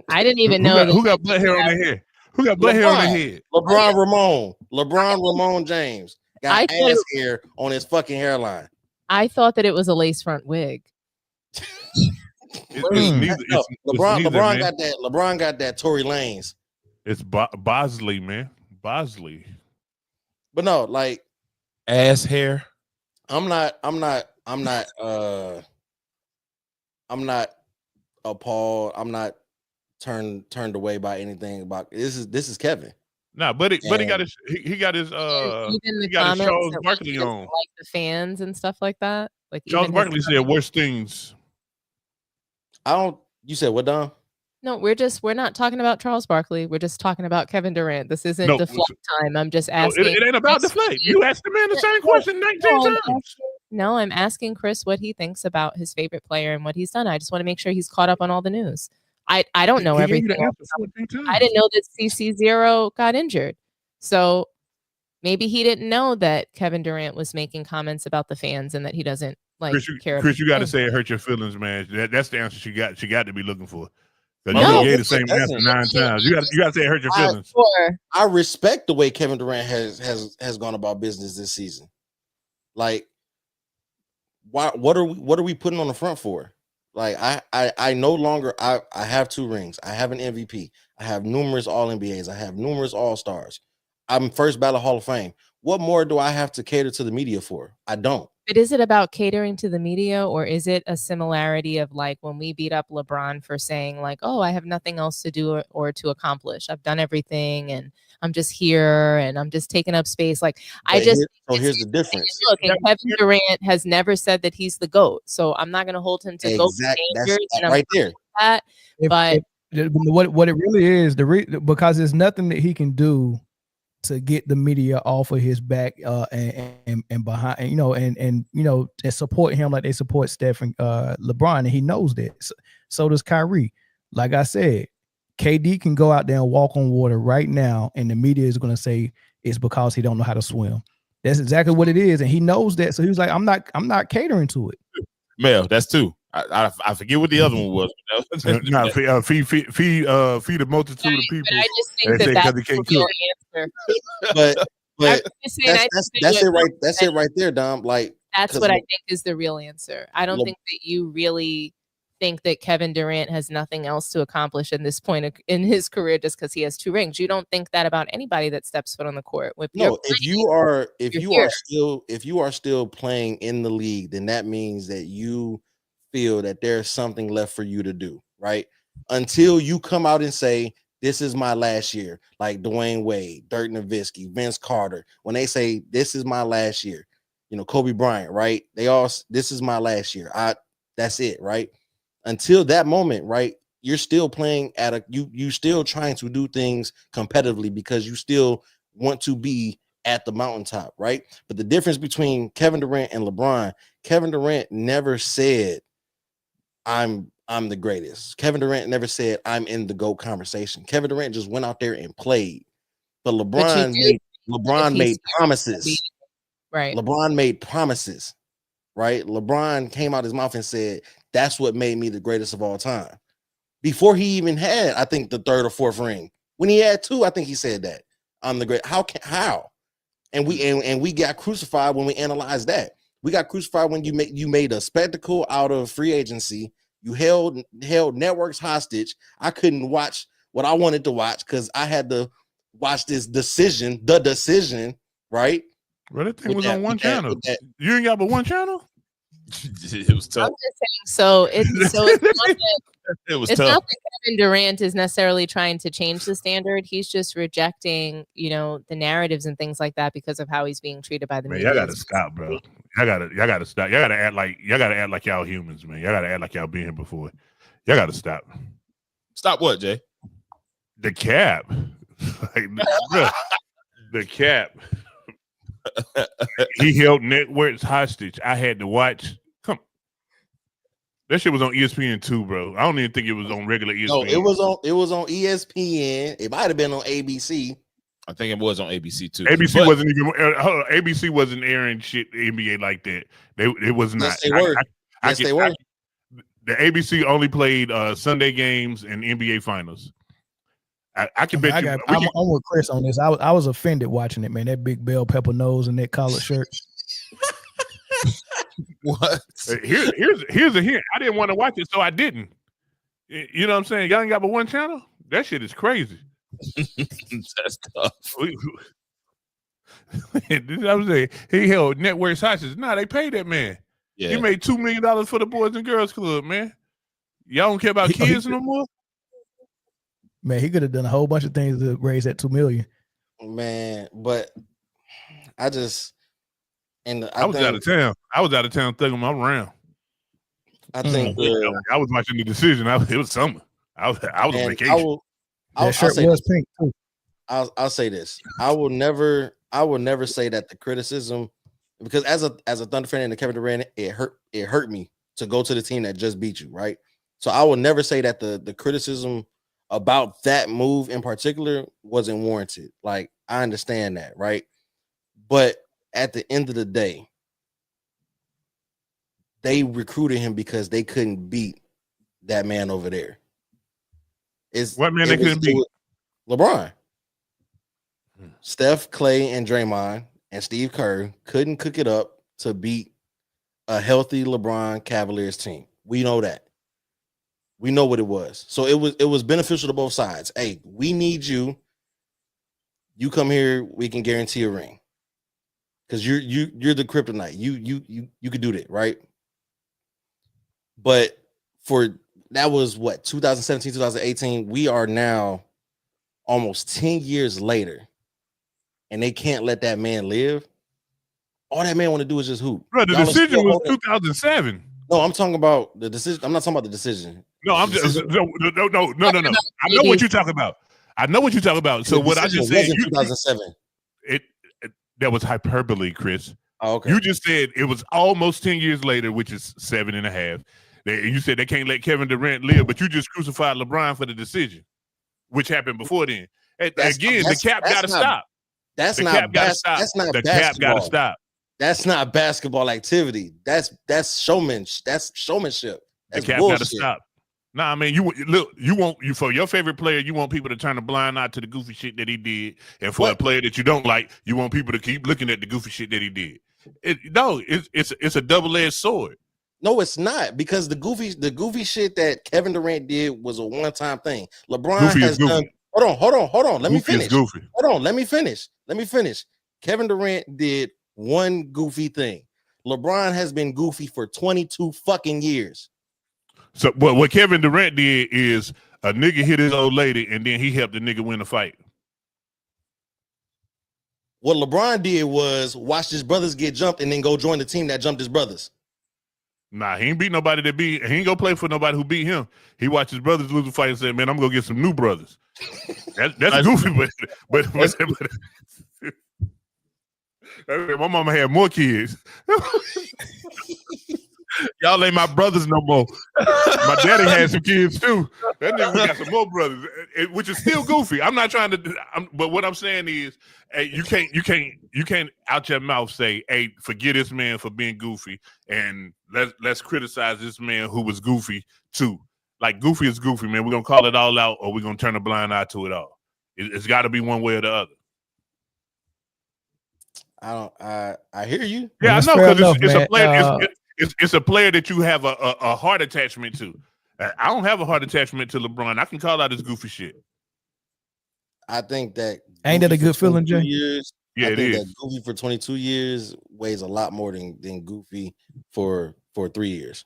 I didn't even know who got black hair on their head. Who got black hair on their head? LeBron Ramon James. got ass hair on his fucking hairline. I thought that it was a lace front wig. LeBron got that. LeBron got that Tory Lanez. It's Bosley, man. Bosley. But no, like ass hair. I'm not appalled. I'm not turned away by anything about this is Kevin. Nah, but he got his Charles Barkley on. Like the fans and stuff like that. Like Charles Barkley said worse things. You said what, Dom? No, we're not talking about Charles Barkley. We're just talking about Kevin Durant. This isn't deflect time. I'm just asking. It ain't about deflect. You asked the man the same question 19 times. No, I'm asking Chris what he thinks about his favorite player and what he's done. I just want to make sure he's caught up on all the news. I don't know everything. I didn't know that CC0 got injured. So maybe he didn't know that Kevin Durant was making comments about the fans and that he doesn't care. Chris, you got to say it hurt your feelings, man. That's the answer she got to be looking for. No, you gave the same answer 9 times. You got to say it hurt your feelings. I respect the way Kevin Durant has gone about business this season. Like, what are we putting on the front for? Like, I no longer I have 2 rings. I have an MVP. I have numerous All NBAs. I have numerous All Stars. I'm first ballot Hall of Fame. What more do I have to cater to the media for? I don't. But is it about catering to the media, or is it a similarity of like when we beat up LeBron for saying like, oh, I have nothing else to do or to accomplish. I've done everything and I'm just here and I'm just taking up space. Like here's the difference. Look, and Kevin Durant has never said that he's the GOAT. So I'm not going to hold him to GOAT standards. That's right there. But what it really is, because there's nothing that he can do to get the media off of his back and behind, and support him like they support Steph and LeBron, and he knows that. So does Kyrie. Like I said, KD can go out there and walk on water right now, and the media is going to say it's because he don't know how to swim. That's exactly what it is, and he knows that. So he was like, I'm not catering to it. Mel, that's 2. I forget what the other one was. Feed a multitude of people. But I just think that's the real answer. But that's it right. That's it right there, Dom. Like that's what I think is the real answer. I don't think that you really think that Kevin Durant has nothing else to accomplish in this point in his career just because he has 2 rings. You don't think that about anybody that steps foot on the court. If you are still playing in the league, then that means that you feel that there's something left for you to do, right? Until you come out and say, this is my last year, like Dwayne Wade, Dirk Nowitzki, Vince Carter, when they say this is my last year, Kobe Bryant, right? This is my last year. That's it, right? Until that moment, right? You're still playing you still trying to do things competitively because you still want to be at the mountaintop, right? But the difference between Kevin Durant and LeBron, Kevin Durant never said, I'm the greatest. Kevin Durant never said I'm in the GOAT conversation. Kevin Durant just went out there and played. But LeBron made promises. Right. LeBron made promises. Right. LeBron came out his mouth and said, that's what made me the greatest of all time. Before he even had, I think, the 3rd or 4th ring. When he had 2, I think he said that. I'm the great. How? And we got crucified when we analyzed that. We got crucified when you made a spectacle out of free agency. You held networks hostage. I couldn't watch what I wanted to watch because I had to watch the decision, right? Well, that thing was on one channel. You ain't got but one channel? It was tough. I'm just saying, so it's not that, it was it's tough. not that Kevin Durant is necessarily trying to change the standard. He's just rejecting, the narratives and things like that because of how he's being treated by the media. Y'all gotta stop, bro. Y'all gotta stop. Y'all gotta act like y'all humans, man. Y'all gotta act like y'all been here before. Y'all gotta stop. Stop what, Jay? The cap. The cap. He held networks hostage. I had to watch. That shit was on ESPN too, bro. I don't even think it was on regular ESPN. No, it was on ESPN. It might have been on ABC. I think it was on ABC too. ABC wasn't even. ABC wasn't airing shit NBA like that. It was not. Yes, they were. They were. The ABC only played Sunday games and NBA finals. I can bet you. I'm with Chris on this. I was offended watching it, man. That big bell pepper nose and that collared shirt. What? Here's a hint. I didn't want to watch it, so I didn't. You know what I'm saying? Y'all ain't got but one channel? That shit is crazy. That's tough. I'm saying he held network hostages. Nah, they paid that man. Yeah. He made $2 million for the Boys and Girls Club, man. Y'all don't care about kids no more? Man, he could have done a whole bunch of things to raise that $2 million. Man, but I was out of town. I was out of town thugging my round. I think I was watching The Decision. It was summer. I was on vacation. That shirt was pink too. I'll say this. I will never say that the criticism, because as a Thunder fan and the Kevin Durant, it hurt me to go to the team that just beat you, right? So I will never say that the criticism about that move in particular wasn't warranted. Like, I understand that, right? But at the end of the day, they recruited him because they couldn't beat that man over there. What man they couldn't beat? LeBron. Steph, Clay, and Draymond and Steve Kerr couldn't cook it up to beat a healthy LeBron Cavaliers team. We know that. We know what it was. So it was beneficial to both sides. Hey, we need you. You come here, we can guarantee a ring. Because you're the kryptonite. You could do that, right? But that was what, 2017, 2018. We are now almost 10 years later, and they can't let that man live. All that man want to do is just hoop. Bro, the decision was 2007. No, I'm talking about the decision. I'm not talking about the decision. No, I'm just no. I know what you're talking about. So what I just said, 2007. That was hyperbole, Chris. Oh, okay. You just said it was almost 10 years later, which is 7.5. You said they can't let Kevin Durant live, but you just crucified LeBron for the decision, which happened before then. The cap got to stop. That's not basketball. Cap got to stop. That's not basketball activity. That's showmanship. That's the cap got to stop. Nah, I mean, you want for your favorite player, you want people to turn a blind eye to the goofy shit that he did, and for a player that you don't like, you want people to keep looking at the goofy shit that he did. It's a double-edged sword. No, it's not, because the goofy shit that Kevin Durant did was a one-time thing. LeBron goofy has done. Hold on. Let me finish. Goofy. Hold on. Let me finish. Kevin Durant did one goofy thing. LeBron has been goofy for 22 fucking years. So, but what Kevin Durant did is a nigga hit his old lady, and then he helped the nigga win the fight. What LeBron did was watch his brothers get jumped and then go join the team that jumped his brothers. Nah, he ain't beat nobody that beat. He ain't go play for nobody who beat him. He watched his brothers lose the fight and said, "Man, I'm gonna get some new brothers." That's goofy, but my mama had more kids. Y'all ain't my brothers no more. My daddy had some kids too. That nigga got some more brothers, which is still goofy. I'm not trying to, but what I'm saying is, hey, you can't out your mouth say, "Hey, forget this man for being goofy," and let's criticize this man who was goofy too. Like, goofy is goofy, man. We're gonna call it all out, or we're gonna turn a blind eye to it all. It's got to be one way or the other. I hear you. Yeah, I know, because it's a player. It's a player that you have a heart attachment to. I don't have a heart attachment to LeBron. I can call out his goofy shit. I think that ain't that a good feeling, Jay? Yeah, it is. That goofy for 22 years weighs a lot more than goofy for 3 years.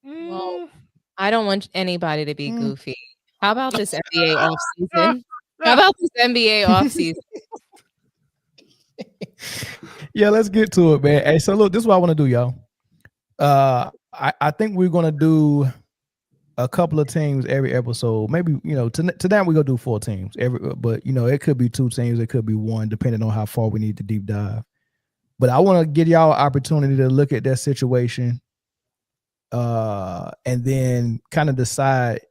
Well, I don't want anybody to be goofy. How about this NBA offseason? How about this NBA offseason? Yeah, let's get to it, man. Hey, so look, this is what I want to do, y'all. I think we're gonna do a couple of teams every episode. Maybe, tonight we're gonna do 4 teams but it could be 2 teams, it could be 1, depending on how far we need to deep dive. But I want to give y'all an opportunity to look at that situation, and then kind of decide,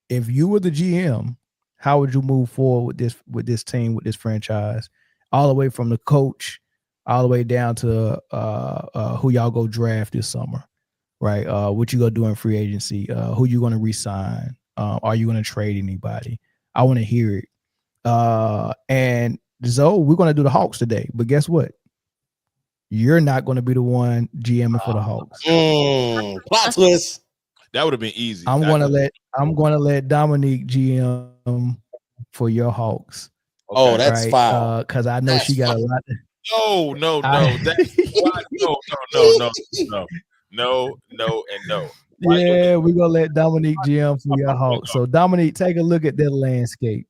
if you were the GM, how would you move forward with this team, with this franchise, all the way from the coach all the way down to who y'all go draft this summer, right? What you gonna do in free agency, who you gonna re-sign, Are you going to trade anybody? I want to hear it. And Zoe, we're going to do the Hawks today, but guess what? You're not going to be the one GMing for the Hawks. Plot twist. That would have been easy. I'm going to let Dominique GM for your Hawks. Oh, that's foul. Because I know she got a lot. No. No. Yeah, we're gonna let Dominique GM for your Hawks. So Dominique, take a look at that landscape.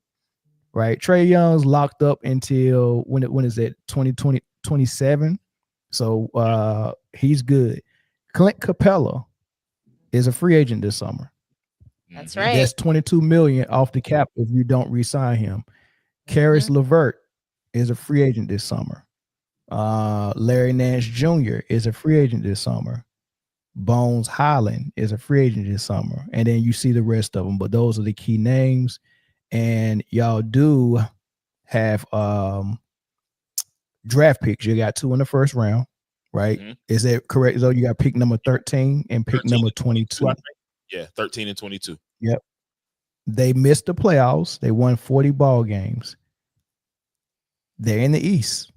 Right. Trae Young's locked up until when is it? 2027. So he's good. Clint Capella is a free agent this summer. That's right. That's $22 million off the cap if you don't re-sign him. Karis LeVert is a free agent this summer. Larry Nance Jr. is a free agent this summer. Bones Highland is a free agent this summer. And then you see the rest of them, but those are the key names. And y'all do have draft picks. You got 2 in the first round, right? Mm-hmm. Is that correct? So you got pick number 13 and pick number 22. Yeah, 13 and 22. Yep. They missed the playoffs. They won 40 ball games. They're in the East.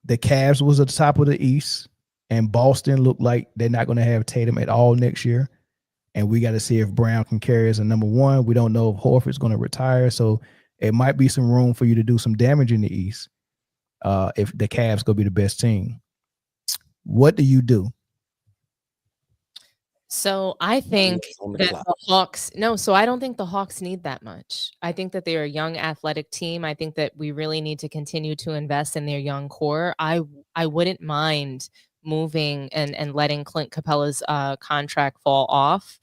The Cavs was at the top of the East, and Boston looked like they're not going to have Tatum at all next year. And we got to see if Brown can carry as a number one. We don't know if Horford's going to retire. So it might be some room for you to do some damage in the East if the Cavs go be the best team. What do you do? So I think that the Hawks, so I don't think the Hawks need that much. I think that they're a young athletic team. I think that we really need to continue to invest in their young core. I wouldn't mind moving and letting Clint Capella's contract fall off.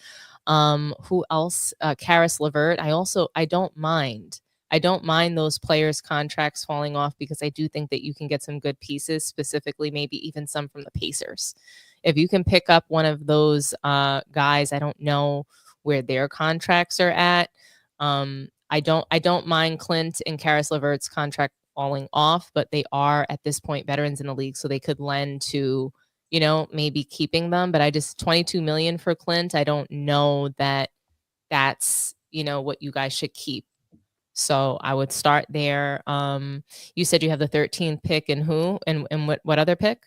Who else? Karis LeVert. I don't mind. I don't mind those players' contracts falling off because I do think that you can get some good pieces, specifically maybe even some from the Pacers. If you can pick up one of those guys, I don't know where their contracts are at. I don't mind Clint and Karis LeVert's contract falling off, but they are at this point veterans in the league, so they could lend to, maybe keeping them. But $22 million for Clint. I don't know that that's what you guys should keep. So I would start there. You said you have the 13th pick and who and what other pick?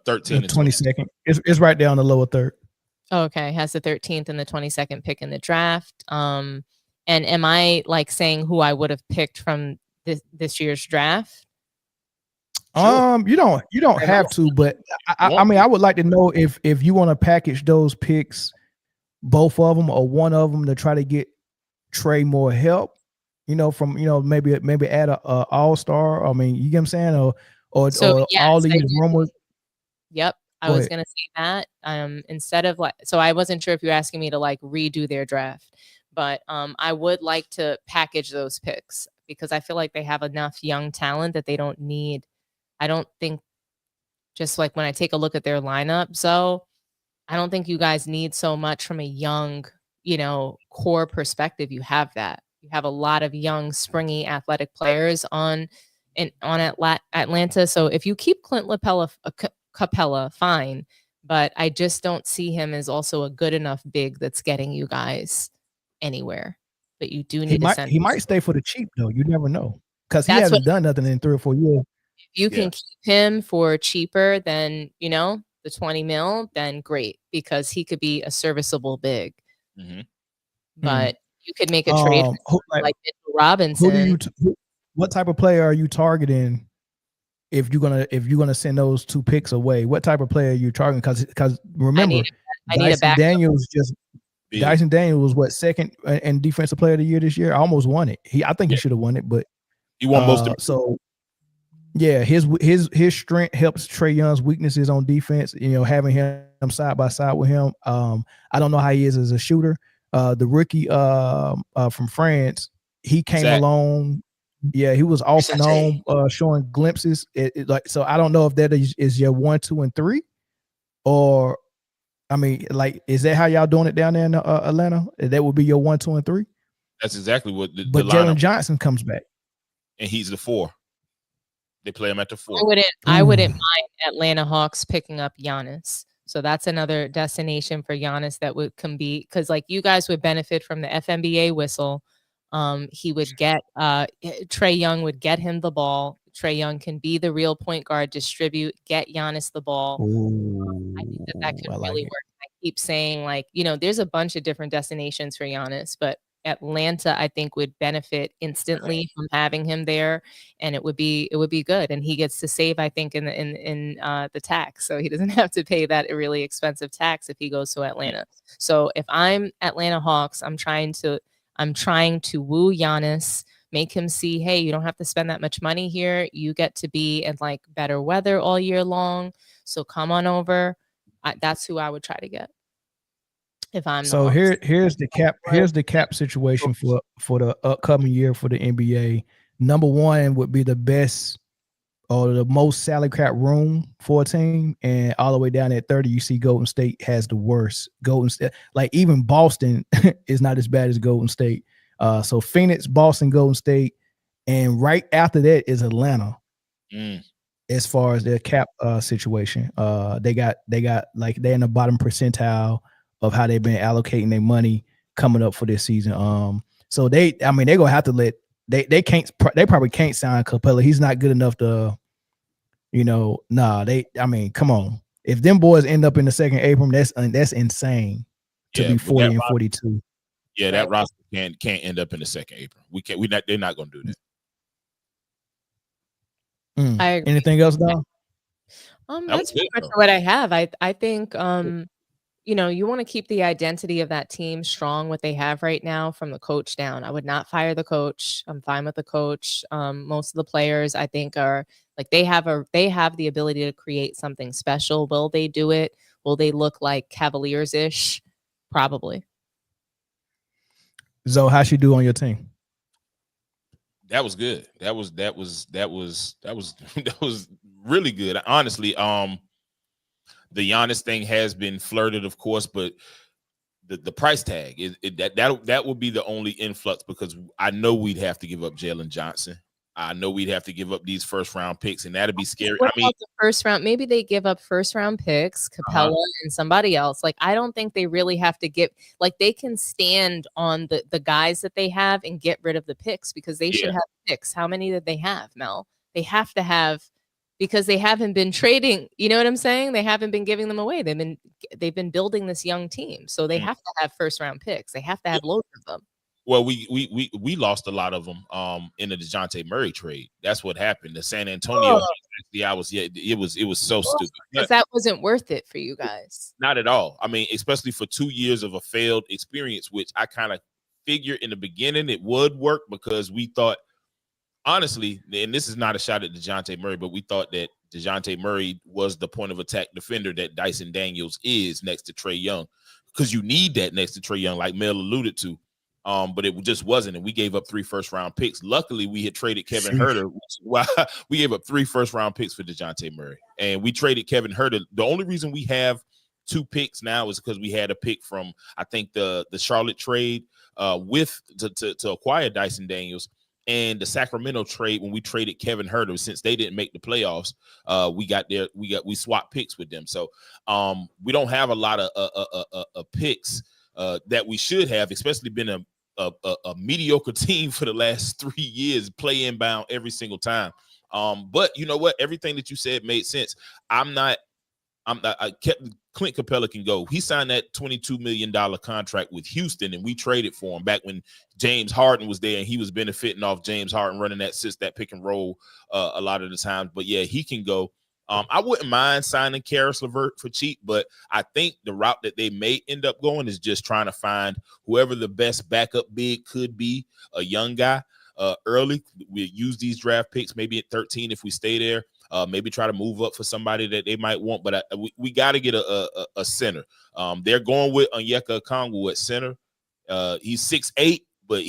13 and 22nd. It's right down the lower third. Okay, has the 13th and the 22nd pick in the draft. And am I saying who I would have picked from this year's draft? You don't have to, but I mean, I would like to know if you want to package those picks, both of them or one of them, to try to get Trae more help. From maybe add a all-star. I mean, you get what I'm saying, or yes, all these rumors. Yep. I was going to say that instead of so I wasn't sure if you're asking me to redo their draft, but I would like to package those picks because I feel like they have enough young talent that they don't need. I don't think just when I take a look at their lineup, so I don't think you guys need so much from a young, core perspective. You have that. You have a lot of young, springy, athletic players on Atlanta. So if you keep Clint Capella, fine, but I just don't see him as also a good enough big that's getting you guys anywhere. But you do need he might stay for the cheap though. You never know because he hasn't done nothing in 3 or 4 years. If you can keep him for cheaper than the 20 mil, then great, because he could be a serviceable big. Mm-hmm. But you could make a trade like Mitchell Robinson. What type of player are you targeting? If you're gonna send those 2 picks away, what type of player are you targeting? Because remember, Dyson Daniels was second and defensive player of the year this year. I almost won it. I think he should have won it, but he won most of it. So yeah, his strength helps Trae Young's weaknesses on defense. Having him side by side with him. I don't know how he is as a shooter. The rookie from France, he came along. Yeah, he was off and on, showing glimpses. So I don't know if that is your 1, 2, and 3, or I mean, is that how y'all doing it down there in Atlanta? That would be your 1, 2, and 3. That's exactly what. But Jalen Johnson comes back, and he's the 4. They play him at the 4. I wouldn't mind Atlanta Hawks picking up Giannis. So that's another destination for Giannis that would compete, because like you guys would benefit from the FNBA whistle. He would get Trae Young would get him the ball. Trae Young can be the real point guard, distribute, get Giannis the ball. I think that could really work. I keep saying, like, you know, there's a bunch of different destinations for Giannis, but Atlanta, I think, would benefit instantly from having him there, and it would be good. And he gets to save, I think, in the tax, so he doesn't have to pay that really expensive tax if he goes to Atlanta. So if I'm Atlanta Hawks, I'm trying to woo Giannis, make him see, hey, you don't have to spend that much money here. You get to be in like better weather all year long. So come on over. That's who I would try to get. If I'm so here's the cap situation for the upcoming year for the NBA. Number one would be the best or the most salary cap room for a team, and all the way down at 30, you see Golden State has the worst. Golden State, like even Boston, is not as bad as Golden State. So Phoenix, Boston, Golden State, and right after that is Atlanta. As far as their cap situation, they got like they're in the bottom percentile of how they've been allocating their money coming up for this season. So they're gonna have to they probably can't sign Capella. He's not good enough to, come on. If them boys end up in the second April, that's insane to be 40 and 42. Yeah, that roster can't end up in the second April. They're not gonna do that. I agree. Anything else, Dom? That's pretty much what I have. I think you want to keep the identity of that team strong, what they have right now, from the coach down. I would not fire the coach. I'm fine with the coach. Most of the players, I think, are like they have the ability to create something special. Will they do it? Will they look like Cavaliers-ish? Probably. Zoe, how'd she do on your team? That was good. That was really good. Honestly, the Giannis thing has been flirted, of course, but the price tag that would be the only influx, because I know we'd have to give up Jalen Johnson. I know we'd have to give up these first round picks, and that'd be scary. What about the first round? Maybe they give up first round picks, Capella and somebody else. Like, I don't think they really have to get, like, they can stand on the guys that they have and get rid of the picks, because they should have picks. How many did they have, Mel? They have to have, because they haven't been trading. You know what I'm saying? They haven't been giving them away. They've been building this young team, so they have to have first round picks. They have to have loads of them. Well, we lost a lot of them in the DeJounte Murray trade. That's what happened. The San Antonio, it was so stupid. Because that wasn't worth it for you guys. Not at all. I mean, especially for 2 years of a failed experience, which I kind of figured in the beginning it would work, because we thought, honestly, and this is not a shot at DeJounte Murray, but we thought that DeJounte Murray was the point of attack defender that Dyson Daniels is next to Trae Young, because you need that next to Trae Young, like Mel alluded to. But it just wasn't, and we gave up 3 first-round picks. Luckily, we had traded Kevin Huerter. We gave up 3 first-round picks for DeJounte Murray, and we traded Kevin Huerter. The only reason we have 2 picks now is because we had a pick from, I think, the Charlotte trade to acquire Dyson Daniels, and the Sacramento trade when we traded Kevin Huerter. Since they didn't make the playoffs, we swapped picks with them. So we don't have a lot of picks that we should have, especially been a mediocre team for the last 3 years, play inbound every single time. But you know what? Everything that you said made sense. Clint Capella can go. He signed that $22 million contract with Houston, and we traded for him back when James Harden was there, and he was benefiting off James Harden running that pick and roll a lot of the times. But yeah, he can go. I wouldn't mind signing Karis LeVert for cheap, but I think the route that they may end up going is just trying to find whoever the best backup big could be, a young guy early. We use these draft picks maybe at 13 if we stay there. Maybe try to move up for somebody that they might want, but we got to get a center. They're going with Onyeka Okongwu at center. He's 6'8", but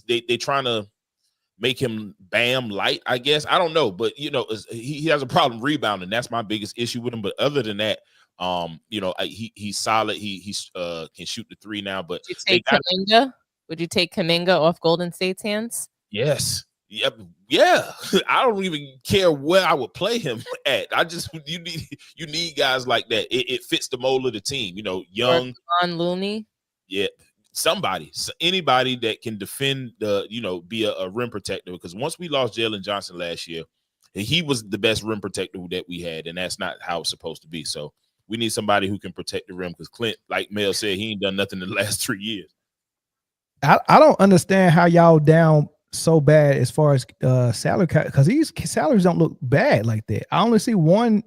they trying to make him Bam light, I guess. I don't know, but he has a problem rebounding. That's my biggest issue with him. But other than that, he's solid. He can shoot the 3 now. But would you take Kuminga off Golden State's hands? Yes. Yeah. I don't even care where I would play him at. You need guys like that. It fits the mold of the team. Young on Looney. Yeah, anybody that can defend be a rim protector. Because once we lost Jalen Johnson last year, he was the best rim protector that we had, and that's not how it's supposed to be. So we need somebody who can protect the rim. Because Clint, like Mel said, he ain't done nothing in the last 3 years. I don't understand how y'all down so bad as far as salary cap, because these salaries don't look bad like that. I only see one.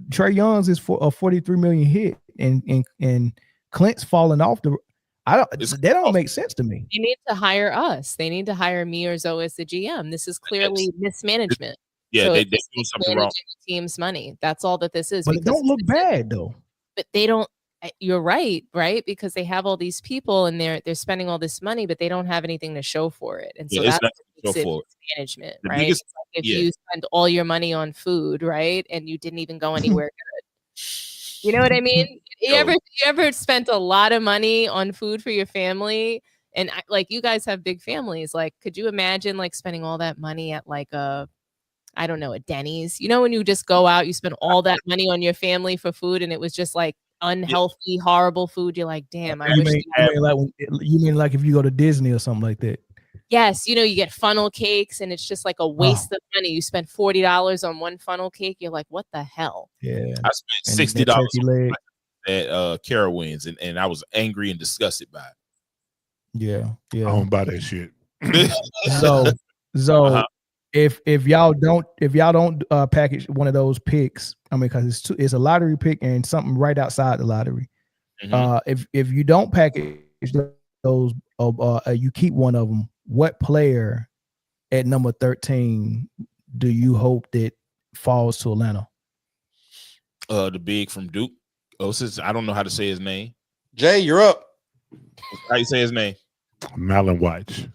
Trae Young's is for a 43 million hit, and Clint's falling off the. They don't make sense to me. They need to hire us. They need to hire me or Zoe as the GM. This is clearly mismanagement. Yeah, so they doing something wrong. The team's money. That's all that this is. But it don't look bad though. But they don't. You're right, Because they have all these people and they're spending all this money, but they don't have anything to show for it. And so that's management, right? It's like if you spend all your money on food, right, and you didn't even go anywhere good. You know what I mean? You ever spent a lot of money on food for your family? And you guys have big families. Could you imagine spending all that money at a Denny's? When you just go out, you spend all that money on your family for food, and it was just unhealthy, horrible food. You're like, damn, you mean like if you go to Disney or something like that? Yes, you get funnel cakes, and it's just a waste of money. You spend $40 on one funnel cake. You're like, what the hell? Yeah, I spent $60 at Carowinds, and I was angry and disgusted by it. Yeah. I don't buy that shit. So if y'all don't package one of those picks, because it's a lottery pick and something right outside the lottery. Mm-hmm. If you don't package those, you keep one of them. What player at number 13 do you hope that falls to Atlanta? The big from Duke. I don't know how to say his name. Jay, you're up. How you say his name? Malawach.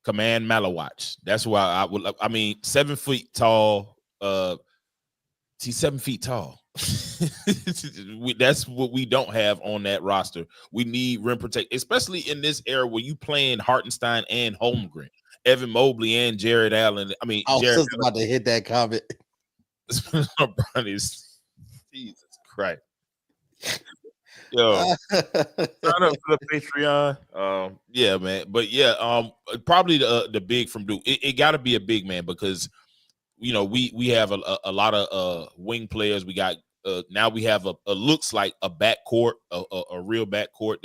Command Malawach. That's why I would. 7 feet tall. He's 7 feet tall. That's what we don't have on that roster. We need rim protect, especially in this era where you playing Hartenstein and Holmgren, Evan Mobley and Jared Allen. I was just about to hit that comment. Jesus Christ. Yo, sign up for the Patreon. Yeah, man. But yeah, probably the big from Duke. It got to be a big man because we have a lot of wing players. We got now we have a looks like a backcourt, a real backcourt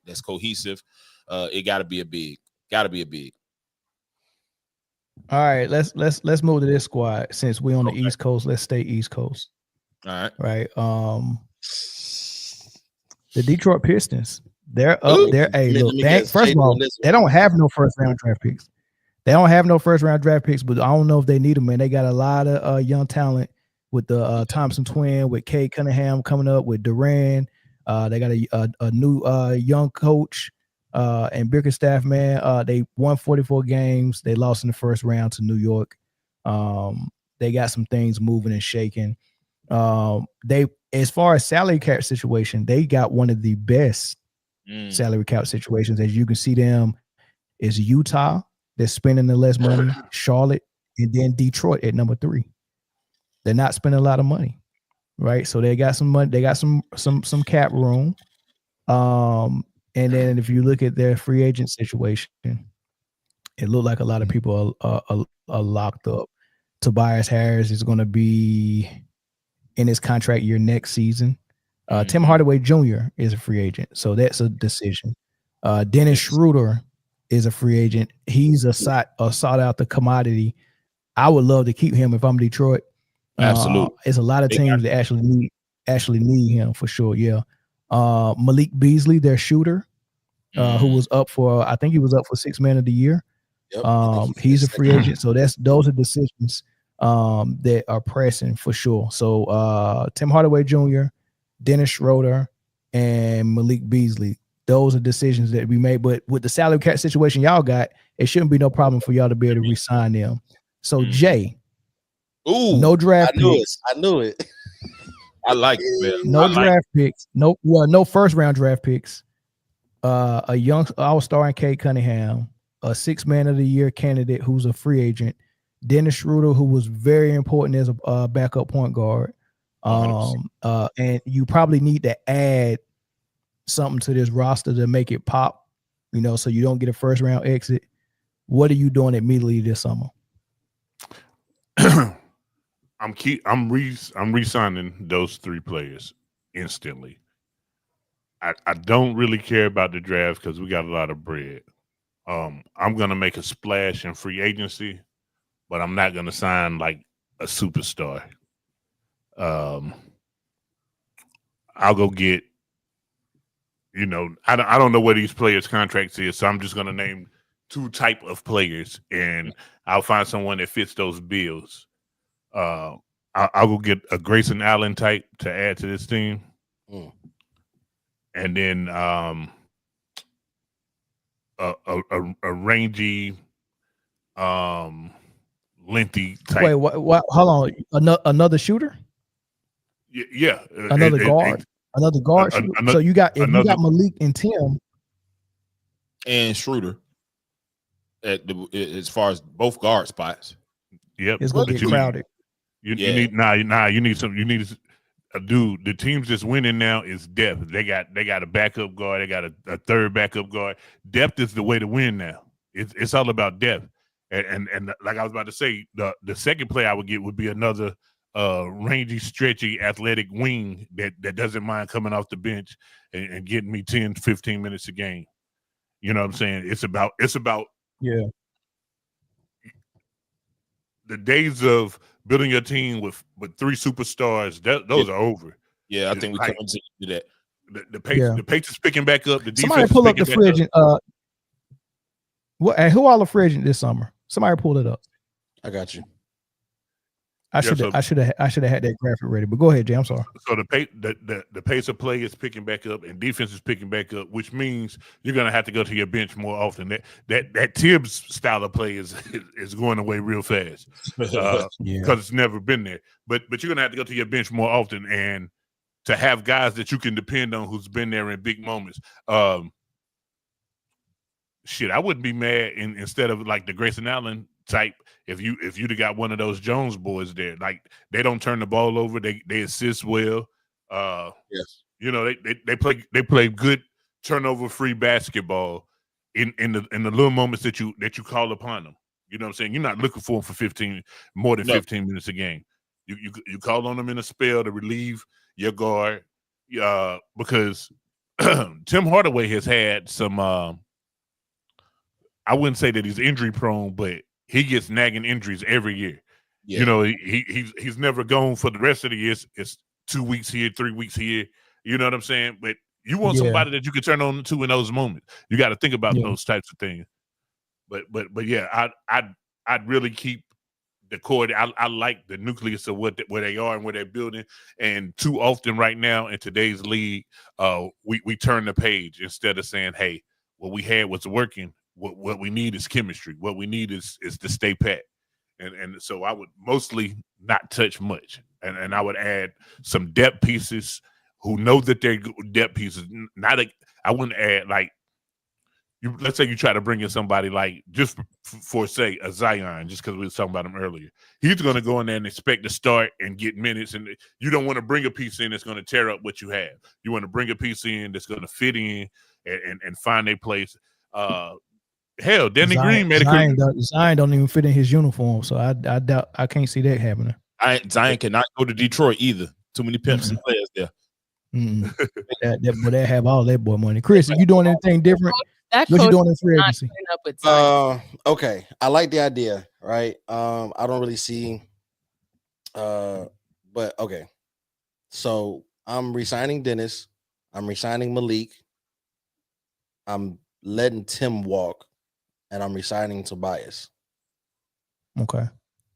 that's cohesive. It got to be a big. Got to be a big. All right, let's move to this squad since we're on the East Coast. Let's stay East Coast. All right. Right. The Detroit Pistons, they're up there. Hey, look, first of all, they don't have no first round draft picks. But I don't know if they need them, man. They got a lot of young talent with the Thompson twin, with Cade Cunningham coming up, with Duran. They got a new young coach and Bickerstaff, man. They won 44 games. They lost in the first round to New York. They got some things moving and shaking. As far as salary cap situation, they got one of the best salary cap situations. As you can see, them is Utah. They're spending the less money, Charlotte, and then Detroit at number 3. They're not spending a lot of money, right? So they got some money. They got some cap room. And then if you look at their free agent situation, it looked like a lot of people are locked up. Tobias Harris is going to be in his contract year next season. Tim Hardaway Jr. is a free agent, so that's a decision. Dennis Schroeder is a free agent. He's a sought out commodity. I would love to keep him if I'm Detroit. Absolutely, it's a lot of teams that actually need him for sure. Yeah, Malik Beasley, their shooter, who was up for, I think he was up for 6th man of the year. Yep. He's a free agent, so those are decisions that are pressing for sure. So Tim Hardaway Jr., Dennis Schroeder, and Malik Beasley. Those are decisions that we made. But with the salary cap situation y'all got, it shouldn't be no problem for y'all to be able to re-sign them. So Jay, no draft picks. I knew it. I like it, man. No draft picks. No first round draft picks. A young all-star in Cade Cunningham. a 6 man of the year candidate who's a free agent, Dennis Schroeder, who was very important as a backup point guard. And you probably need to add something to this roster to make it pop, so you don't get a first round exit. What are you doing immediately this summer? I'm re-signing those 3 players instantly. I don't really care about the draft because we got a lot of bread. I'm gonna make a splash in free agency, but I'm not gonna sign like a superstar. I'll go get, I don't know what these players' contracts is, so I'm just gonna name 2 type of players, and I'll find someone that fits those bills. I'll go get a Grayson Allen type to add to this team, and then a rangy, lengthy type. Wait, what? Hold on, another shooter? Yeah, another guard. Another guard. So you got Malik and Tim and Schroeder as far as both guard spots. Yep, it's gonna get crowded. You need you need some. You need a dude. The teams that's winning now is depth. They got a backup guard. They got a third backup guard. Depth is the way to win now. It's all about depth. And like I was about to say, the second player I would get would be another rangy, stretchy, athletic wing that doesn't mind coming off the bench and getting me 10, 15 minutes a game. You know what I'm saying? It's about yeah. The days of building your team with 3 superstars, those are over. Yeah, I think we come into that. The pace is picking back up. The Somebody pull up the free agent. And who all the free agent this summer? Somebody pull it up. I got you. I should have had that graphic ready. But go ahead, Jay. I'm sorry. So the pace of play is picking back up, and defense is picking back up, which means you're gonna have to go to your bench more often. That Tibbs style of play is going away real fast because it's never been there. But you're gonna have to go to your bench more often, and to have guys that you can depend on who's been there in big moments. I wouldn't be mad instead of like the Grayson Allen type if you'd have got one of those Jones boys there. Like, they don't turn the ball over, they assist well. Yes. They play good turnover free basketball in the little moments that you call upon them. You know what I'm saying? You're not looking for them for more than 15 minutes a game. You call on them in a spell to relieve your guard, because Tim Hardaway has had some I wouldn't say that he's injury prone, but he gets nagging injuries every year. Yeah. He's never gone for the rest of the year. It's 2 weeks here, 3 weeks here. You know what I'm saying? But you want somebody that you can turn on to in those moments. You got to think about those types of things. But yeah, I'd really keep the core. I like the nucleus of where they are and where they're building. And too often right now in today's league, we turn the page instead of saying, hey, what we had was working. What we need is chemistry. What we need is to stay pat. And so I would mostly not touch much. And I would add some depth pieces who know that they're depth pieces. I wouldn't add let's say you try to bring in somebody like just for say a Zion, just because we were talking about him earlier. He's going to go in there and expect to start and get minutes. And you don't want to bring a piece in that's going to tear up what you have. You want to bring a piece in that's going to fit in and find a place. Hell, Danny Green made Zion don't even fit in his uniform, so I doubt I can't see that happening. Zion cannot go to Detroit either. Too many pimps and players there. They have all that boy money. Chris, are you doing anything different? What you doing in free agency? Okay, I like the idea, right? I don't really see, but okay. So I'm resigning Dennis. I'm resigning Malik. I'm letting Tim walk. And I'm resigning Tobias. Okay.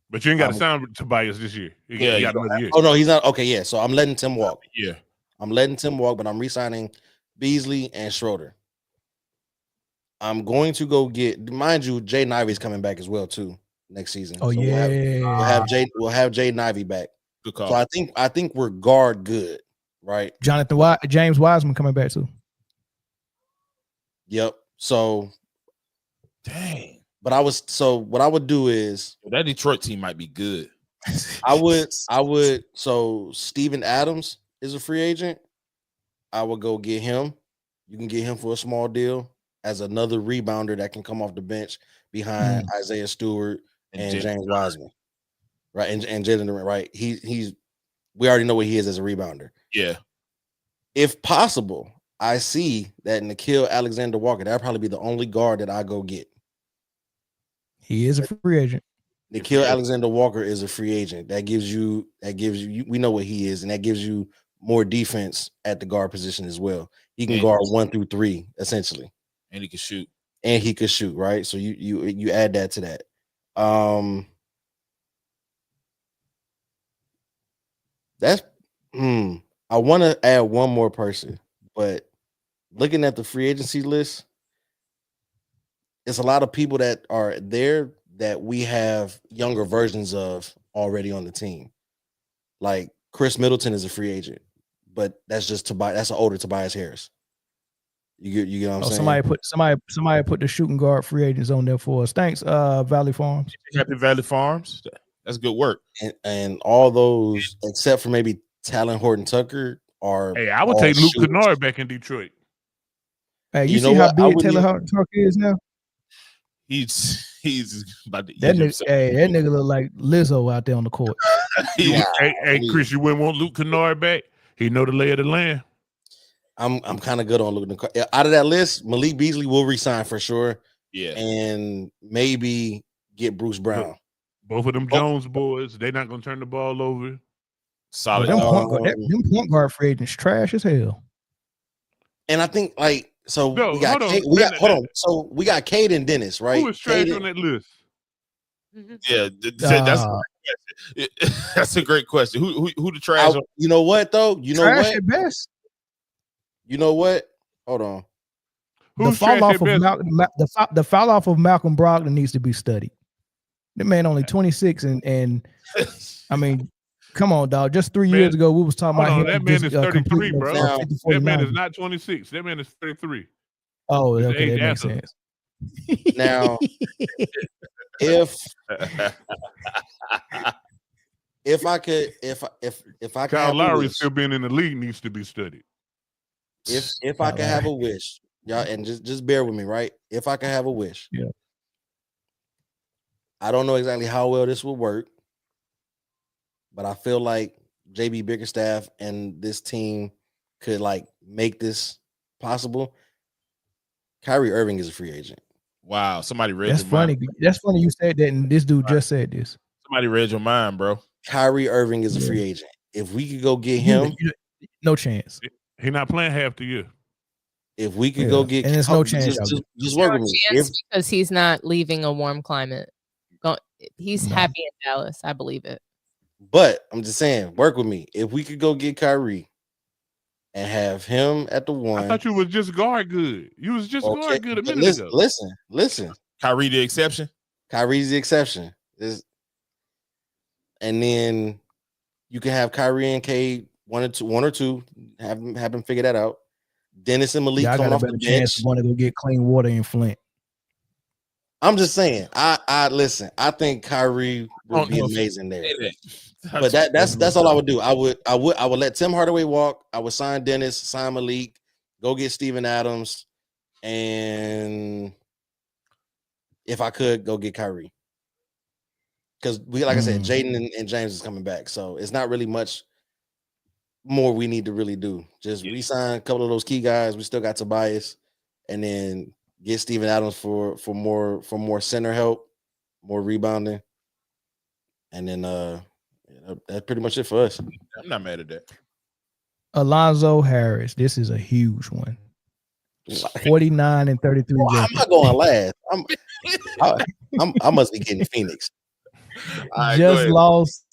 But you ain't got to sign Tobias this year. You got another year. Oh, no, he's not. Okay, yeah. So I'm letting Tim walk. Yeah. I'm letting Tim walk, but I'm resigning Beasley and Schroeder. I'm going to go get, mind you, Jay Ivey's coming back as well, too, next season. Oh, so we'll have Jay Ivey back. Good call. So I think we're guard good, right? James Wiseman coming back, too. Yep. So Dang. But what I would do is that Detroit team might be good. I would. So Steven Adams is a free agent. I would go get him. You can get him for a small deal as another rebounder that can come off the bench behind Isaiah Stewart and James Wiseman, right? And Jalen Durant, right? He's we already know what he is as a rebounder. Yeah. If possible, I see that Nickeil Alexander-Walker, that'll probably be the only guard that I go get. He is a free agent. Nickeil Alexander-Walker is a free agent. That gives you we know what he is, and that gives you more defense at the guard position as well. He can guard 1 through 3 essentially, and he can shoot. Right? So you add that to that. That's I want to add one more person, but looking at the free agency list, it's a lot of people that are there that we have younger versions of already on the team. Like Chris Middleton is a free agent, but that's just that's an older Tobias Harris. You get what I'm saying? Somebody put the shooting guard free agents on there for us. Thanks, Valley Farms. Happy Valley Farms. That's good work. And all those, except for maybe Talon Horton Tucker, are. Hey, I would take Luke Kennard back in Detroit. Hey, you see how big Taylor Horton Tucker is now? He's about to that nigga. Hey, that nigga look like Lizzo out there on the court. Hey, Chris, you wouldn't want Luke Kennard back? He know the lay of the land. I'm kind of good on Luke. Out of that list, Malik Beasley will resign for sure. Yeah, and maybe get Bruce Brown. Both of them Jones boys, they're not gonna turn the ball over. Solid. Them point guard free agents trash as hell. And I think we got Cade and Dennis, right? Who is trash on that list? Yeah, that's a great question. Who the trash? You know what though? You know trash what? At best. You know what? Hold on. The fall off of Malcolm Brogdon needs to be studied. The man only 26 and I mean, come on, dog. Just 3 years ago, we was talking about him. That man is 33, bro. That man is not 26. That man is 33. Oh, okay, that makes sense. Now, if I could Kyle Lowry still being in the league needs to be studied. If I could have a wish, y'all, and just bear with me, right? If I could have a wish, yeah. I don't know exactly how well this will work, but I feel like JB Bickerstaff and this team could make this possible. Kyrie Irving is a free agent. Wow, somebody read. That's funny. Mind. That's funny you said that, and this dude just said this. Somebody read your mind, bro. Kyrie Irving is a free agent. If we could go get him, no chance. He's not playing half the year. If we could go get, and there's no chance. Just work with me. Because he's not leaving a warm climate. He's happy in Dallas. I believe it. But I'm just saying, work with me. If we could go get Kyrie and have him at the 1, I thought you was just guard good. You was just guard good a minute ago. Listen. Kyrie the exception. Kyrie's the exception. And then you can have Kyrie and Cade one or two. Have them figure that out. Dennis and Malik coming off the bench. Want to go get clean water in Flint. I'm just saying. I listen. I think Kyrie would be amazing there. But that's all I would do. I would let Tim Hardaway walk. I would sign Dennis, sign Malik, go get Steven Adams, and if I could, go get Kyrie. Because like I said, Jaden and James is coming back, so it's not really much more we need to really do. Just re-sign a couple of those key guys. We still got Tobias, and then get Steven Adams for more center help, more rebounding, and then that's pretty much it for us. I'm not mad at that. Alonzo Harris, this is a huge one. 49 and 33. I'm not going last. I must be getting Phoenix. Just lost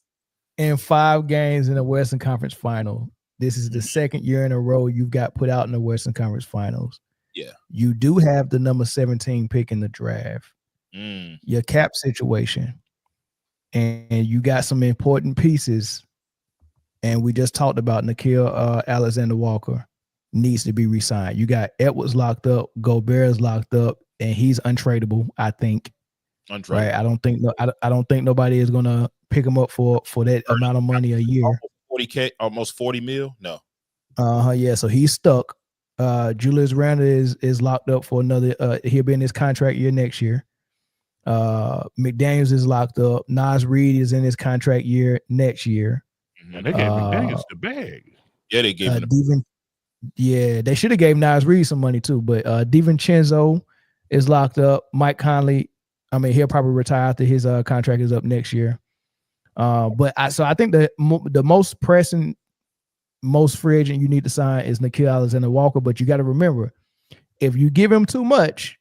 in 5 games in the Western Conference Final. This is the second year in a row you've got put out in the Western Conference Finals. Yeah. You do have the number 17 pick in the draft. Your cap situation. And you got some important pieces. And we just talked about Nickeil Alexander-Walker needs to be re-signed. You got Edwards locked up, Gobert's locked up, he's untradeable. I think. Right. I don't think I don't think nobody is gonna pick him up for that amount of money a year. 40K, almost 40 mil. No. Yeah. So he's stuck. Julius Randle is locked up for another. He'll be in his contract year next year. McDaniels is locked up. Nas Reed is in his contract year next year. And they gave McDaniels the bag. Yeah, they gave him. Yeah, they should have gave Nas Reed some money too. But DiVincenzo is locked up. Mike Conley, I mean, he'll probably retire after his contract is up next year. But I think the most pressing, most free agent you need to sign is Nickeil Alexander-Walker. But you got to remember, if you give him too much,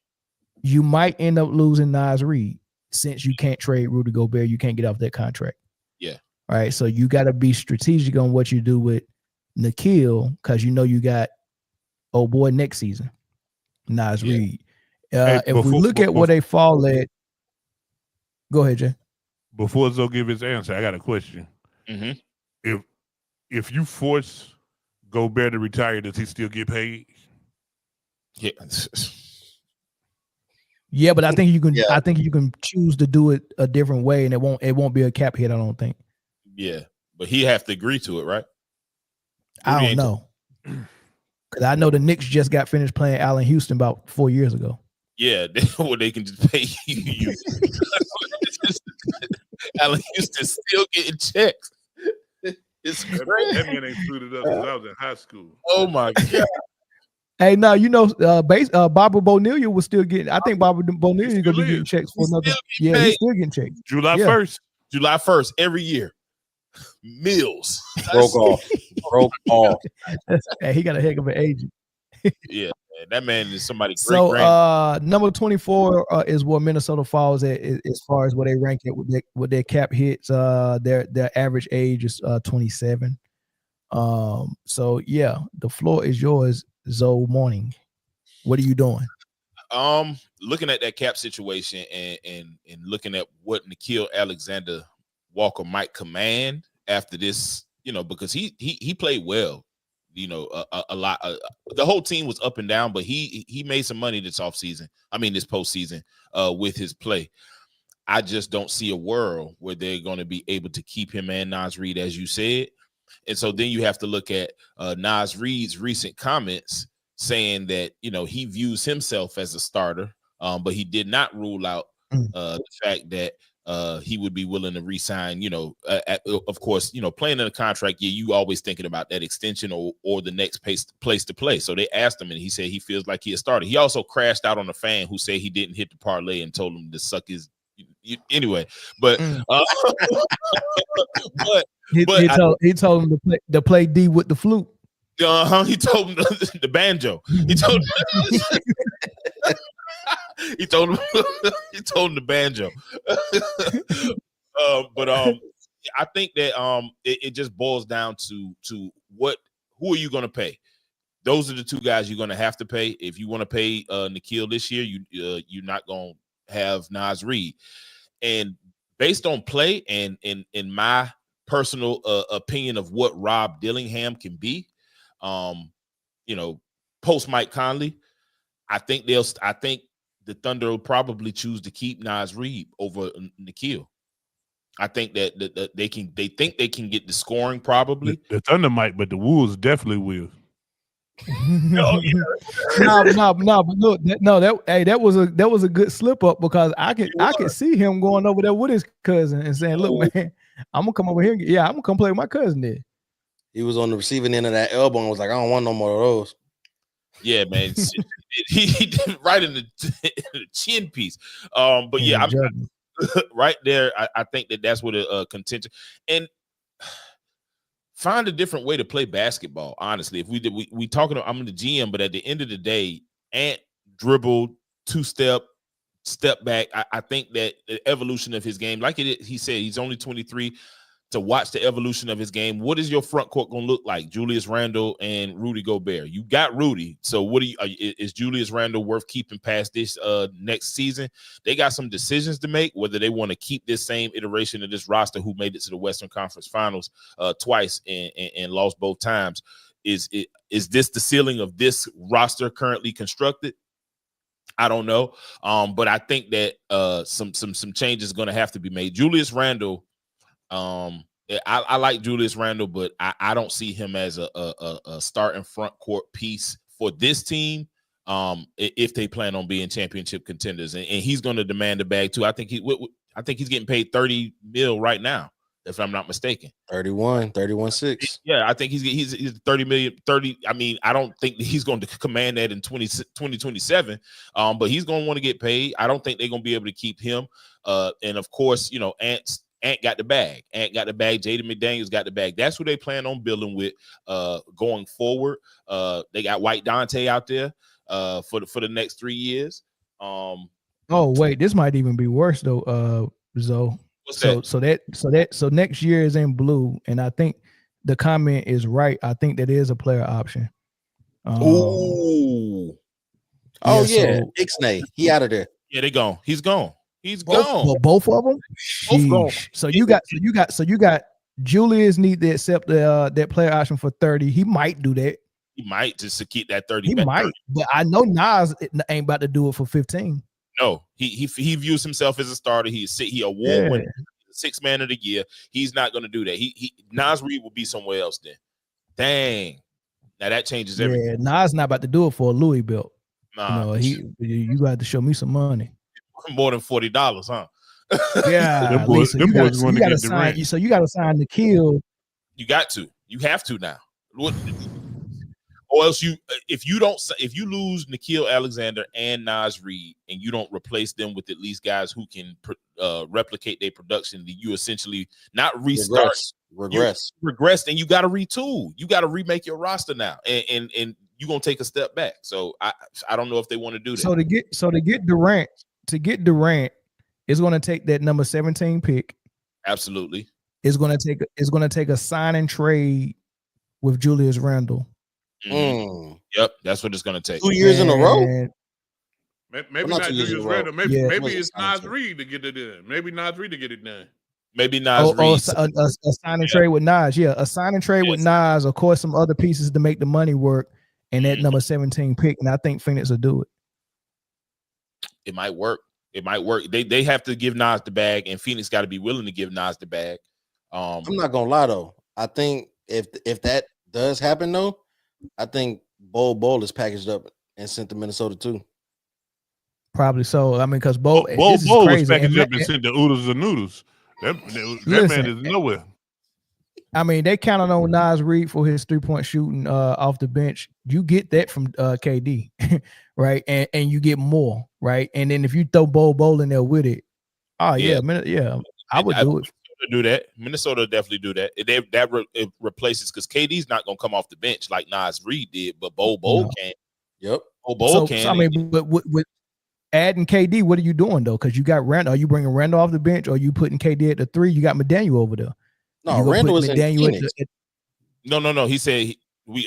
you might end up losing Nas Reed, since you can't trade Rudy Gobert. You can't get off that contract. Yeah. All right. So you got to be strategic on what you do with Nickeil, because you got old boy next season, Nas Reed. If we look at where they fall at, go ahead, Jay. Before Zoe give his answer, I got a question. Mm-hmm. If you force Gobert to retire, does he still get paid? Yeah. Yeah, but I think you can. I think you can choose to do it a different way, and it won't be a cap hit. I don't think. Yeah, but he have to agree to it, right? I don't know, because I know the Knicks just got finished playing Allen Houston about 4 years ago. Yeah, they can just pay you. Allen Houston still getting checks. It's crazy. That man ain't suited up since I was in high school. Oh my god. Hey, now Bobby Bonilla was still getting. I think Bobby Bonilla is gonna be getting checks for another. Yeah, he's still getting checks. July 1st, every year. Mills broke off. Hey, he got a heck of an agent. Yeah, man, that man is somebody. So, number 24 is where Minnesota falls at as far as where they rank it with their cap hits. Their average age is 27. So yeah, the floor is yours, Zoe Morning. What are you doing? Looking at that cap situation and looking at what Nickeil Alexander-Walker might command after this, because he played well, a lot. The whole team was up and down, but he made some money this postseason with his play. I just don't see a world where they're going to be able to keep him and Nas Reed, as you said. And so then you have to look at Nas Reed's recent comments saying that, he views himself as a starter, but he did not rule out the fact that he would be willing to re-sign, of course, playing in a contract year, you always thinking about that extension or the next place to play. So they asked him and he said he feels like he a starter. He also crashed out on a fan who said he didn't hit the parlay and told him to suck his anyway. But he told him to play D with the flute. He told him the banjo. He told him he told him the banjo. But I think that it just boils down to who are you going to pay? Those are the two guys you're going to have to pay. If you want to pay Nickeil this year, you're not going to have Nas Reed. And based on play and in my personal opinion of what Rob Dillingham can be, post Mike Conley, I think the Thunder will probably choose to keep Nas Reed over Nickeil. I think that they think they can get the scoring probably. The Thunder might, but the Wolves definitely will. No, but look, that was a good slip up, because I could see him going over there with his cousin and saying, "Look, man, I'm gonna come over here. Yeah, I'm gonna come play with my cousin there." He was on the receiving end of that elbow and was like, "I don't want no more of those." Yeah, man, he did right in the chin piece. But yeah, I'm right there. I think that's what a contention and. Find a different way to play basketball. Honestly, if we talking, I'm the GM, but at the end of the day, Ant dribbled, two-step, step back. I think that the evolution of his game, like he said, he's only 23. To watch the evolution of his game, what is your front court going to look like? Julius Randle and Rudy Gobert. You got Rudy, so is Julius Randle worth keeping past this next season? They got some decisions to make, whether they want to keep this same iteration of this roster who made it to the Western Conference Finals twice and lost both times. Is this the ceiling of this roster currently constructed? I don't know. But I think that some changes are going to have to be made. Julius Randle, I like Julius Randle, but I don't see him as a starting front court piece for this team. If they plan on being championship contenders, and he's going to demand the bag too. I think he's getting paid $30 million right now, if I'm not mistaken. 31.6. Yeah, I think he's 30 million. I mean, I don't think he's going to command that in 2027. But he's going to want to get paid. I don't think they're going to be able to keep him. And of course, Ant got the bag. Jaden McDaniels got the bag. That's who they plan on building with going forward. They got White Dante out there for the next 3 years. Oh wait, this might even be worse though, Zoe. So next year is in blue, and I think the comment is right. I think that is a player option. Oh yeah, Ixnay, he out of there. Yeah, they gone. He's gone. He's gone. Well, both of them. Both gone. So you got Julius need to accept that player option for 30. He might do that. He might just to keep that 30. He might, 30. But I know Nas ain't about to do it for 15. No, he views himself as a starter. He award winner, 6th man of the year. He's not going to do that. Nas Reed will be somewhere else then. Dang, now that changes everything. Yeah, Nas not about to do it for a Louis belt. Nah, you got to show me some money. More than $40, huh? Yeah, them boys want to get the sign. So you got to sign the kill. You got to. You have to now. Or else if you lose Nikhil Alexander and Nas Reed and you don't replace them with at least guys who can replicate their production, then you essentially not restart, regress, and you got to retool. You got to remake your roster now, and you're gonna take a step back. So I don't know if they want to do that. So to get Durant, it's going to take that number 17 pick. Absolutely, it's going to take a sign and trade with Julius Randle. Mm-hmm. Yep, that's what it's going to take. 2 years in a row. Maybe not Julius Randle. Maybe it's Nas Reed to get it in. Maybe Nas Reed to get it done. Maybe Nas Reed. A sign and trade with Nas. Yeah, a sign and trade with Nas. Of course, some other pieces to make the money work, and that number 17 pick. And I think Phoenix will do it. It might work. They have to give Nas the bag, and Phoenix got to be willing to give Nas the bag. I'm not gonna lie though. I think if that does happen though, I think Bol is packaged up and sent to Minnesota too. Probably so. I mean, because Bol was packaged up and sent to Oodles and Noodles. That man is nowhere. I mean, they counted on Nas Reed for his 3-point shooting off the bench. You get that from KD, right? And you get more, right? And then if you throw Bol in there with it, I would do it. Do that. Minnesota definitely do that. It replaces because KD's not gonna come off the bench like Nas Reed did, but Bol can. Yep. Bol can. So I mean, but with adding KD, what are you doing though? Because you got Randall. Are you bringing Randall off the bench, or are you putting KD at the 3? You got McDaniel over there. No, Randall was in Phoenix. No. He said we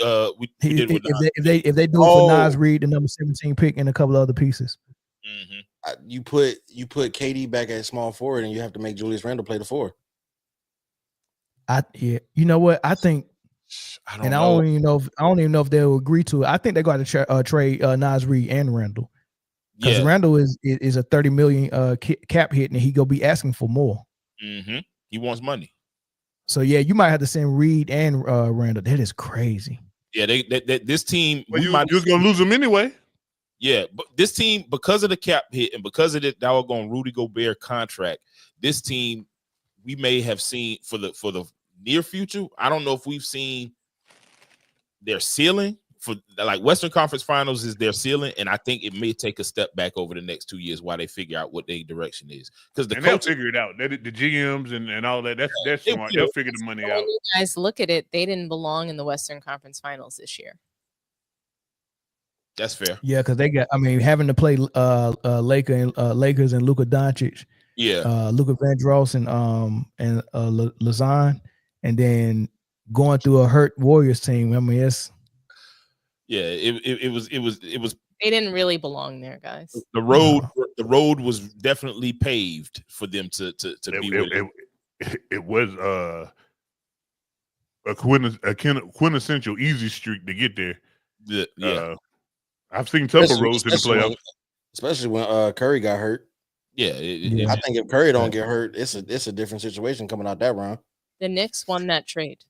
did with if they do it for Nas Reed, the number 17 pick, and a couple other pieces. Mm-hmm. You put KD back at small forward, and you have to make Julius Randle play the 4. You know what? I think, I don't even know if they'll agree to it. I think they got to trade Nas Reed and Randle, because Randle is a $30 million cap hit, and he gonna be asking for more. Mm-hmm. He wants money. So yeah, you might have to send Reed and Randle. That is crazy. Yeah, this team. Well, you're gonna lose them anyway. Yeah, but this team, because of the cap hit and because of the doggone Rudy Gobert contract, this team we may have seen for the near future. I don't know if we've seen their ceiling for like Western Conference Finals is their ceiling, and I think it may take a step back over the next 2 years while they figure out what their direction is. Because they'll figure it out. The GMs and all that. That's smart. They'll figure the money out. When you guys look at it, they didn't belong in the Western Conference Finals this year. That's fair. Yeah, because they got. I mean, having to play Lakers and Luka Doncic. Yeah. Luka Vandross and Lazan, and then going through a hurt Warriors team. I mean, it's. Yeah, it was. They didn't really belong there, guys. The road was definitely paved for them to be with it. It was a quintessential easy streak to get there. Yeah. I've seen tougher roads in the playoffs. especially when Curry got hurt. Yeah, I think if Curry don't get hurt, it's a different situation coming out that round. The Knicks won that trade.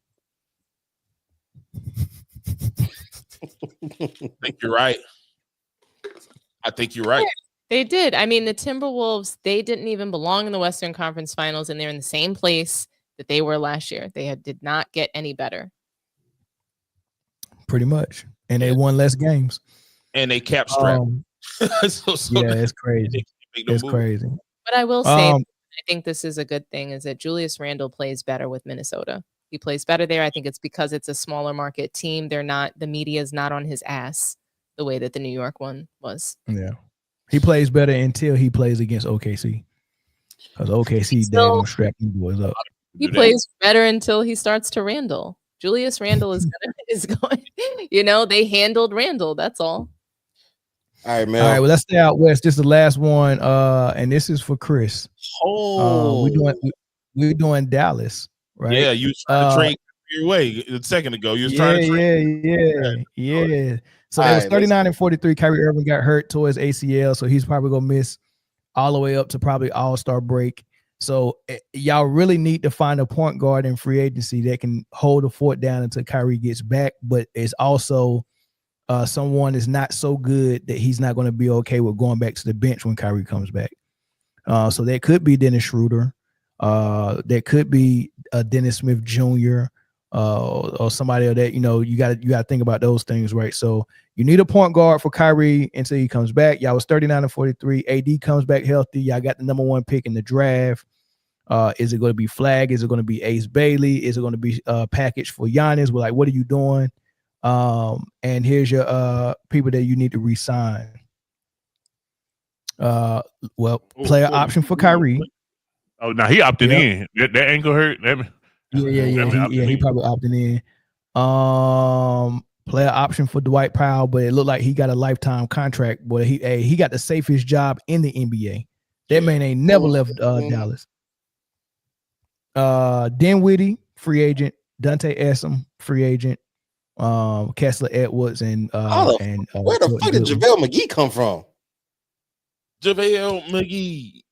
I think you're right. I think you're right. They did. I mean, the Timberwolves, they didn't even belong in the Western Conference Finals, and they're in the same place that they were last year. They did not get any better. Pretty much. And they won less games. And they cap strap. So it's crazy. It's crazy. But I will say, I think this is a good thing, is that Julius Randle plays better with Minnesota. He plays better there. I think it's because it's a smaller market team. The media is not on his ass the way that the New York one was. Yeah. He plays better until he plays against OKC. Because OKC damn strap these boys up. He plays better until he starts to Randle. Julius Randle is going, they handled Randle. That's all. All right, man. All right, well, let's stay out west. This is the last one. And this is for Chris. We're doing Dallas, right? Yeah, you was trying to trade your way a second ago. You was trying to trade. Yeah. So it was 39-43. Kyrie Irving got hurt towards ACL, so he's probably gonna miss all the way up to probably All-Star break. So y'all really need to find a point guard in free agency that can hold the fort down until Kyrie gets back, but it's also someone is not so good that he's not going to be okay with going back to the bench when Kyrie comes back. So that could be Dennis Schroeder. That could be Dennis Smith Jr. Or somebody that, you got to think about those things, right? So you need a point guard for Kyrie until he comes back. Y'all was 39-43. AD comes back healthy. Y'all got the number 1 pick in the draft. Is it going to be Flag? Is it going to be Ace Bailey? Is it going to be package for Giannis? We're like, what are you doing? And here's your people that you need to re-sign. Player option for Kyrie. Oh, now he opted in. That ankle hurt. He probably opted in. Player option for Dwight Powell, but it looked like he got a lifetime contract. But he got the safest job in the NBA. That man ain't never left Dallas. Dinwiddie, free agent. Dante Essam, free agent. Kessler Edwards and where the fuck did JaVale McGee come from? JaVale McGee.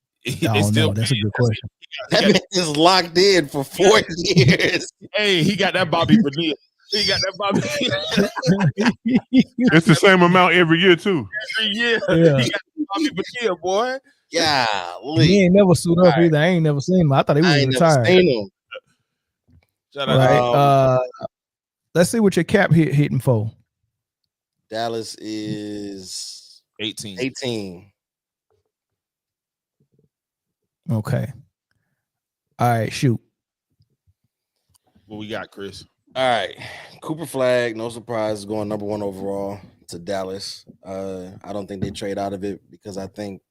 That's a good question. That man is locked in for 4 years. Hey, he got that Bobby Bonilla. He got that Bobby. It's the same amount every year too. Every year, he got the Bobby Bonilla, boy. Yeah, he ain't never suit up either. I ain't never seen him. I thought he was retired. Shout out. Let's see what your cap hitting for. Dallas is 18. Okay. All right, shoot. What we got, Chris? All right. Cooper Flag, no surprise, is going number 1 overall to Dallas. I don't think they trade out of it because I think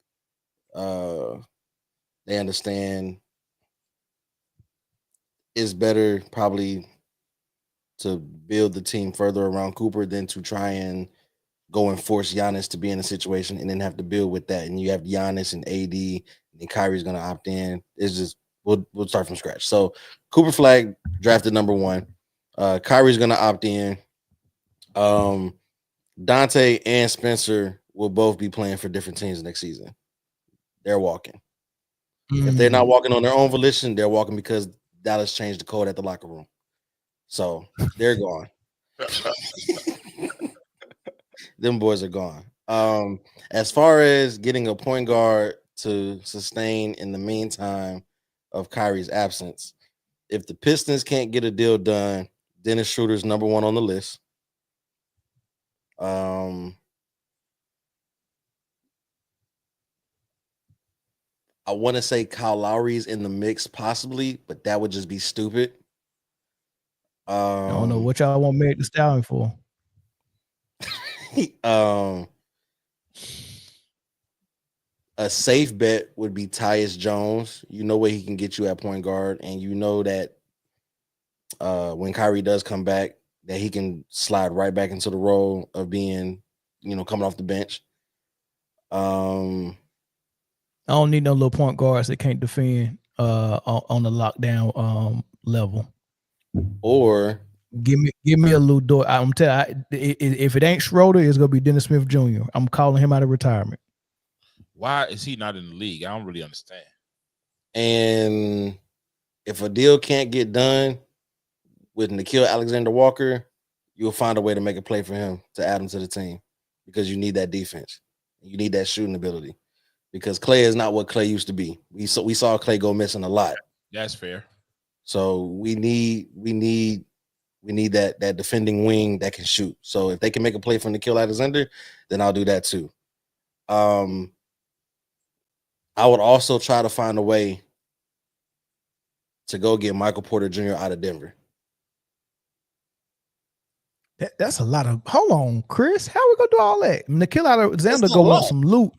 they understand it's better probably to build the team further around Cooper than to try and go and force Giannis to be in a situation and then have to build with that. And you have Giannis and AD, and Kyrie's going to opt in. It's just we'll start from scratch. So Cooper Flag drafted number 1. Kyrie's going to opt in. Dante and Spencer will both be playing for different teams next season. They're walking. If they're not walking on their own volition, they're walking because Dallas changed the code at the locker room. So they're gone. Them boys are gone. As far as getting a point guard to sustain in the meantime of Kyrie's absence, if the Pistons can't get a deal done, Dennis Schroeder's number 1 on the list. I want to say Kyle Lowry's in the mix, possibly, but that would just be stupid. I don't know what y'all want Meg Thee Stallion for. A safe bet would be Tyus Jones. You know where he can get you at point guard, and you know that when Kyrie does come back, that he can slide right back into the role of being, coming off the bench. I don't need no little point guards that can't defend on the lockdown level. Or give me a little door. I'm telling you, if it ain't Schroeder, it's gonna be Dennis Smith Jr. I'm calling him out of retirement. Why is he not in the league? I don't really understand. And if a deal can't get done with Nikhil Alexander Walker, you'll find a way to make a play for him to add him to the team because you need that defense. You need that shooting ability because Clay is not what Clay used to be. We saw Clay go missing a lot. That's fair. So we need that defending wing that can shoot. So if they can make a play for Nikhil Alexander, then I'll do that too. I would also try to find a way to go get Michael Porter Jr. out of Denver. That's a lot of. Hold on, Chris. How we gonna do all that? Nikhil Alexander go want some loot.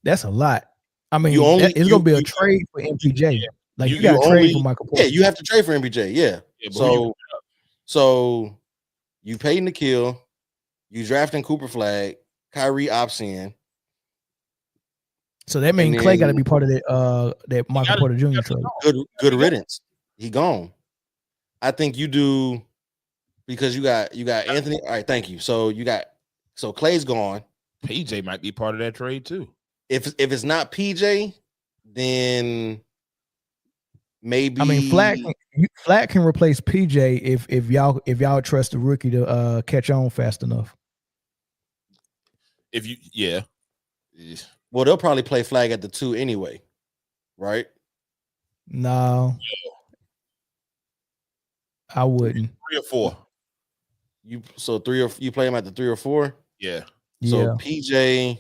That's a lot. I mean, it's gonna be a trade for MPJ. Like you got to trade for Michael Porter. Yeah, you have to trade for MPJ. Yeah. So you pay Nikhil, you drafting Cooper Flag, Kyrie opts in. So that means Clay got to be part of that Michael Porter Jr. trade. Good riddance. He gone. I think you do because you got Anthony. All right, thank you. So Clay's gone. PJ might be part of that trade too. If it's not PJ, then maybe I mean Flat can replace PJ if y'all trust the rookie to catch on fast enough. Well, they'll probably play Flag at the 2 anyway, right? No, I wouldn't. 3 or 4. You play him at the 3 or 4? Yeah. So PJ,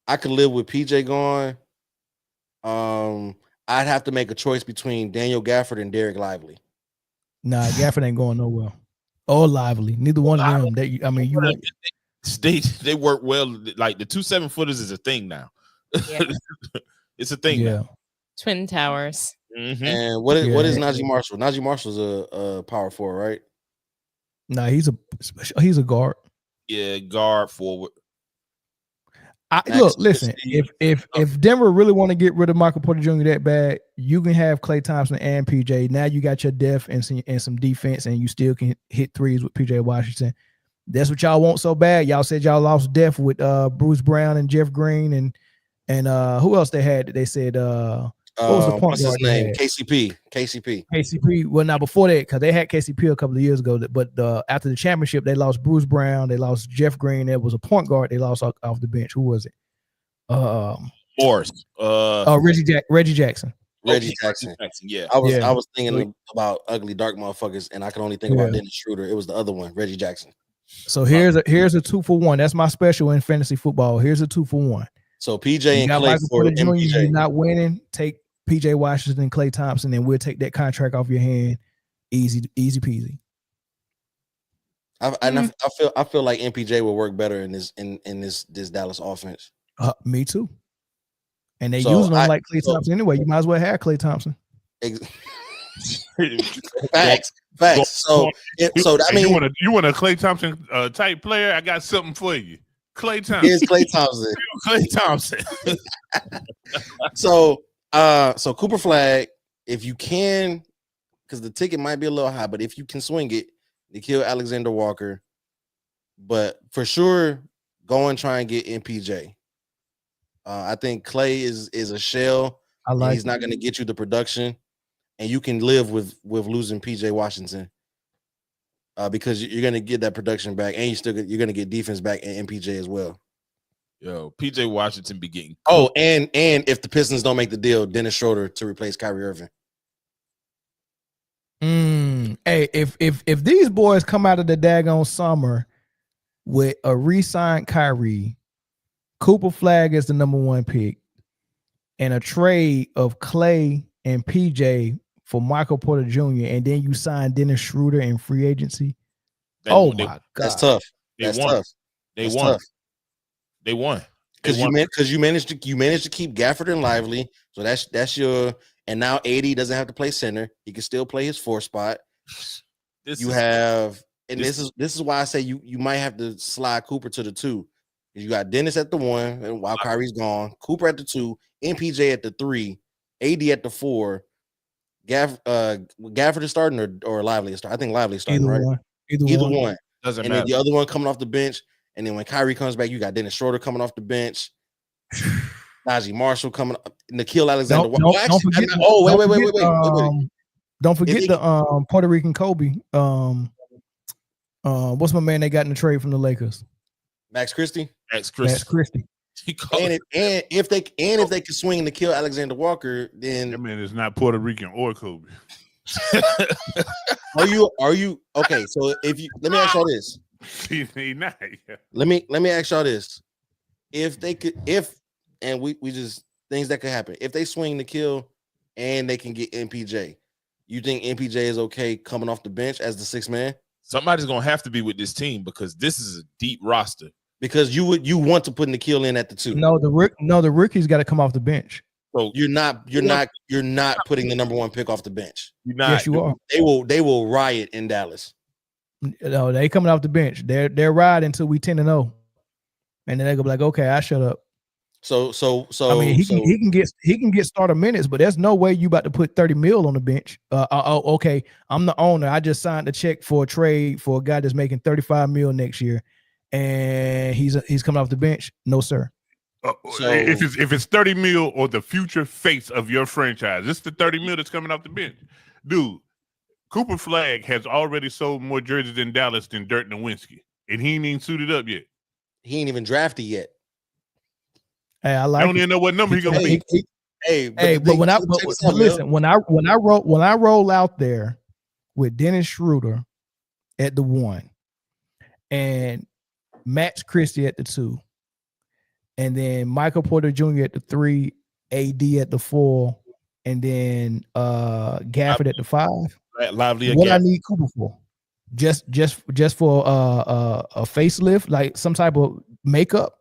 I could live with PJ going. I'd have to make a choice between Daniel Gafford and Derek Lively. Nah, Gafford ain't going nowhere. Or Lively. Neither one of them. They work well. Like the 2 7-footers is a thing now. Yeah. It's a thing now. Twin Towers. Mm-hmm. And what is Najee Marshall? Najee Marshall's a power forward, right? Nah, he's a guard. Yeah, guard forward. Listen. If Denver really want to get rid of Michael Porter Jr. that bad, you can have Klay Thompson and PJ. Now you got your depth and some defense, and you still can hit threes with PJ Washington. That's what y'all want so bad. Y'all said y'all lost depth with Bruce Brown and Jeff Green and who else they had? They said what was the point what's his name? KCP. Well, now before that, because they had KCP a couple of years ago, but after the championship, they lost Bruce Brown, they lost Jeff Green. There was a point guard they lost off the bench. Who was it? Morris. Reggie Jackson. Reggie Jackson. Yeah. I was thinking about ugly dark motherfuckers, and I could only think about Dennis Schroeder. It was the other one, Reggie Jackson. So here's a 2-for-1. That's my special in fantasy football. Here's a 2-for-1. So PJ and Clay for MPJ. You're not winning. Take PJ Washington, Klay Thompson, and we'll take that contract off your hand. Easy peasy. I feel like MPJ will work better in this Dallas offense. Me too. And they using them like Klay Thompson anyway. You might as well have Klay Thompson. Facts. So I mean, you want a Klay Thompson type player? I got something for you. Klay Thompson. Here's Klay Thompson. Klay Thompson. So Cooper Flag, if you can, because the ticket might be a little high, but if you can swing it, Nikhil Alexander Walker. But for sure, go and try and get MPJ. I think Clay is a shell. He's not going to get you the production, and you can live with losing PJ Washington because you're going to get that production back, and you're going to get defense back and MPJ as well. Yo, PJ Washington be getting. Oh, and if the Pistons don't make the deal, Dennis Schroeder to replace Kyrie Irving. Hey, if these boys come out of the daggone summer with a re-signed Kyrie, Cooper Flag is the number 1 pick, and a trade of Clay and PJ for Michael Porter Jr., and then you sign Dennis Schroeder in free agency. My God, that's tough. They won because you managed to keep Gafford and Lively, so that's your. And now AD doesn't have to play center; he can still play his 4 spot. This is why I say you might have to slide Cooper to the 2. You got Dennis at the 1, and while Kyrie's gone, Cooper at the 2, MPJ at the 3, AD at the 4. Gafford is starting or Lively is starting. I think Lively is starting, right? Either one. Doesn't matter. Then the other one coming off the bench. And then when Kyrie comes back, you got Dennis Schroeder coming off the bench. Najee Marshall coming up. Nikhil Alexander. Don't forget. Wait. Don't forget the Puerto Rican Kobe. What's my man they got in the trade from the Lakers? Max Christie. Max Christie. And if they can swing Nikhil Alexander Walker, then that man is not Puerto Rican or Kobe. Are you okay? So let me ask y'all this. He not. Yeah. Let me ask y'all this. We just things that could happen. If they swing Nikhil and they can get MPJ, you think MPJ is okay coming off the bench as the sixth man? Somebody's gonna have to be with this team because this is a deep roster. Because you want to put Nikhil in at the 2. No, the rookie's got to come off the bench. So you're not putting the number 1 pick off the bench. You're not. Yes, you are. They will riot in Dallas. No, they coming off the bench. They're riding until we 10-0, and then they go be like, okay, I shut up. So I mean, he can get starter minutes, but there's no way you about to put 30 mil on the bench. Okay, I'm the owner. I just signed a check for a trade for a guy that's making 35 mil next year, and he's coming off the bench. No, sir. So if it's 30 mil or the future face of your franchise, it's the 30 mil that's coming off the bench, dude. Cooper Flag has already sold more jerseys in Dallas than Dirk Nowitzki, and he ain't even suited up yet. He ain't even drafted yet. Hey, I like. I don't even know what number he's gonna be. But when I roll out there with Dennis Schroeder at the 1 and Max Christie at the 2, and then Michael Porter Jr. at the 3, AD at the 4, and then Gafford at the 5. Lively. What I need Cooper for? Just for a facelift, like some type of makeup.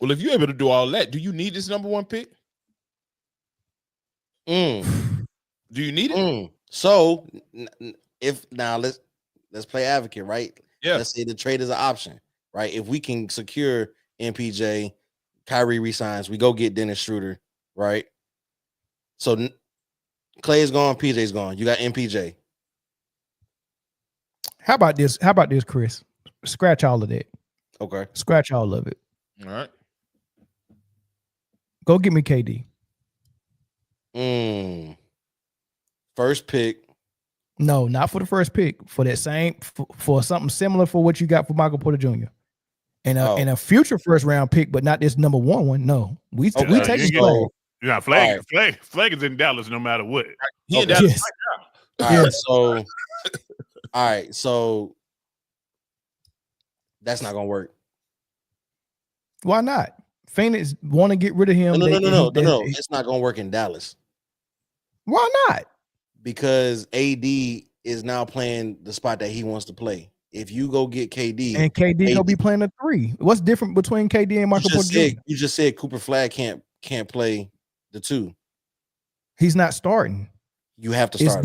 Well, if you're able to do all that, do you need this number 1 pick? Do you need it? So if now let's play advocate, right? Yeah. Let's say the trade is an option, right? If we can secure MPJ, Kyrie resigns, we go get Dennis Schroeder, right? So Clay's gone, PJ's gone. You got MPJ. How about this, Chris? Scratch all of that. Okay. Scratch all of it. All right. Go get me KD. First pick. No, not for the first pick. For that same for something similar for what you got for Michael Porter Jr. And a future first round pick, but not this number 1 one. No, we take this Flag. Yeah, Flag is in Dallas no matter what. He in Dallas right now. All right, so that's not gonna work. Why not? Phoenix want to get rid of him. No. It's not gonna work in Dallas. Why not? Because AD is now playing the spot that he wants to play. If you go get KD and KD gonna be playing a 3, what's different between KD and Michael Porter Jr.? You just said Cooper Flag can't play the 2. He's not starting. You have to start.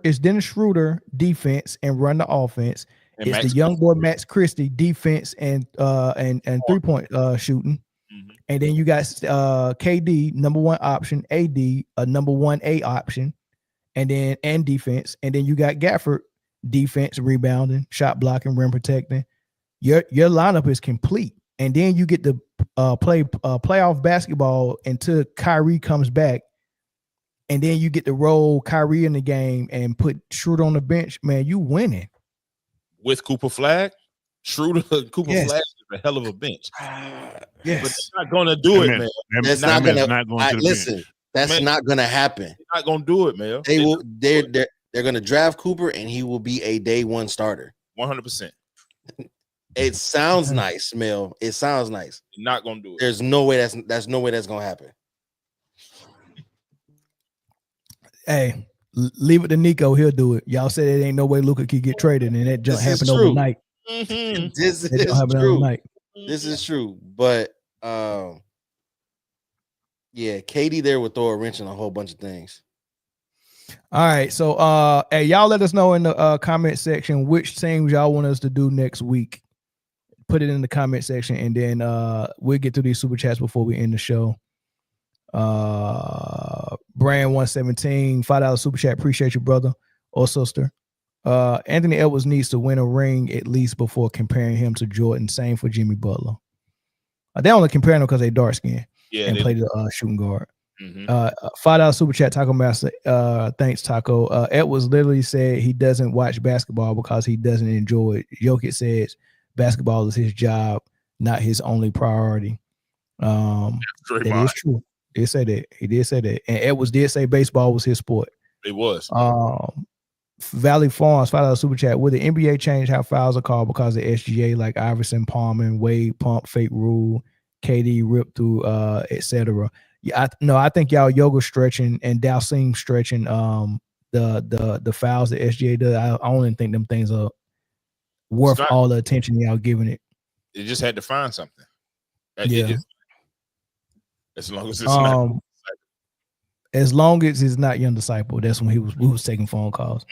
It's Dennis Schroeder defense and run the offense. And it's the young boy Max Christie defense and 3-point shooting. Mm-hmm. And then you got KD number 1 option, AD a number 1A option, and defense. And then you got Gafford defense, rebounding, shot blocking, rim protecting. Your lineup is complete. And then you get to play playoff basketball until Kyrie comes back. And then you get to roll Kyrie in the game and put Schroeder on the bench. Man, you winning. With Cooper Flag? Schroeder, Cooper Flag is a hell of a bench. Yes. But they're not going to do it, man. That's not going to listen. That's not going to happen. They're not going to do it, man. They will. They're going to draft Cooper, and he will be a day 1 starter. 100%. It sounds nice, Mel. It sounds nice. You're not going to do it. There's no way that's no way that's going to happen. Hey, leave it to Nico. He'll do it. Y'all said it ain't no way Luka could get traded, and that just happened overnight. Mm-hmm. This is true. This is true. But yeah, KD there would throw a wrench in a whole bunch of things. All right. So hey, y'all let us know in the comment section which things y'all want us to do next week. Put it in the comment section, and then we'll get to these super chats before we end the show. Brand 117, $5 super chat. Appreciate you, brother or sister. Anthony Edwards needs to win a ring at least before comparing him to Jordan. Same for Jimmy Butler. They only comparing them because they dark skin Yeah, and play the shooting guard. Mhm. $5 super chat, Taco Master. Thanks, Taco. Edwards literally said he doesn't watch basketball because he doesn't enjoy it. Jokic says basketball is his job, not his only priority. That is true. He did say that. He did say that. And Edwards did say baseball was his sport. It was. Valley Farms, $5 super chat. Will the NBA change how fouls are called because of SGA, like Iverson, Palmer, Wade, pump, fake rule, KD, rip through, etc.? Yeah, I think y'all yoga stretching and Dalsim stretching the fouls that SGA does. I don't even think them things are worth all the attention y'all giving it. It just had to find something. Yeah. As long as it's not. As long as it's not Young Disciple, that's when we was taking phone calls.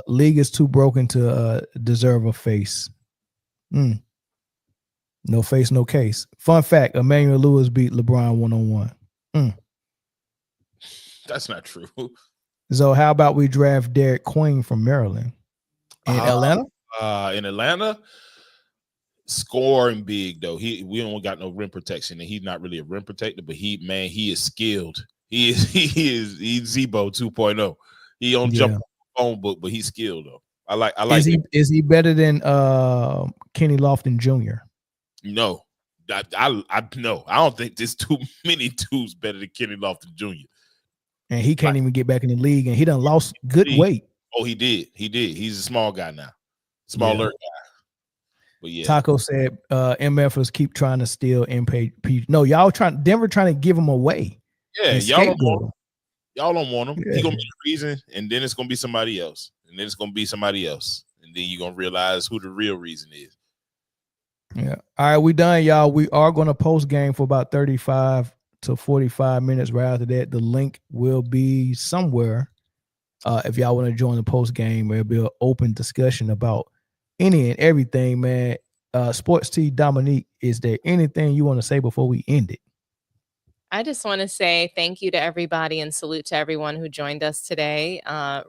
League is too broken to deserve a face. No face, no case. Fun fact: Emmanuel Lewis beat LeBron 1-on-1. That's not true. So how about we draft Derek Queen from Maryland in Atlanta? In Atlanta, scoring big though. We don't got no rim protection, and he's not really a rim protector, but he is skilled. He's Zebo 2.0. He don't jump on the phone book, but he's skilled though. I like. Is he better than Kenny Lofton Jr.? No, I no. I don't think there's too many dudes better than Kenny Lofton Jr. And he can't even get back in the league, and he done lost good weight. Oh, he did. He's a small guy now, smaller guy. But yeah, Taco said MFers keep trying to steal MP. No, Denver trying to give him away. Yeah, y'all don't want him. He's gonna be the reason, and then it's gonna be somebody else, and then it's gonna be somebody else, and then you're gonna realize who the real reason is. Yeah. All right, we done, y'all. We are gonna post game for about 35 to 45 minutes. Right after that, the link will be somewhere. If y'all want to join the post game, there'll be an open discussion about any and everything, man. Sports T Dominique, is there anything you want to say before we end it? I just want to say thank you to everybody and salute to everyone who joined us today.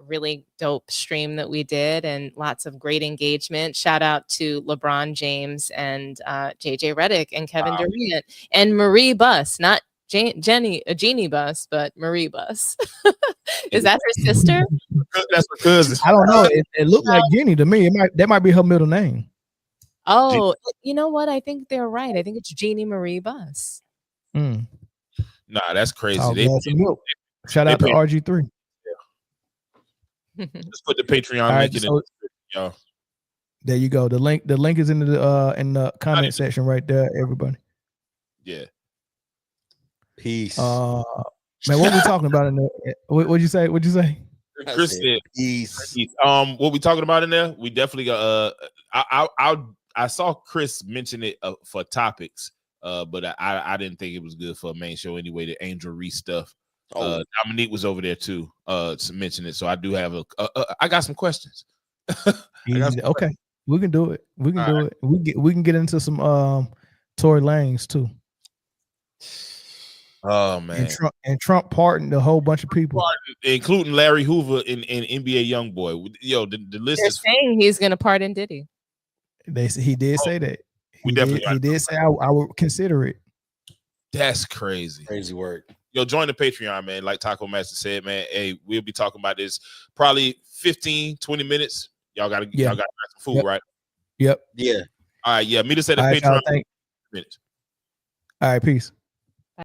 Really dope stream that we did and lots of great engagement. Shout out to LeBron James and JJ Redick and Kevin Durant and Marie Buss, not Jeannie Buss, but Marie Buss. Is that her sister? That's her cousin. I don't know. It looked like Jeannie to me. That might be her middle name. Oh, you know what? I think they're right. I think it's Jeannie Marie Buss. Nah, that's crazy. Shout out to RG3. Let's put the Patreon link in y'all. There you go. The link is in the comment section right there, everybody. Yeah. Peace. Man, what we talking about in there? What'd you say? Chris said peace. What we talking about in there? We definitely got I saw Chris mention it for topics. But I didn't think it was good for a main show anyway. The Angel Reese stuff. Dominique was over there too to mention it. So I do have I got some questions. Okay, we can do it. We can get into some Tory Lanez too. Oh man, Trump pardoned a whole bunch of people, including Larry Hoover and NBA YoungBoy. Yo, the list They're is saying he's going to pardon Diddy. He did say that. He did say I would consider it. That's crazy. Crazy work. Yo, join the Patreon, man. Like Taco Master said, man. Hey, we'll be talking about this probably 15, 20 minutes. Y'all gotta grab some food, right? Yep. Yeah. All right, yeah. Meet us at the Patreon. All right, peace.